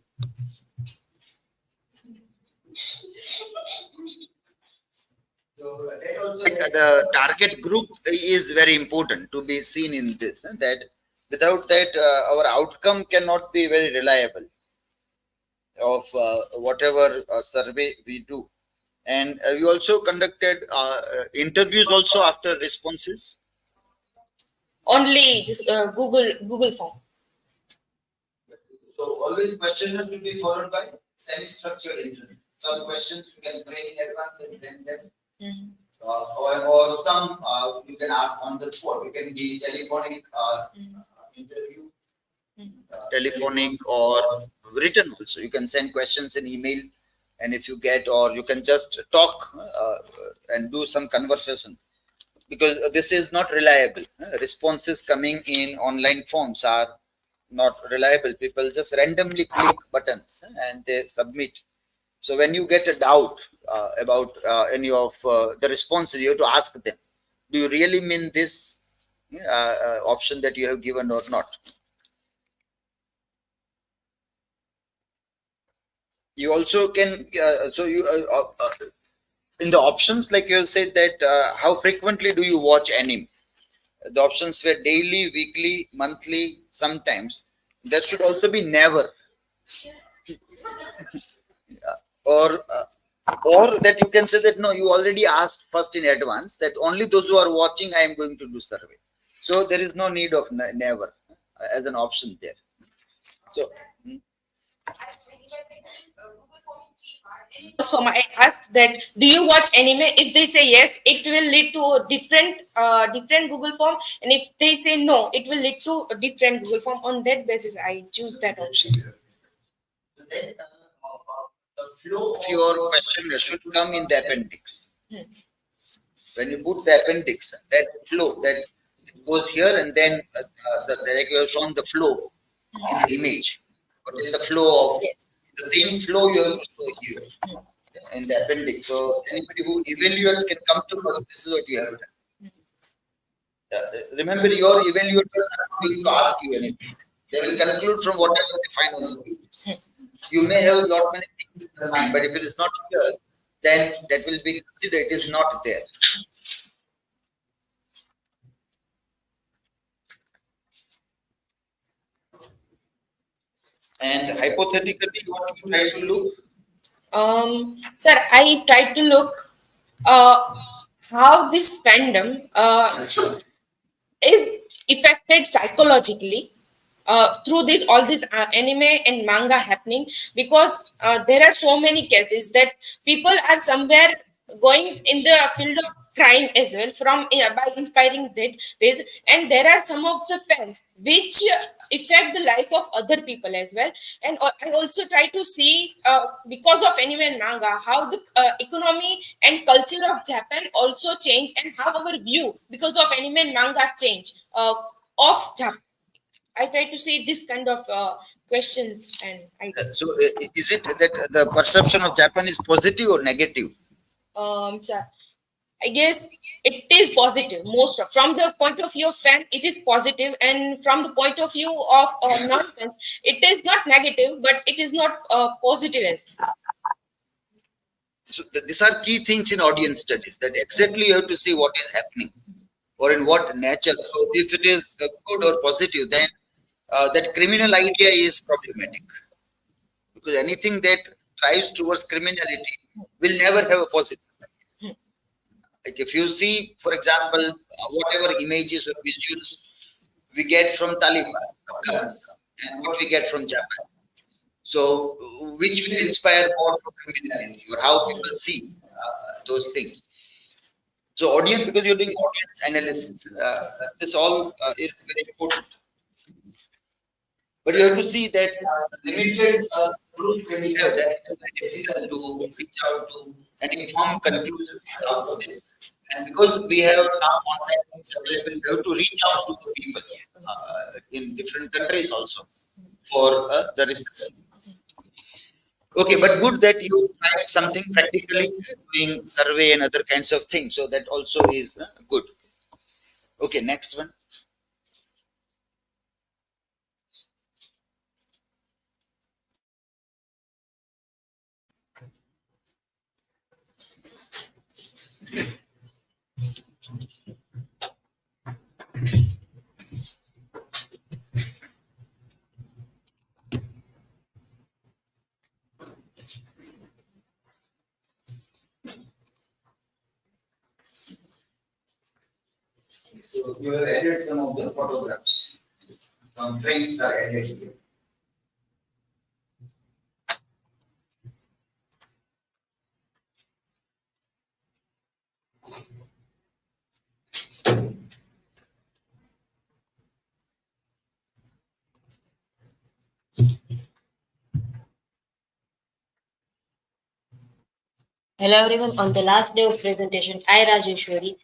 Like the target group is very important to be seen in this, and that without that our outcome cannot be very reliable of whatever survey we do. And we also conducted interviews also after responses. Only just Google form. So always questionnaire will be followed by semi-structured interview. Some questions you can frame in advance and send them. Or some you can ask on the spot. It can be telephonic interview, telephonic or written also. You can send questions in email, and if you get, or you can just talk and do some conversation, because this is not reliable. Responses coming in online forms are not reliable. People just randomly click buttons and they submit. So when you get a doubt about any of the responses, you have to ask them, do you really mean this option that you have given or not? You also can, in the options, like you have said that how frequently do you watch anime? The options were daily, weekly, monthly, sometimes. There should also be never. Or that you can say that no, you already asked first in advance that only those who are watching I am going to do survey. So there is no need of never as an option there. So So I asked that, do you watch anime? If they say yes, it will lead to a different Google form, and if they say no, it will lead to a different Google form. On that basis, I choose that option. Then the flow of your question should come in the appendix. When you put the appendix, that flow that it goes here, and then like you have shown the flow in the image. What is the flow of the same flow you have to show here in the appendix? So anybody who evaluates can come to know this is what you have done. Remember, your evaluators are not going to ask you anything. They will conclude from whatever they find on the pages. You may have a lot many things in mind, but if it is not here, then that will be considered it is not there. And hypothetically, what you try to look? Sir, I tried to look how this fandom is affected psychologically through all this anime and manga happening, because there are so many cases that people are somewhere going in the field of crime as well from by inspiring this, and there are some of the fans which affect the life of other people as well. And I also try to see because of anime and manga how the economy and culture of Japan also change, and how our view because of anime and manga change of Japan. I try to say this kind of questions, and So is it that the perception of Japan is positive or negative? so I guess it is positive. Most from the point of view of fan, it is positive, and from the point of view of non-fans, it is not negative, but it is not positive as well. So these are key things in audience studies, that exactly you have to see what is happening or in what nature. So if it is good or positive, then that criminal idea is problematic, because anything that drives towards criminality will never have a positive. Like if you see, for example, whatever images or visuals we get from Taliban, Afghanistan, and what we get from Japan. So, which will inspire more for criminality, or how people see those things. So, audience, because you're doing audience analysis, this all is very important. But you have to see that limited group that we have, that is very difficult to reach out to an informed conclusion out of this. And because we have now online things available, we have to reach out to the people in different countries also for the research. Okay, but good that you tried something practically, doing survey and other kinds of things. So that also is good. Okay, next one. So you have added some of the photographs. Frames are added here. Hello everyone. On the last day of presentation, I Rajeshwari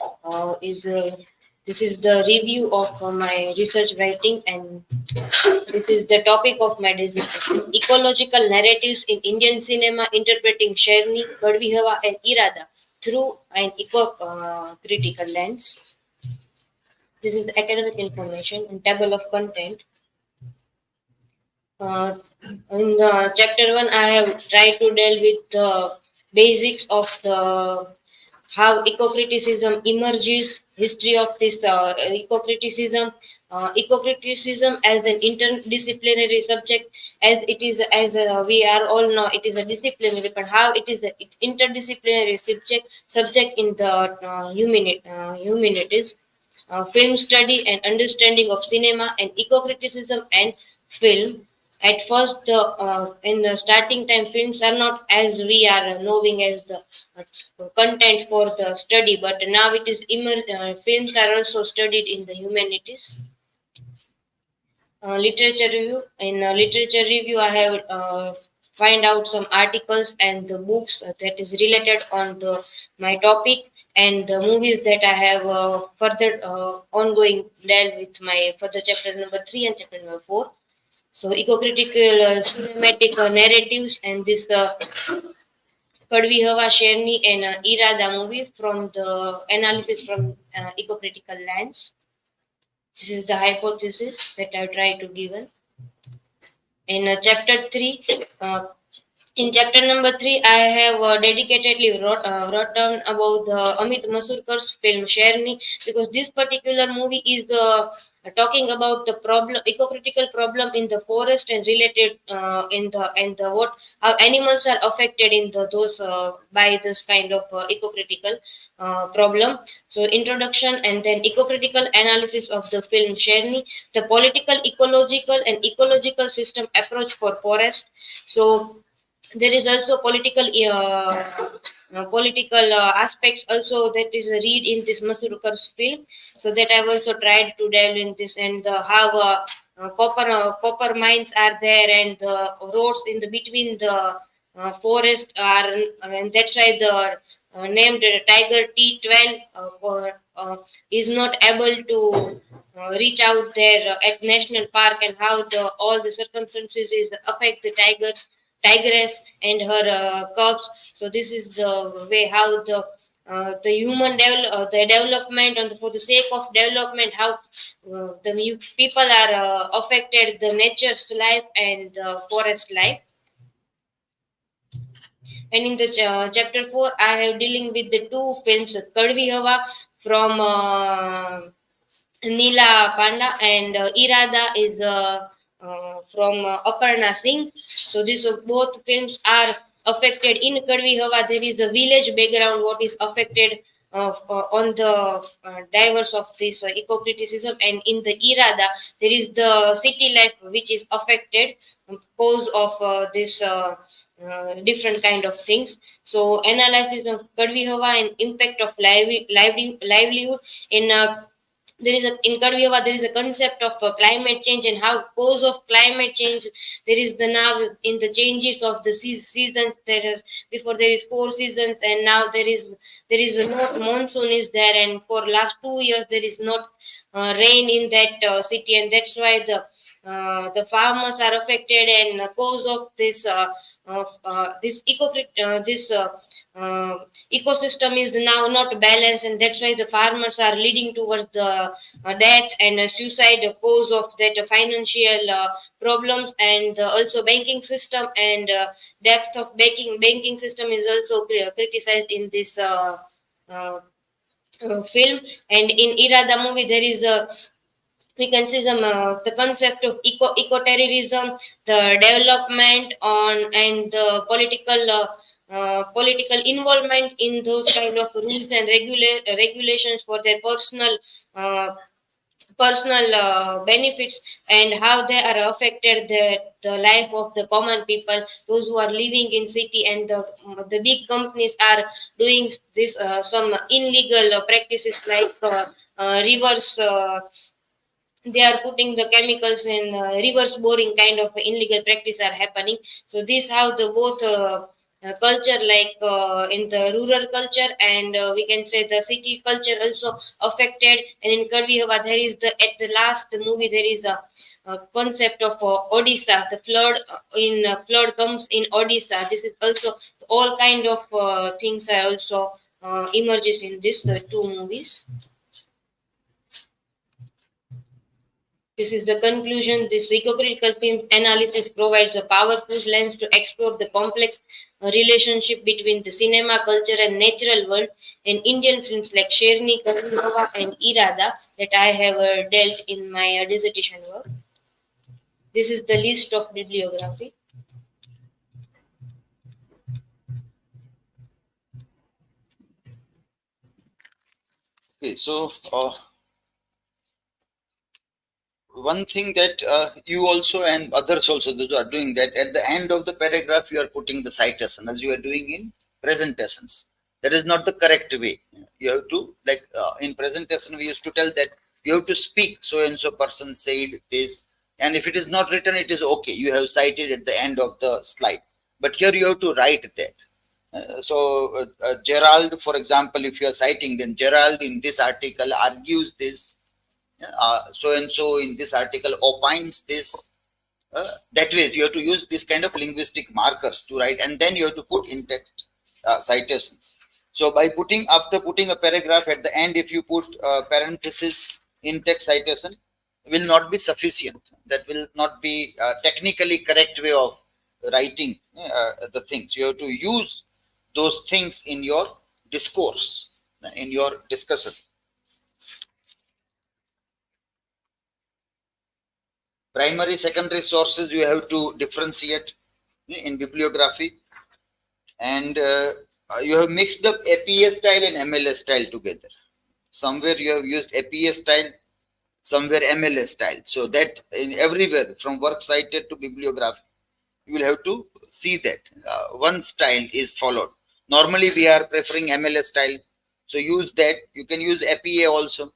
this is the review of my research writing, and this is the topic of my dissertation: ecological narratives in Indian cinema, interpreting Sherni, Bhavyata, and Irada through an eco-critical lens. This is the academic information and table of content. In chapter 1, I have tried to deal with the basics of the how eco-criticism emerges, history of this eco-criticism, eco-criticism as an interdisciplinary subject, as it is, as we are all know, it is a disciplinary, but how it is an interdisciplinary subject in the humanities, film study and understanding of cinema, and eco-criticism and film. At first, in the starting time, films are not as we are knowing as the content for the study, but now it is films are also studied in the humanities. Literature review. In literature review, I have find out some articles and the books that is related on the my topic, and the movies that I have further ongoing dealt with my further chapter number 3 and chapter number 4. So eco-critical cinematic narratives, and this Kadvi Hava Sherni and Irada movie from the analysis from eco-critical lens. This is the hypothesis that I try to given. In chapter 3, in chapter number 3, I have dedicatedly wrote down about the Amit Masurkar's film Sherni, because this particular movie is the talking about the problem, eco-critical problem in the forest, and related in the what how animals are affected in those by this kind of eco-critical problem. So introduction, and then eco-critical analysis of the film Sherni, the political, ecological, and ecological system approach for forest. So there is also political aspects also that is read in this Masurkar's film. So that I've also tried to delve in this, and how copper mines are there, and the roads in the between the forest are, and that's why the named Tiger T12 is not able to reach out there at national park, and how all the circumstances is affect the tigress and her cubs. So this is the way how the the development, and for the sake of development, how people are affected the nature's life and the forest life. And in the chapter 4, I have dealing with the two films, Kadvi Hava from Neela Panda, and Irada is from Aparna Singh. So these both films are affected. In Kadvi Hava, there is the village background, what is affected on the diverse of this eco-criticism, and in the Irada, there is the city life which is affected because of this different kind of things. So analysis of Kadvi Hava and impact of livelihood in there is in Kadvi, there is a concept of climate change, and how cause of climate change. There is the now in the changes of the seasons. There is before there is 4 seasons, and now there is no monsoon is there, and for last 2 years there is not rain in that city, and that's why the farmers are affected, and cause of this ecosystem is now not balanced, and that's why the farmers are leading towards the death and suicide cause of that financial problems, and also banking system and depth of banking system is also criticized in this film. And in Irada movie, there is we can see some the concept of eco-terrorism, the development on, and the political involvement in those kind of rules and regulations for their personal benefits, and how they are affected the life of the common people, those who are living in city, and the big companies are doing this some illegal practices like reverse they are putting the chemicals in reverse boring kind of illegal practice are happening. So this how the both culture like in the rural culture, and we can say the city culture also affected. And in Kadvi Hava, there is at the last movie there is a concept of Odisha, the flood comes in Odisha. This is also all kind of things are also emerges in this two movies. This is the conclusion. This eco-critical film analysis provides a powerful lens to explore the complex relationship between the cinema, culture, and natural world in Indian films like Sherni, Karunava, and Irada that I have dealt in my dissertation work. This is the list of bibliography. Okay, so one thing that you also and others also, those who are doing that, at the end of the paragraph you are putting the citation as you are doing in presentations. That is not the correct way. You have to, like in presentation we used to tell that you have to speak so and so person said this, and if it is not written it is okay, you have cited at the end of the slide, but here you have to write that. Gerald, for example, if you are citing, then Gerald in this article argues this, so and so in this article opines this. That way you have to use this kind of linguistic markers to write, and then you have to put in text citations. So by after putting a paragraph at the end, if you put parenthesis in text citation, will not be sufficient. That will not be technically correct way of writing the things. You have to use those things in your discourse, in your discussion. Primary, secondary sources you have to differentiate in bibliography, and you have mixed up APA style and MLA style together. Somewhere you have used APA style, somewhere MLA style. So that in everywhere from work cited to bibliography, you will have to see that one style is followed. Normally we are preferring MLA style, so use that. You can use APA also,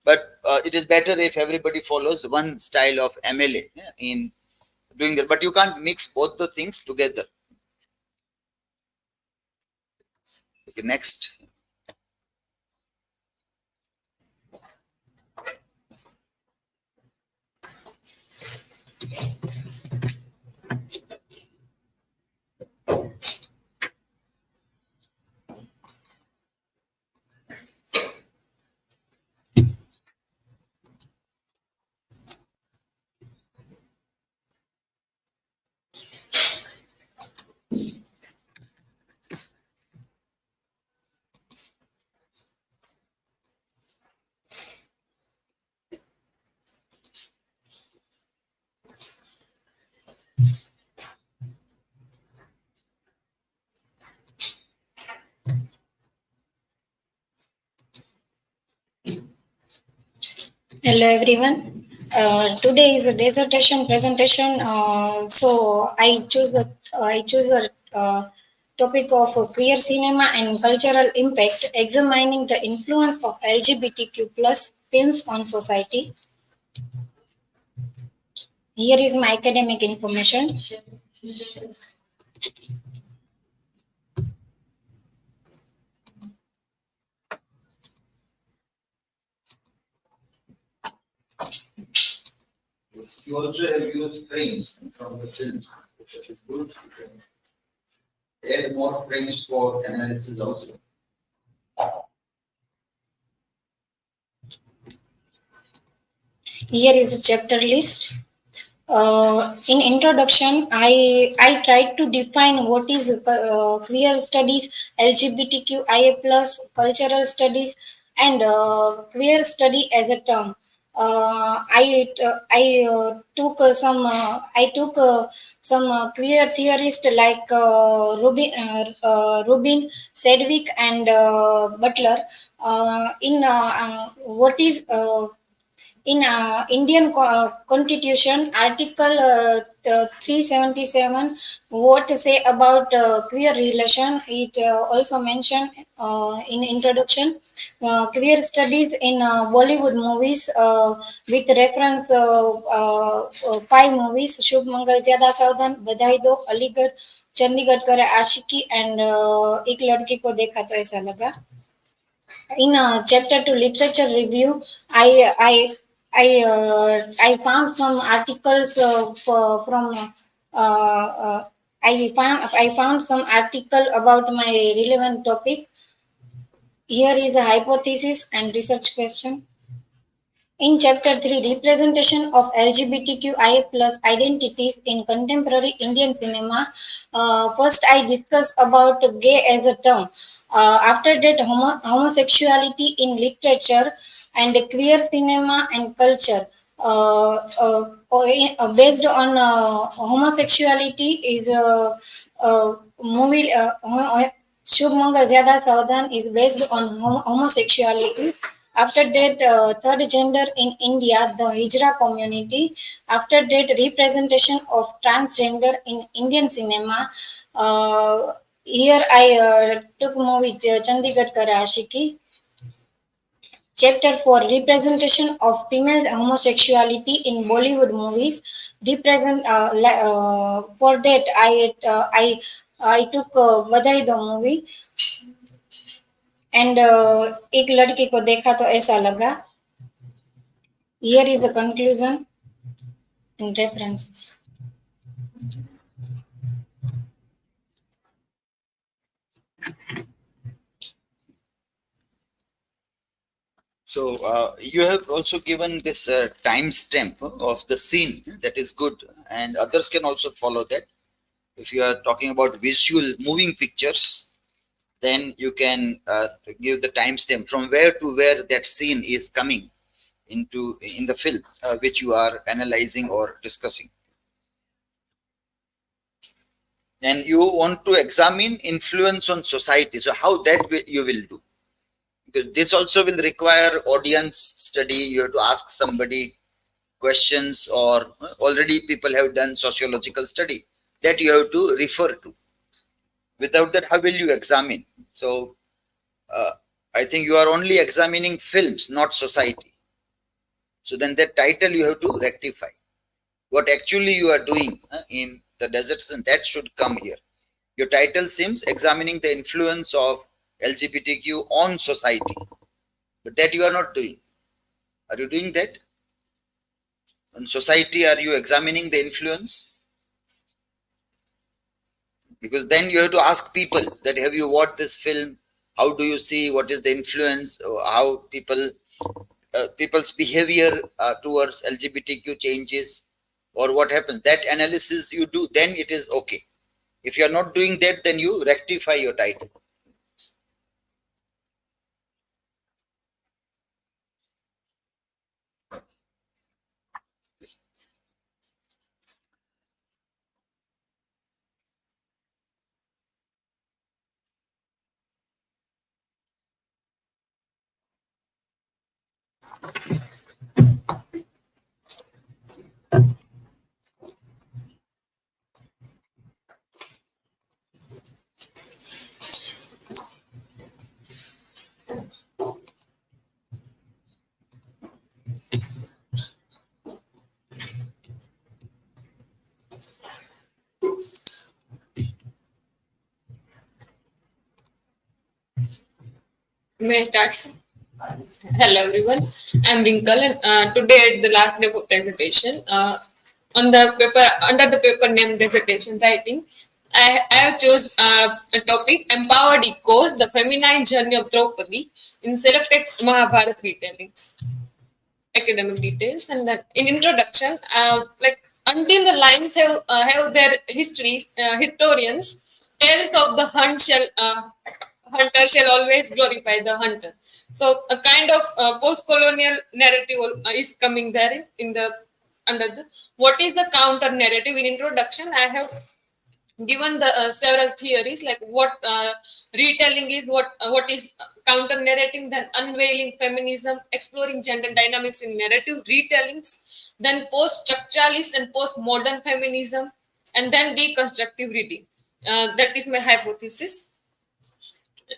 but it is better if everybody follows one style of MLA in doing that. But you can't mix both the things together. Okay, next. Hello everyone. Today is the dissertation presentation. So I choose a topic of queer cinema and cultural impact, examining the influence of LGBTQ plus films on society. Here is my academic information. You also have used frames from the films. That is good. You can add more frames for analysis also. Here is a chapter list. In introduction, I tried to define what is queer studies, LGBTQIA plus, cultural studies, and queer study as a term. I took some queer theorists like Rubin, Sedgwick, and Butler. In what is in Indian Constitution, Article 377, what to say about queer relation? It also mentioned in introduction queer studies in Bollywood movies with reference 5 movies: Shubh Mangal Zyada Saudhan, Badhai Do, Aligarh, Chandigarh Kare Ashiki, and Ek Ladki Ko Dekha To Aisa Laga. In chapter 2 literature review, I found some articles from I found some article about my relevant topic. Here is a hypothesis and research question. In chapter 3, representation of LGBTQIA plus identities in contemporary Indian cinema, first I discuss about gay as a term. After that, homosexuality in literature and queer cinema and culture. Based on homosexuality is movie Shubh Mangal Zyada Saudhan is based on homosexuality. After that, third gender in India, the Hijra community. After that, representation of transgender in Indian cinema. Here I took movie Chandigarh Kare Ashiki. Chapter 4, representation of female homosexuality in Bollywood movies. For that I took Badhai Do movie and एक लड़की को देखा तो ऐसा लगा. Here is the conclusion and references. So you have also given this timestamp of the scene. That is good, and others can also follow that. If you are talking about visual moving pictures, then you can give the timestamp from where to where that scene is coming in the film which you are analyzing or discussing. And you want to examine influence on society. So how that you will do? Because this also will require audience study. You have to ask somebody questions, or already people have done sociological study that you have to refer to. Without that, how will you examine? So I think you are only examining films, not society. So then that title you have to rectify. What actually you are doing in the dissertation, that should come here. Your title seems examining the influence of LGBTQ on society. But that you are not doing. Are you doing that? On society, are you examining the influence? Because then you have to ask people that have you watched this film? How do you see what is the influence? How people's behavior towards LGBTQ changes, or what happens? That analysis you do, then it is okay. If you are not doing that, then you rectify your title. May I start? Hello everyone, I'm Wrinkle, and today at the last day of presentation on the paper under the paper name Dissertation Writing, I have chose a topic Empowered Echoes: The Feminine Journey of Draupadi in Selected Mahabharata Retellings. Academic details, and then in introduction, like until the lines have their histories, historians tales of the hunter shall always glorify the hunter. So a kind of post-colonial narrative is coming there in the under the what is the counter narrative. In introduction, I have given the several theories like what retelling is, what is counter narrating, then unveiling feminism, exploring gender dynamics in narrative retellings, then post structuralist and post modern feminism, and then deconstructive reading. That is my hypothesis.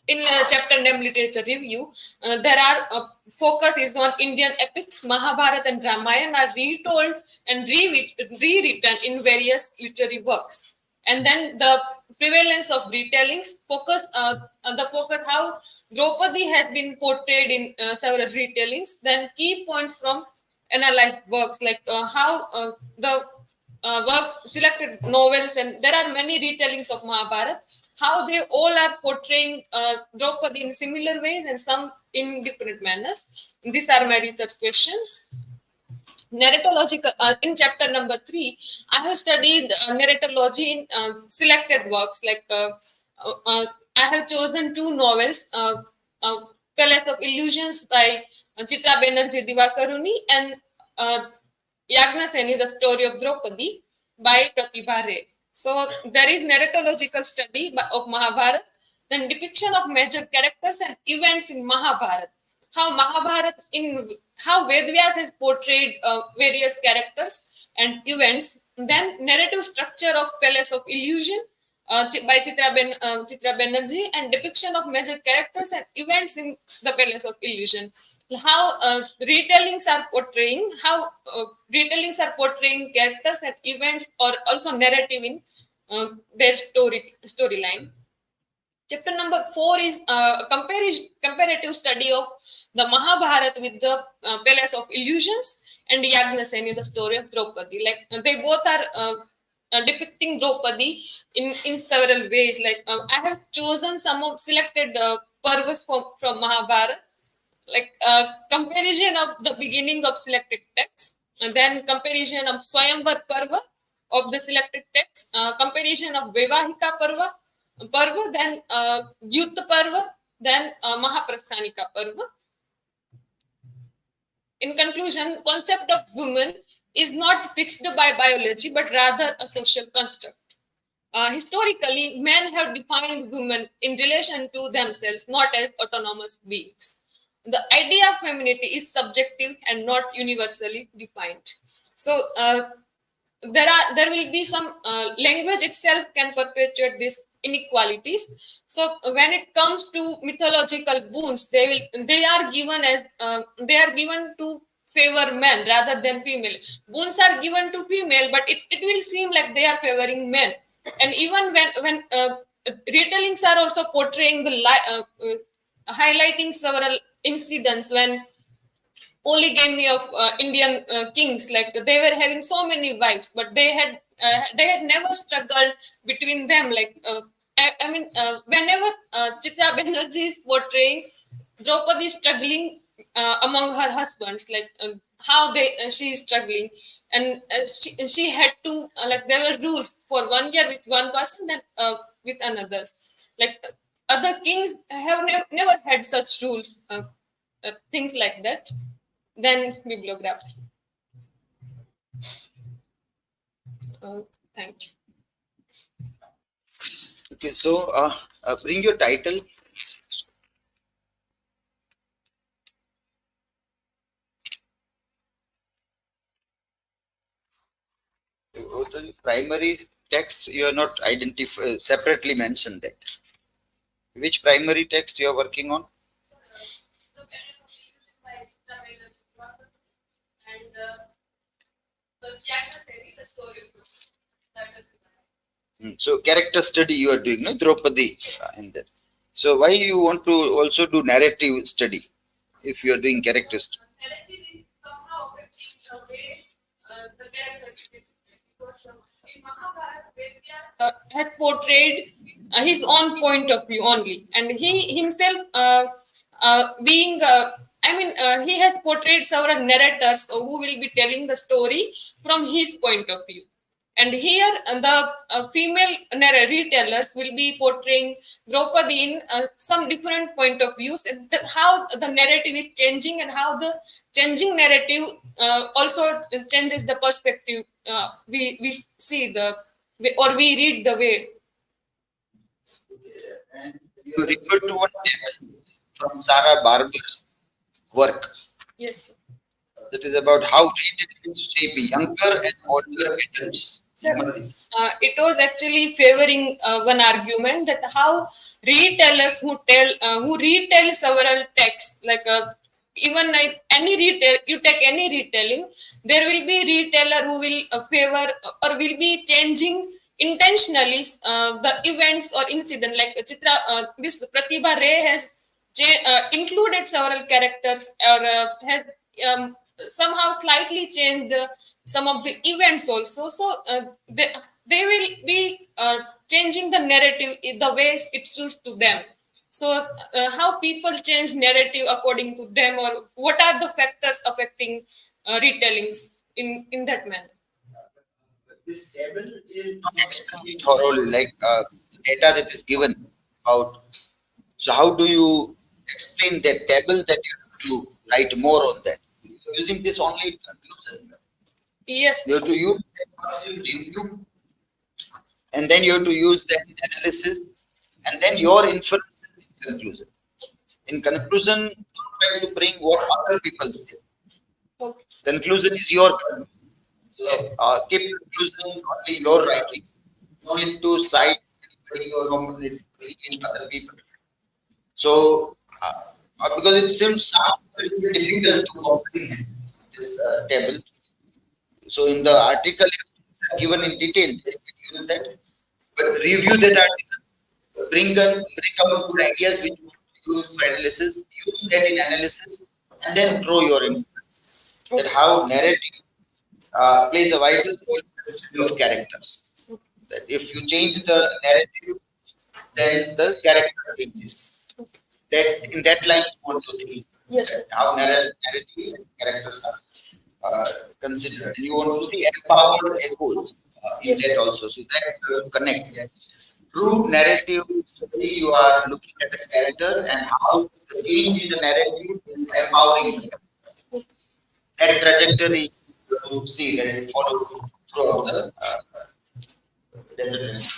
In chapter name literature review, there are focus is on Indian epics. Mahabharata and Ramayana are retold and rewritten in various literary works. And then the prevalence of retellings focus on the focus how Draupadi has been portrayed in several retellings. Then key points from analyzed works like how the works selected novels, and there are many retellings of Mahabharata, how they all are portraying Draupadi in similar ways and some in different manners. These are my research questions. Narratological, in chapter number 3, I have studied narratology in selected works. Like I have chosen 2 novels, Palace of Illusions by Chitra Banerjee Divakaruni, and Yagnaseni, The Story of Draupadi by Pratibha Ray. So there is narratological study of Mahabharata, then depiction of major characters and events in Mahabharata. How Vedvyas has portrayed various characters and events. Then narrative structure of Palace of Illusion by Chitra Banerjee, and depiction of major characters and events in the Palace of Illusion. How retellings are portraying characters and events, or also narrative in their storyline. Chapter number 4 is a comparative study of the Mahabharata with the Palace of Illusions and Yagnaseni, the story of Draupadi. Like they both are depicting Draupadi in several ways. Like I have chosen some of selected parvas from Mahabharata, like comparison of the beginning of selected text, and then comparison of Swayamvar Parva of the selected text, comparison of Vaivahika Parva, then Yutta Parva, then Mahaprasthanika Parva. In conclusion, concept of woman is not fixed by biology, but rather a social construct. Historically, men have defined women in relation to themselves, not as autonomous beings. The idea of femininity is subjective and not universally defined. So there will be some language itself can perpetuate these inequalities. So when it comes to mythological boons, they are given to favor men rather than female. Boons are given to female, but it will seem like they are favoring men. And even when retellings are also portraying highlighting several incidents when polygamy of Indian kings, like they were having so many wives, but they had never struggled between them. Like I mean, whenever Chitra Banerjee is portraying Draupadi struggling among her husbands, like how she is struggling, and she had to like there were rules for 1 year with one person, then with another. Like other kings have never had such rules, things like that. Then bibliography. Thank you. Okay, so bring your title. The primary text you are not separately mentioned that. Which primary text you are working on? And the character study, the story of So character study you are doing, no? Draupadi in there. So why you want to also do narrative study if you are doing character study? narrative is somehow affecting the way the character is because in Mahabharata, Vedas Has portrayed his own point of view only, and he himself being he has portrayed several narrators who will be telling the story from his point of view. And here, the female retellers will be portraying Draupadi in some different point of views, and how the narrative is changing, and how the changing narrative also changes the perspective we see or we read the way. And you refer to one text from Sarah Barber's work. Yes, sir. That is about how retellings shape younger and older adults. It was actually favoring one argument that how retailers who retell several texts, like even like you take any retelling, there will be retailer who will favor or will be changing intentionally the events or incident. Like this Pratibha Ray has included several characters, or has somehow slightly changed some of the events also. So they will be changing the narrative in the way it suits to them. So how people change narrative according to them, or what are the factors affecting retellings in that manner? This table is not explained thoroughly, like data that is given about. So how do you explain that table that you have to write more on that? Using this only in conclusion. Yes. You have to use review, and then you have to use the analysis, and then your inference in conclusion. In conclusion, don't try to bring what other people say. Okay. Conclusion is your conclusion. So keep conclusion only your writing. You don't need to cite anybody or don't need to bring in other people. So because it seems very difficult to comprehend this table. So in the article, it's given in detail, you can use that. But review that article, bring up good ideas which you want to use for analysis, use that in analysis, and then draw your inferences. That how narrative plays a vital role in the study of characters. That if you change the narrative, then the character changes. That in that line you want to think. Yes. How narrative and characters are considered. And you want to see empowered echoes in that also. So that connect. True narrative study, you are looking at the character and how the change in the narrative is empowering them. That trajectory you see that is followed throughout the dissertation.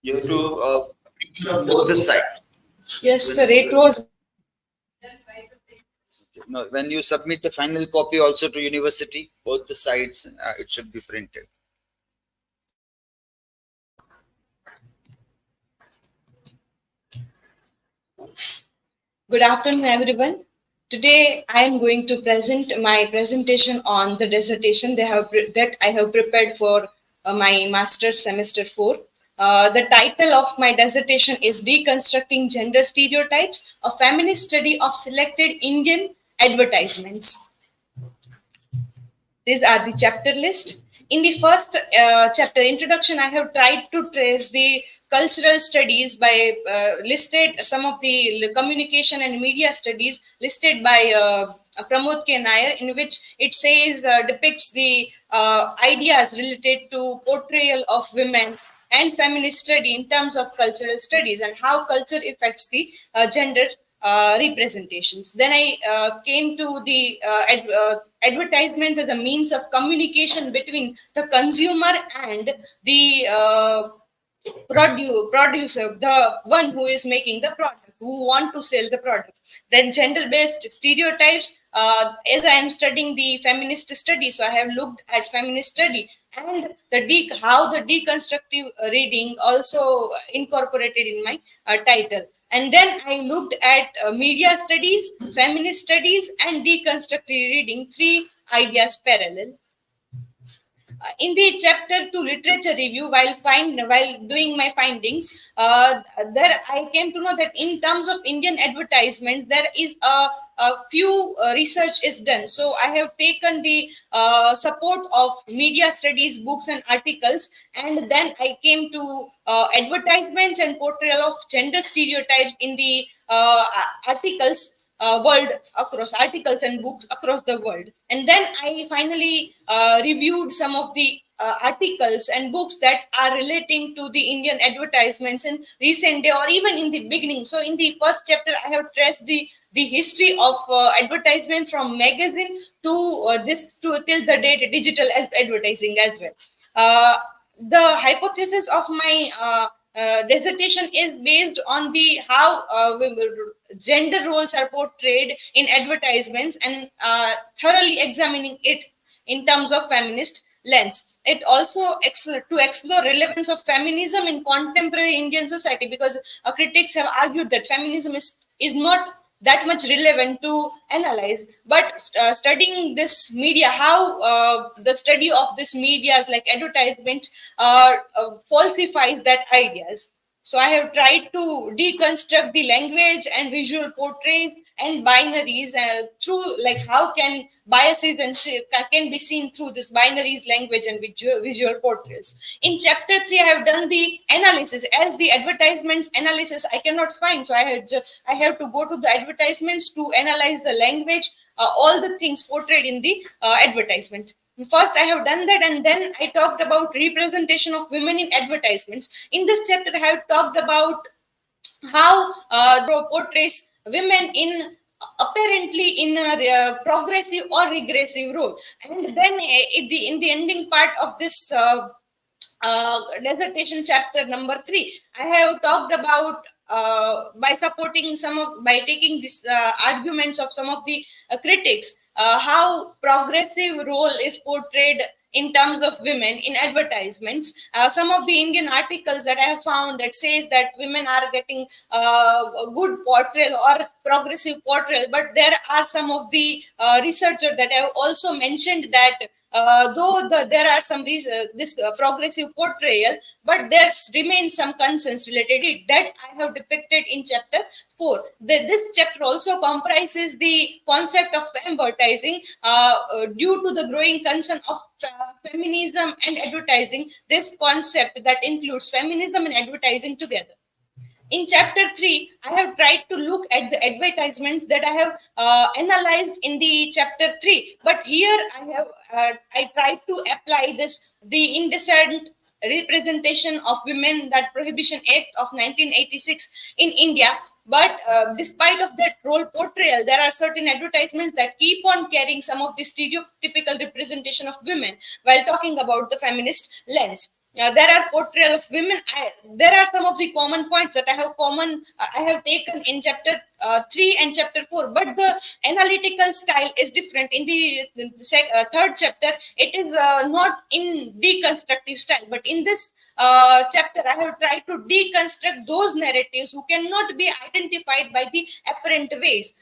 You have to pick from both the sides. Yes, sir. It was Now, when you submit the final copy also to university, both the sides, it should be printed. Good afternoon, everyone. Today, I am going to present my presentation on the dissertation that I have prepared for my master's semester 4. The title of my dissertation is Deconstructing Gender Stereotypes, a Feminist Study of Selected Indian Advertisements. These are the chapter list. In the first chapter, introduction, I have tried to trace the cultural studies by listed some of the communication and media studies listed by Pramod K. Nair, in which it says depicts the ideas related to portrayal of women and feminist study in terms of cultural studies and how culture affects the gender representations. Then I came to the advertisements as a means of communication between the consumer and the producer, the one who is making the product, who want to sell the product. Then gender-based stereotypes, as I am studying the feminist study, so I have looked at feminist study and how the deconstructive reading also incorporated in my title. And then I looked at media studies, feminist studies, and deconstructive reading, 3 ideas parallel. In the chapter 2 literature review, while doing my findings, there I came to know that in terms of Indian advertisements, there is a few research is done. So I have taken the support of media studies books and articles, and then I came to advertisements and portrayal of gender stereotypes in the articles. World across articles and books across the world. And then I finally reviewed some of the articles and books that are relating to the Indian advertisements in recent day or even in the beginning. So in the first chapter, I have traced the history of advertisement from magazine to till the date digital advertising as well. The hypothesis of my dissertation is based on the how gender roles are portrayed in advertisements and thoroughly examining it in terms of feminist lens. It also to explore relevance of feminism in contemporary Indian society, because critics have argued that feminism is not that much relevant to analyze, but studying this media, how the study of this medias like advertisement falsifies that ideas. So I have tried to deconstruct the language and visual portraits and binaries through like how can biases and can be seen through this binaries language and visual portraits. In chapter 3, I have done the analysis. As the advertisements analysis I cannot find, so I have to go to the advertisements to analyze the language, all the things portrayed in the advertisement. First, I have done that, and then I talked about representation of women in advertisements. In this chapter, I have talked about how portrays women in apparently in a progressive or regressive role. And then in the ending part of this dissertation chapter number 3, I have talked about by taking this arguments of some of the critics, how progressive role is portrayed in terms of women in advertisements. Some of the Indian articles that I have found that says that women are getting a good portrayal or progressive portrayal, but there are some of the researchers that have also mentioned that though there are some this progressive portrayal, but there remains some concerns related to it that I have depicted in chapter 4. This chapter also comprises the concept of advertising due to the growing concern of feminism and advertising. This concept that includes feminism and advertising together. In chapter 3, I have tried to look at the advertisements that I have analyzed in the chapter 3. But here I tried to apply the indecent representation of women, that Prohibition Act of 1986 in India. But despite of that role portrayal, there are certain advertisements that keep on carrying some of the stereotypical representation of women while talking about the feminist lens. there are portrayal of women. There are some of the common points that I have taken in chapter 3 and chapter 4, but the analytical style is different. In the third chapter, it is not in deconstructive style, but in this chapter, I have tried to deconstruct those narratives who cannot be identified by the apparent ways.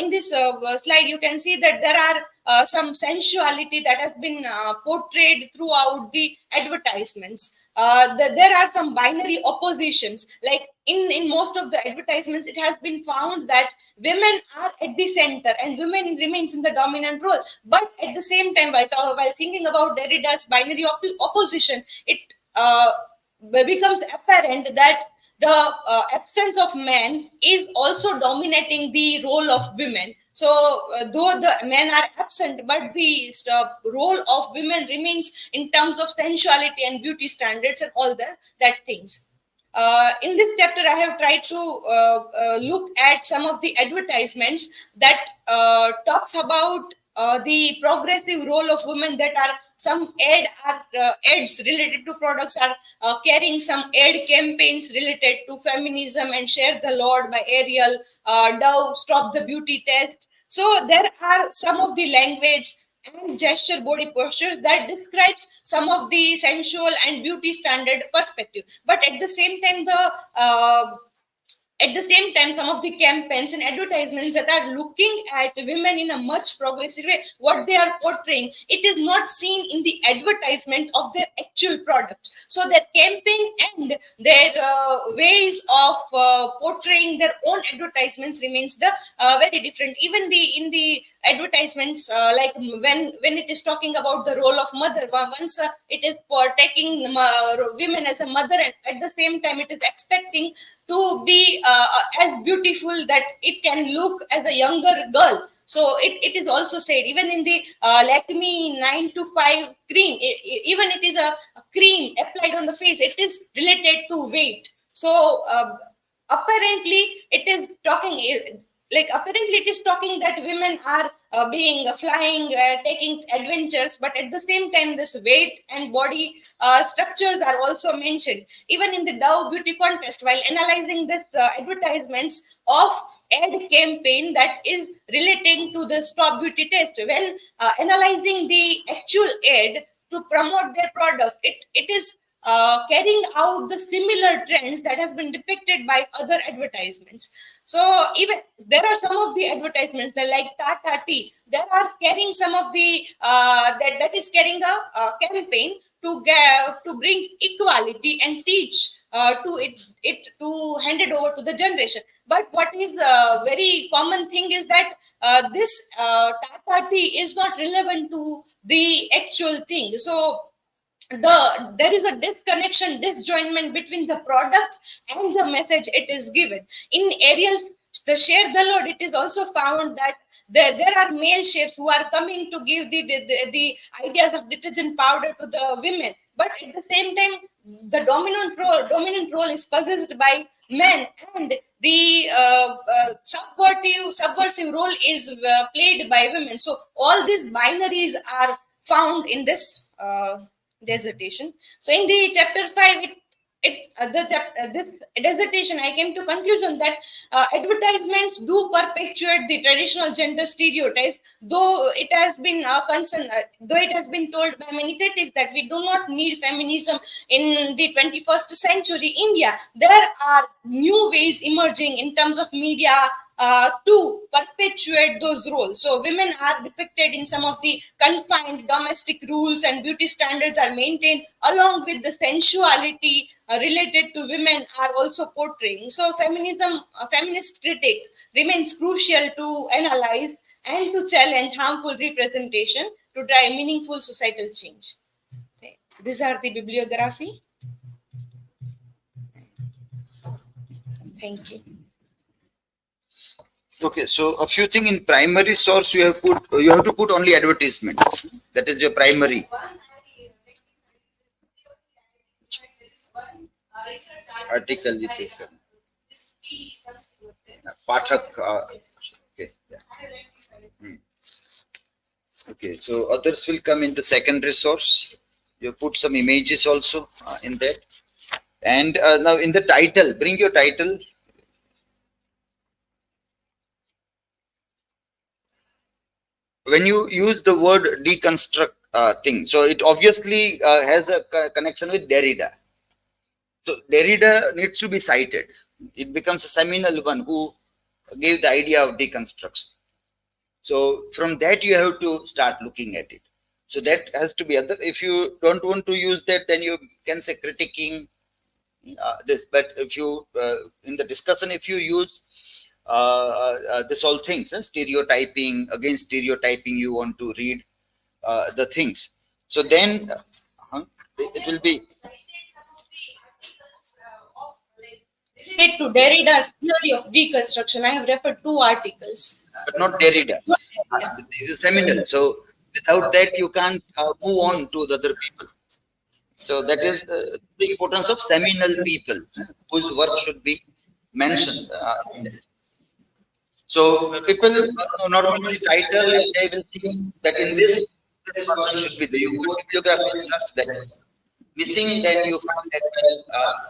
In this slide, you can see that there are some sensuality that has been portrayed throughout the advertisements. There are some binary oppositions. Like in most of the advertisements, it has been found that women are at the center and women remains in the dominant role. But at the same time, while thinking about Derrida's binary opposition, it becomes apparent that the absence of men is also dominating the role of women. So though the men are absent, but the role of women remains in terms of sensuality and beauty standards and all that things. In this chapter, I have tried to look at some of the advertisements that talks about the progressive role of women. That are some ads related to products are carrying some ad campaigns related to feminism and Share the Lord by Ariel, Dove, Stop the Beauty Test. So there are some of the language and gesture body postures that describes some of the sensual and beauty standard perspective. But at the same time, some of the campaigns and advertisements that are looking at women in a much progressive way, what they are portraying, it is not seen in the advertisement of their actual product. So their campaign and their ways of portraying their own advertisements remains the very different. Even in the advertisements, like when it is talking about the role of mother, once it is for taking women as a mother, and at the same time it is expecting to be as beautiful that it can look as a younger girl. So it is also said, even in the Lakme 9 to 5 cream, even it is a cream applied on the face, it is related to weight. So apparently it is talking that women are being flying, taking adventures, but at the same time this weight and body structures are also mentioned. Even in the Dove beauty contest, while analyzing this advertisements of ad campaign that is relating to the Stop Beauty Test, when analyzing the actual ad to promote their product, it is carrying out the similar trends that has been depicted by other advertisements. So even there are some of the advertisements that, like Tata Tea, there are carrying some of the that is carrying a campaign to bring equality and teach to hand it over to the generation. But what is the very common thing is that this Tata Tea is not relevant to the actual thing. So there is a disjointment between the product and the message it is given. In Ariel's the Share the Lord, it is also found that there are male chefs who are coming to give the ideas of detergent powder to the women, but at the same time the dominant role is possessed by men, and the subversive role is played by women. So all these binaries are found in this dissertation. So in the chapter 5, this dissertation, I came to conclusion that advertisements do perpetuate the traditional gender stereotypes, though it has been told by many critics that we do not need feminism in the 21st century India. There are new ways emerging in terms of media to perpetuate those roles. So women are depicted in some of the confined domestic rules, and beauty standards are maintained, along with the sensuality related to women are also portraying. So feminist critique remains crucial to analyze and to challenge harmful representation to drive meaningful societal change. Okay. These are the bibliography. Thank you. Okay, so a few things in primary source you have to put only advertisements. That is your primary. Article it is. Pathak. Okay. Yeah. Okay, so others will come in the secondary source. You put some images also in that. And now in the title, bring your title. When you use the word deconstruct thing, so it obviously has a connection with Derrida. So Derrida needs to be cited. It becomes a seminal one who gave the idea of deconstruction. So from that you have to start looking at it. So that has to be other. If you don't want to use that, then you can say critiquing this. But if you in the discussion, if you use this all things, stereotyping, against stereotyping, you want to read the things. So then it will be Related to Derrida's theory of deconstruction, I have referred two articles. but not Derrida. This is seminal. So without that, you can't move on to the other people. So that is the importance of seminal people whose work should be mentioned. So people normally see title and they will think that in this person should be there. You go to bibliography, search that. Missing, then you find that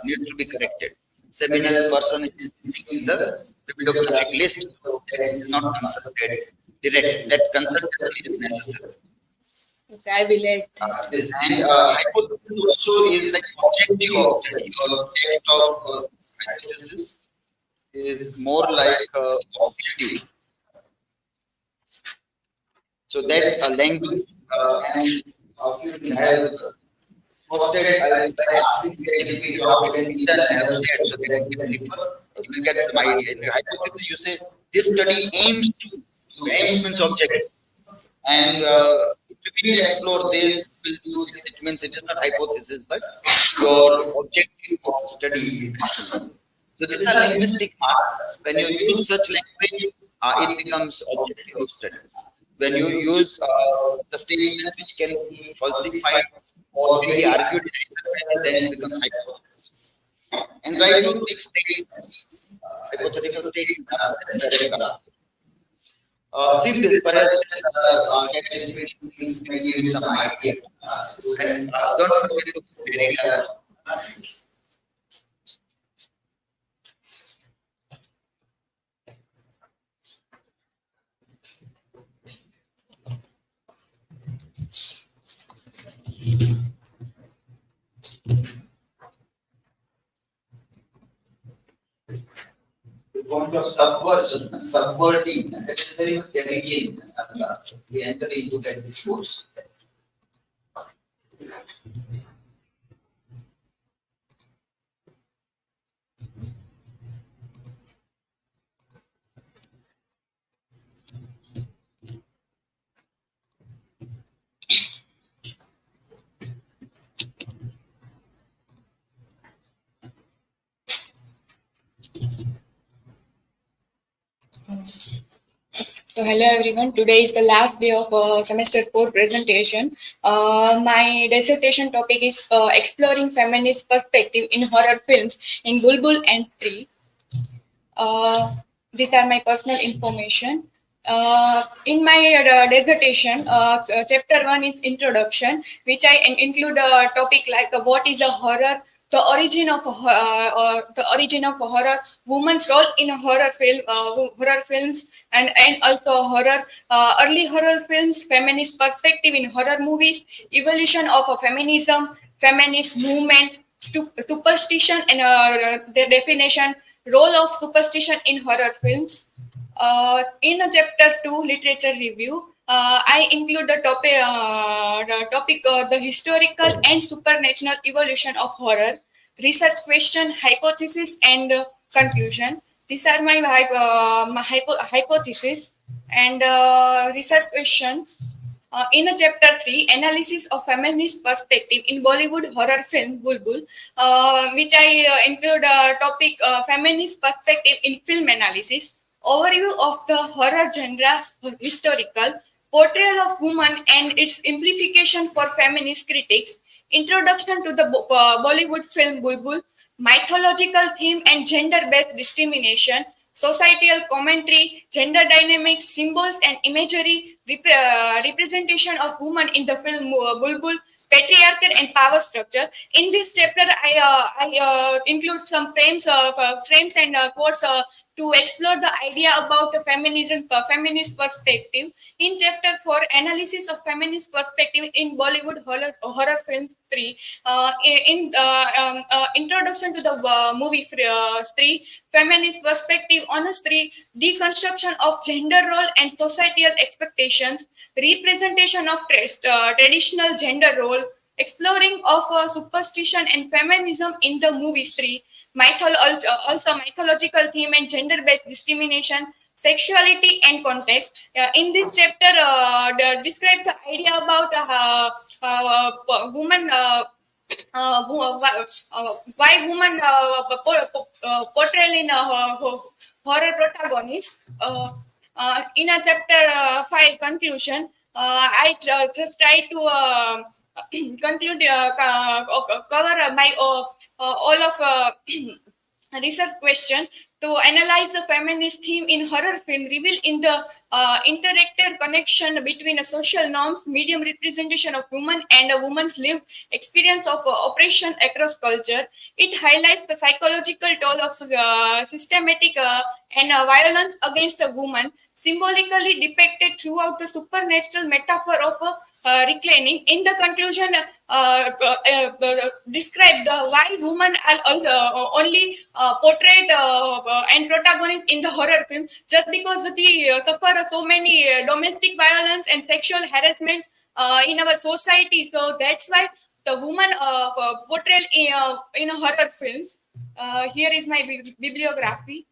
needs to be corrected. Seminal person is missing in the bibliographic list, so that is not consulted directly. That consultation is necessary. Okay, I will add This and hypothesis also is like objective of study. Your text of hypothesis is more like objective. So that language and you have posted by asking creativity how can it be done. I have shared so that people will get some idea. In your hypothesis, you say this study aims to aims means objective, and to be explore this will do this. It means it is not hypothesis, but your objective of study is maximum. So these are linguistic markers. When you use such language, it becomes objective of study. When you use the statements which can be falsified or can be argued, then it becomes hypothesis. And try to take statements, hypothetical statements. See this, perhaps things can give you some idea. And don't forget to put Derrida. The point of subversion, subverting, that is very much Derridian. We enter into that discourse. So hello everyone. Today is the last day of semester 4 presentation. My dissertation topic is exploring feminist perspective in horror films in Bulbul and Stree. These are my personal information. In my dissertation, chapter 1 is introduction, which I include a topic like what is a horror, the origin of horror, women's role in horror films, and also horror, early horror films, feminist perspective in horror movies, evolution of feminism, feminist movement, superstition, and the definition, role of superstition in horror films. In chapter 2, literature review, I include the topic the historical and supernatural evolution of horror, research question, hypothesis, and conclusion. These are my hypothesis and research questions. In chapter 3, analysis of feminist perspective in Bollywood horror film Bulbul, which I include topic feminist perspective in film analysis, overview of the horror genre, historical portrayal of woman and its implication for feminist critics, introduction to the Bollywood film Bulbul, mythological theme and gender-based discrimination, societal commentary, gender dynamics, symbols and imagery, representation of women in the film Bulbul, patriarchal and power structure. In this chapter, I include some frames and quotes to explore the idea about the feminist perspective. In chapter 4, analysis of feminist perspective in Bollywood horror film 3. Introduction to the movie 3, feminist perspective on Stree, deconstruction of gender role and societal expectations, representation of traditional gender role, exploring of superstition and feminism in the movie Stree, also mythological theme and gender-based discrimination, sexuality and context. In this chapter, describe the idea about woman. Why woman portrayal in horror protagonist. In a chapter 5 conclusion, I just try to conclude cover my all of research question to analyze the feminist theme in horror film, reveal in the interactive connection between social norms, medium representation of women, and a woman's lived experience of oppression across culture. It highlights the psychological toll of systematic and violence against a woman, symbolically depicted throughout the supernatural metaphor of reclaiming. In the conclusion, describe why women are only portrayed and protagonists in the horror film, just because they suffer so many domestic violence and sexual harassment in our society. So that's why the woman portrayal in horror films. Here is my bibliography.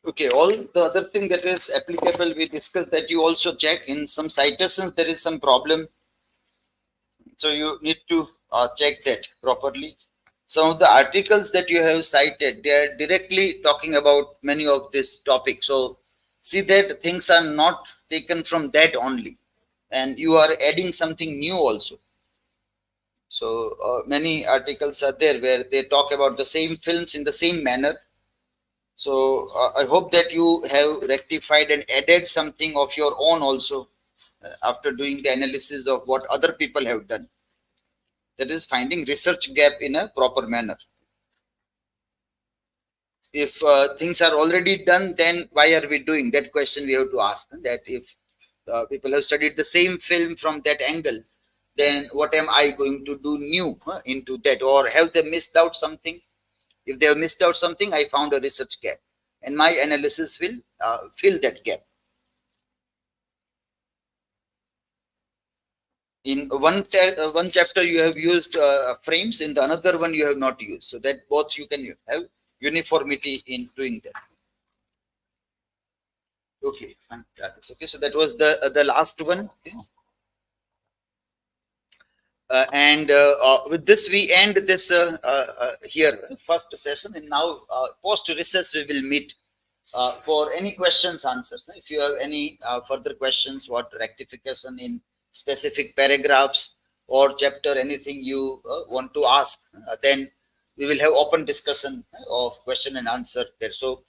Okay, all the other thing that is applicable, we discussed that you also check in some citations, there is some problem. So you need to check that properly. Some of the articles that you have cited, they are directly talking about many of this topic. So see that things are not taken from that only, and you are adding something new also. So many articles are there where they talk about the same films in the same manner. So I hope that you have rectified and added something of your own also after doing the analysis of what other people have done. That is finding research gap in a proper manner. If things are already done, then why are we doing? That question we have to ask. That if people have studied the same film from that angle, then what am I going to do new into that? Or have they missed out something? If they have missed out something, I found a research gap, and my analysis will fill that gap. In one chapter, you have used frames. In the another one, you have not used. So that both you can have uniformity in doing that. Okay, fine. Okay, so that was the last one. Okay. With this, we end this here first session, and now post recess we will meet for any questions, answers. If you have any further questions, what rectification in specific paragraphs or chapter, anything you want to ask, then we will have open discussion of question and answer there. So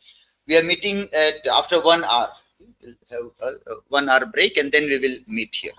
we are meeting at after 1 hour. We'll have a 1 hour break, and then we will meet here.